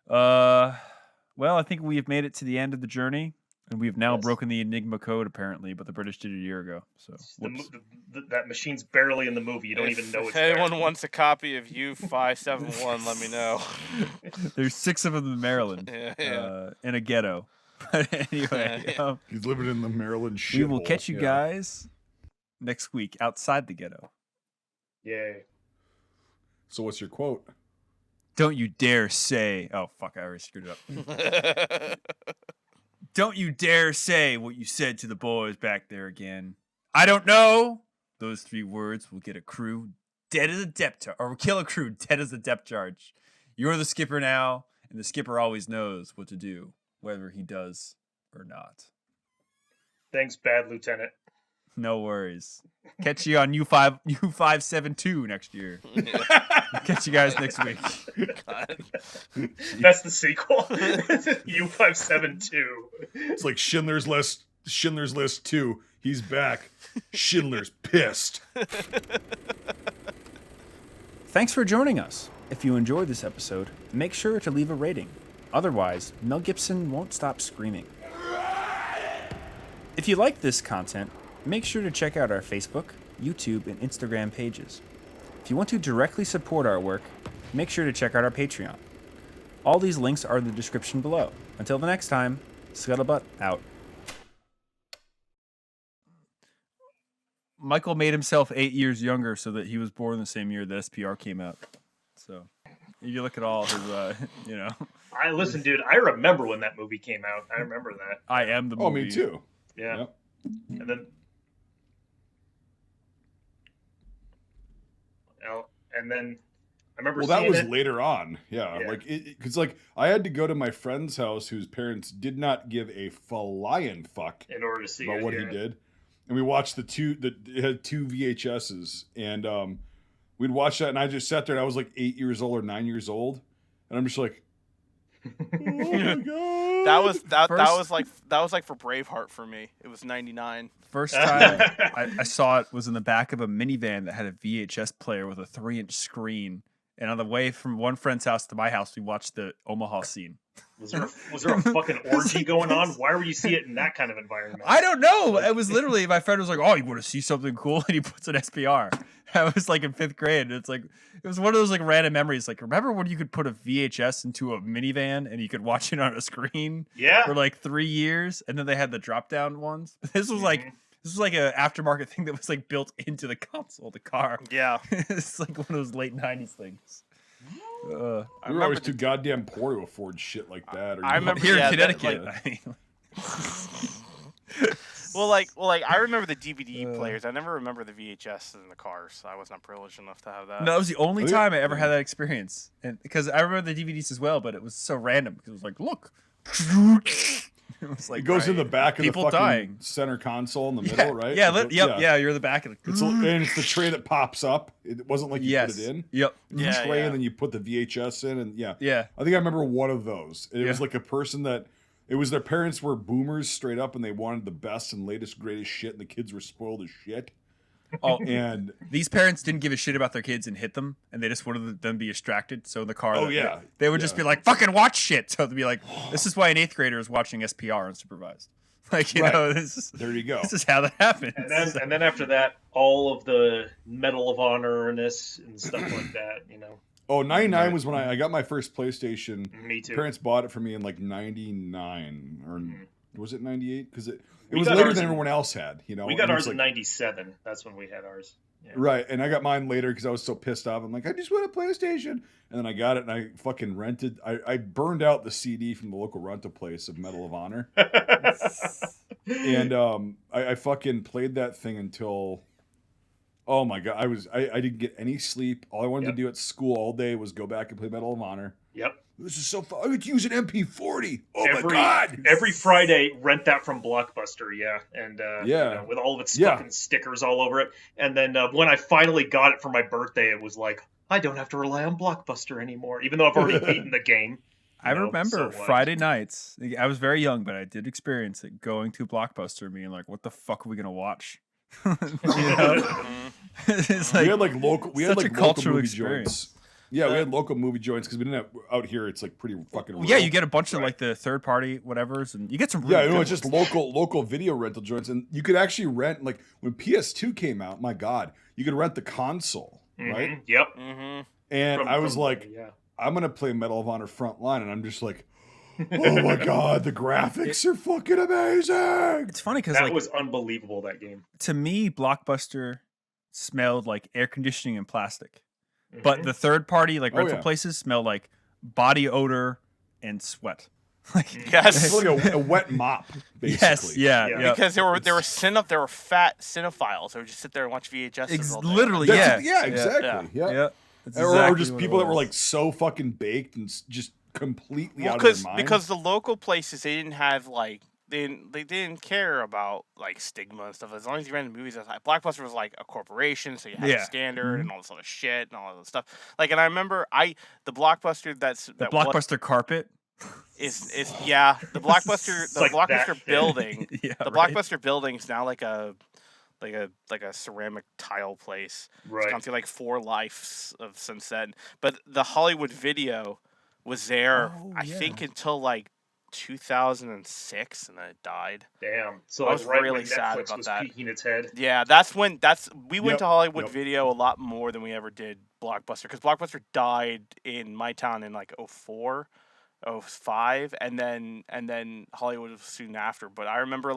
well, I think we have made it to the end of the journey, and we have now Yes. broken the Enigma Code apparently. But the British did it a year ago. So whoops. That machine's barely in the movie. You don't even know if it's anyone there. wants a copy of U-571, let me know. There's 6 of them in Maryland, Yeah. in a ghetto. But anyway, Yeah. He's living in the Maryland shithole. we will catch you Yeah. guys next week outside the ghetto. Yay. So what's your quote? Don't you dare say. Oh fuck! I already screwed it up. Don't you dare say what you said to the boys back there again. I don't know. Those 3 words will get a crew dead as a depth charge, or kill a crew dead as a depth charge. You're the skipper now, and the skipper always knows what to do, whether he does or not. Thanks, bad lieutenant. No worries. Catch you on U572 next year. Catch you guys next week. God. That's the sequel. U-572. It's like Schindler's List 2. He's back. Schindler's pissed. Thanks for joining us. If you enjoyed this episode, make sure to leave a rating. Otherwise, Mel Gibson won't stop screaming. If you like this content, make sure to check out our Facebook, YouTube, and Instagram pages. If you want to directly support our work, make sure to check out our Patreon. All these links are in the description below. Until the next time, Scuttlebutt out. Michael made himself 8 years younger so that he was born the same year that SPR came out. So, if you look at all his, Listen, dude, I remember when that movie came out. I remember that. I am the movie. Oh, me too. Yeah. Yep. And then... I remember Well, that seeing was it. later on. Yeah. Like, because, like, I had to go to my friend's house whose parents did not give a flying fuck In order to see about it, what he did. And we watched it had two VHSs. And we'd watch that, and I just sat there, and I was like 8 years old or 9 years old. And I'm just like, oh my God. That was like for Braveheart for me. It was 99. First time I saw it was in the back of a minivan that had a VHS player with a 3-inch screen. And on the way from one friend's house to my house, we watched the Omaha scene. Was there a fucking orgy going on? Why would you see it in that kind of environment? I don't know. It was literally, my friend was like, "Oh, you want to see something cool?" And he puts an SPR. I was like in 5th grade. And it's like, it was one of those like random memories. Like, remember when you could put a VHS into a minivan and you could watch it on a screen Yeah. for like 3 years? And then they had the drop down ones. This was like an aftermarket thing that was like built into the console, the car. Yeah. It's like one of those late 90s things. We were always too goddamn poor to afford shit like that. Or I remember Here in that, Connecticut. Well, I remember the DVD players. I never remember the VHS in the cars. So I was not privileged enough to have that. No, that was the only time I ever had that experience, and because I remember the DVDs as well, but it was so random because it was like, look, it was like it goes in the back of the people fucking dying. center console in the middle, right? Yeah, you're in the back of the. And it's the tray that pops up. It wasn't like you put it in. Yep. The tray, and then you put the VHS in, and Yeah. I think I remember one of those. It Yeah. was like a person that. It was their parents were boomers straight up, and they wanted the best and latest, greatest shit, and the kids were spoiled as shit. Oh, and these parents didn't give a shit about their kids and hit them, and they just wanted them to be distracted. So in the car, they would just be like, "Fucking watch shit." So they'd be like, "This is why an 8th grader is watching SPR unsupervised." Like, you know, there you go. This is how that happens. And then after that, all of the Medal of Honor-ness and stuff like that, you know. Oh, 99 was when I got my first PlayStation. Me too. Parents bought it for me in like 99 or was it 98? Because it We was got later ours than in- everyone else had. You know, We got and it ours was in like, 97. That's when we had ours. Yeah. right, and I got mine later because I was so pissed off. I'm like, I just want a PlayStation, and then I got it, and I fucking rented. I burned out the CD from the local rental place of Medal of Honor, and I fucking played that thing until. Oh my God, I didn't get any sleep. All I wanted to do at school all day was go back and play Medal of Honor. Yep. This is so fun. I could use an MP40. Oh my God. Every Friday, rent that from Blockbuster, and you know, with all of its fucking stickers all over it. And then when I finally got it for my birthday, it was like, I don't have to rely on Blockbuster anymore, even though I've already beaten the game. I remember Friday nights. I was very young, but I did experience it going to Blockbuster and being like, what the fuck are we going to watch? You know? It's like, we had like local cultural movie experience. joints. Yeah, we had local movie joints because we didn't have out here. It's like pretty fucking. Well, yeah, you get a bunch of like the third party whatevers, and you get some. Really it's just local video rental joints, and you could actually rent like when PS2 came out. My God, you could rent the console, right? Yep. And I was like, I'm gonna play Medal of Honor Frontline, and I'm just like, oh my God, the graphics are fucking amazing. It's funny because that was unbelievable. That game to me, Blockbuster smelled like air conditioning and plastic, but the third party like rental places smell like body odor and sweat. Like yes, it's like a wet mop, basically. Yes, yeah. Because there were fat cinephiles who would just sit there and watch VHS. All day. Literally, exactly. Yeah. Or just people that were like so fucking baked and just completely out of their mind. Because the local places, they didn't have like they didn't care about like stigma and stuff. As long as you rented movies, Blockbuster was like a corporation, so you had a standard and all this other shit and all this stuff. Like, and I remember the Blockbuster the Blockbuster carpet. Is the Blockbuster Like Blockbuster building. Yeah, The right. Blockbuster building is now like a ceramic tile place. Right. It's gone through like 4 lives since then. But the Hollywood Video was there, I think, until like 2006, and then it died. Damn. So I I was was right really when sad Netflix about was that. peeking its head. Yeah, we went to Hollywood Video a lot more than we ever did Blockbuster, because Blockbuster died in my town in like 04. 05, and then Hollywood was soon after. But I remember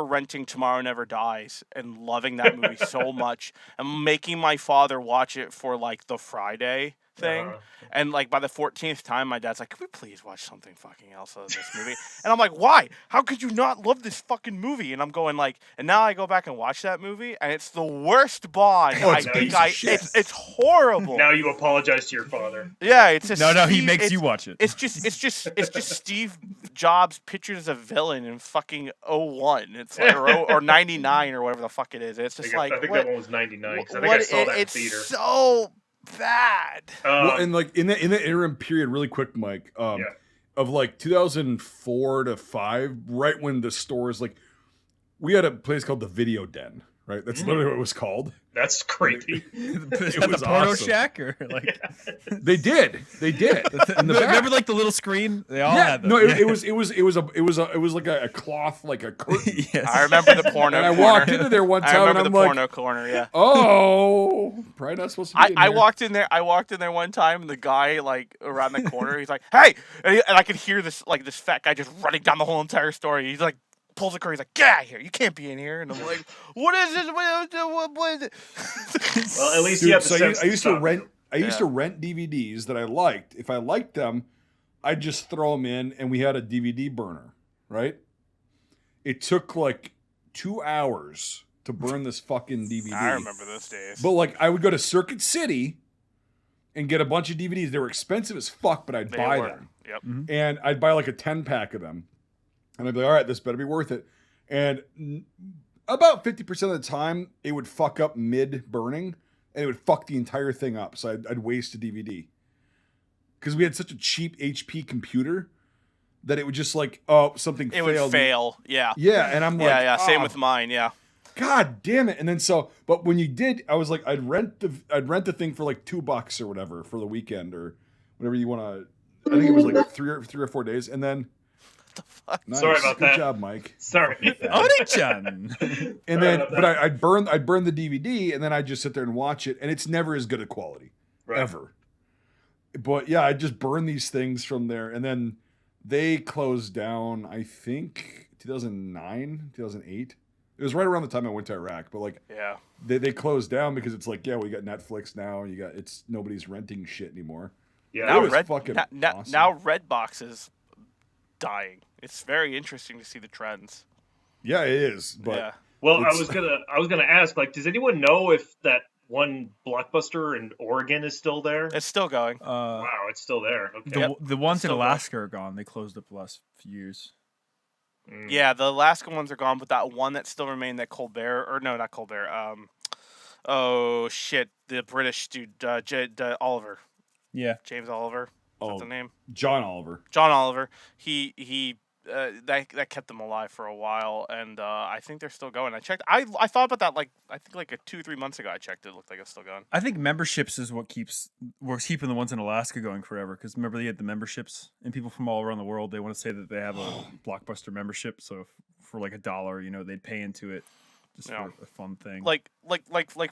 renting Tomorrow Never Dies and loving that movie so much, and making my father watch it for like the Friday thing. And like by the 14th time, my dad's like, "Can we please watch something fucking else of this movie?" And I'm like, "Why? How could you not love this fucking movie?" And I'm going like, and now I go back and watch that movie, and it's the worst Bond. It's horrible. Now you apologize to your father. Yeah, it's a No, he makes you watch it. It's just Steve Jobs pictured as a villain in fucking 01. It's like or 99 or whatever the fuck it is. It's just I think that one was 99. 'Cause I think I saw that in theater. It's so bad. Well, and like in the interim period, really quick, Mike, of like 2004 to 5, right when the stores, like, we had a place called the Video Den, right? That's literally what it was called. That's creepy. Is It that was the porno awesome. shack or like? They did. In the back. Remember like the little screen? They all had them. No, Yeah. it was like a cloth, like a curtain. Yes. I remember the porno. And I corner. walked into there one I time, and remember I'm the like, porno corner. Yeah. "Oh, probably not supposed to be." I walked in there. I walked in there one time, and the guy like around the corner, he's like, "Hey!" And I could hear this fat guy just running down the whole entire story. He's like, pulls the curtain. He's like, "Get out of here! You can't be in here." And I'm like, "What is this? What is it?" Well, at least Dude, you have the so sense I used to stop. rent. I used to rent DVDs that I liked. If I liked them, I'd just throw them in, and we had a DVD burner. Right? It took like 2 hours to burn this fucking DVD. I remember those days. But like, I would go to Circuit City and get a bunch of DVDs. They were expensive as fuck, but I'd buy them. Yep. And I'd buy like a 10-pack of them. And I'd be like, all right, this better be worth it. And about 50% of the time, it would fuck up mid-burning, and it would fuck the entire thing up. So I'd waste a DVD. Because we had such a cheap HP computer that it would just like, oh, something failed. It would fail. Yeah. Yeah, and I'm like, Yeah. Same "Ah, with mine. Yeah. God damn it!" And then but when you did, I was like, I'd rent the thing for like $2 or whatever for the weekend or whatever you want to. I think it was like three or 4 days, and then. Nice. Sorry about Good that. job, Mike. Sorry. Oni-chan. And then, but I'd burn the DVD, and then I'd just sit there and watch it, and it's never as good a quality ever. But yeah, I just burn these things from there, and then they closed down. I think 2009, 2008. It was right around the time I went to Iraq. But like, Yeah. they closed down because it's like, yeah, we got Netflix now. Nobody's renting shit anymore. Yeah. Now it was fucking awesome. now Redbox is dying. It's very interesting to see the trends. Yeah, it is. But yeah. Well, I was gonna ask, like, does anyone know if that one Blockbuster in Oregon is still there? It's still going. Wow, it's still there. Okay. The ones in Still Alaska are gone. They closed up the last few years. Yeah, the Alaska ones are gone, but that one that still remained, that Colbert, or no, not Colbert. Oh shit, the British dude, Oliver, Yeah. James Oliver. Is that the name? John Oliver. John Oliver. He that kept them alive for a while, and I think they're still going. I checked. I thought about that I think like 2-3 months ago. I checked. It looked like it's still going. I think memberships is what we're keeping the ones in Alaska going forever. Because remember, they had the memberships, and people from all around the world, they want to say that they have a Blockbuster membership. So for like $1, they'd pay into it just for a fun thing. Like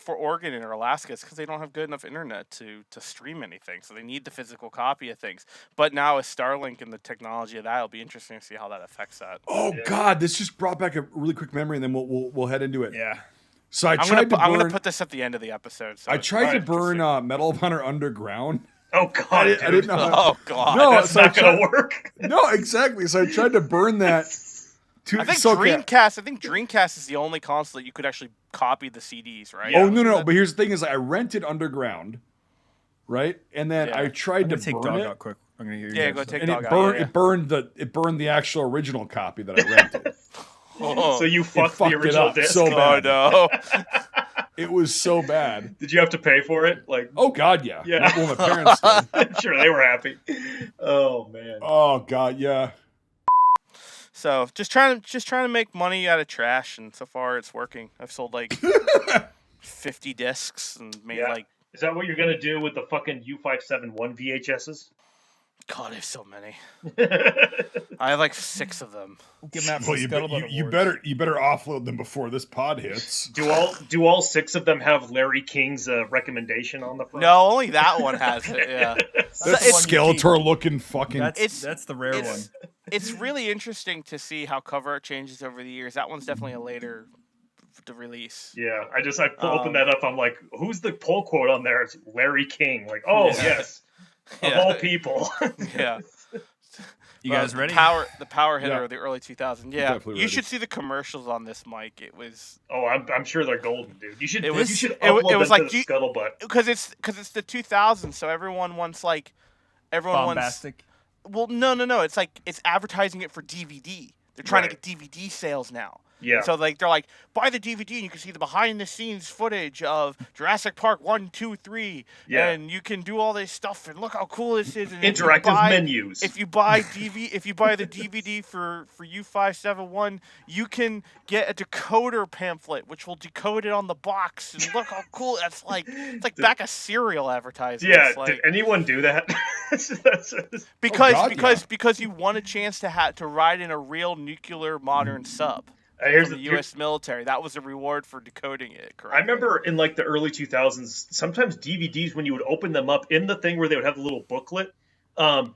for Oregon or Alaska, it's because they don't have good enough internet to stream anything, so they need the physical copy of things. But now with Starlink and the technology of that, it'll be interesting to see how that affects that. Oh God, this just brought back a really quick memory, and then we'll head into it. Yeah. So I'm gonna put this at the end of the episode. So I it's tried to interesting. burn Medal of Honor Underground. Oh God, I dude. didn't know. Oh God. No, That's so I not gonna tried- work. No, exactly. So I tried to burn that. I think Dreamcast is the only console that you could actually copy the CDs, right? Oh no! But here's the thing: is I rented Underground, right? And then Yeah. I tried I'm to gonna take burn Dog it. out quick. I'm gonna hear you. Yeah, guys go talk. take And dog it out. burned Yeah. it burned the actual original copy that I rented. So you It fucked the fucked it original up disc. so Oh bad. no. It was so bad. Did you have to pay for it? Like, Oh God, yeah. Yeah. Well, my parents did. I'm sure they were happy. Oh man. Oh God, yeah. So just trying to make money out of trash, and so far it's working. I've sold like 50 discs and made Yeah. like, Is that what you're gonna do with the fucking U-571 VHSs? God, I have so many. I have like 6 of them. Give Matt Well, the you Scuttlebutt Awards. better offload them before this pod hits. Do all 6 of them have Larry King's recommendation on the front? No, only that one has it. Yeah. That's That the one you keep. Skeletor looking fucking. That's the rare one. It's really interesting to see how cover art changes over the years. That one's definitely a later release. Yeah, I opened that up. I'm like, who's the pull quote on there? It's Larry King. Like, oh Yeah. yes, of Yeah. all people. Yeah. You guys ready? The power hitter Yeah. of the early 2000s. Yeah, Definitely you ready. should see the commercials on this, Mike. It was Oh, I'm sure they're golden, dude. You should It was- you should it wa- upload it was them like, to the Scuttlebutt. because it's the 2000s, so everyone wants like Bombastic. Well, no. It's like it's advertising it for DVD. They're trying Right. to get DVD sales now. Yeah. So like they're like, buy the DVD and you can see the behind the scenes footage of Jurassic Park 1, 2, 3. Yeah. And you can do all this stuff and look how cool this is. And if you Interactive buy- menus. If you buy if you buy the DVD for U-571, you can get a decoder pamphlet which will decode it on the box. And look how cool it's like back a cereal advertising. Yeah. It's like, Did anyone do that? because God, because you want a chance to ride in a real nuclear modern sub. Here's From the U.S. military. That was a reward for decoding it correctly. I remember in like the early 2000s, sometimes DVDs, when you would open them up in the thing where they would have the little booklet,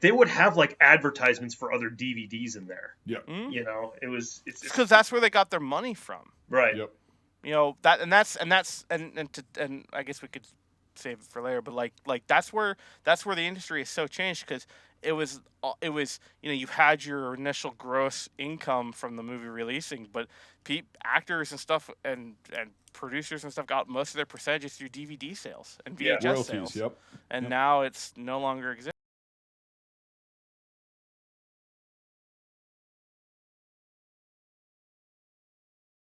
they would have like advertisements for other DVDs in there. Yeah. You know, it's because that's where they got their money from. right. Yep. You know that, and I guess we could save it for later. But like that's where the industry is so changed because it was you had your initial gross income from the movie releasing, but actors and stuff and producers and stuff got most of their percentages through DVD sales and VHS Yeah. Royalties. sales. Yep. And now it's no longer exists.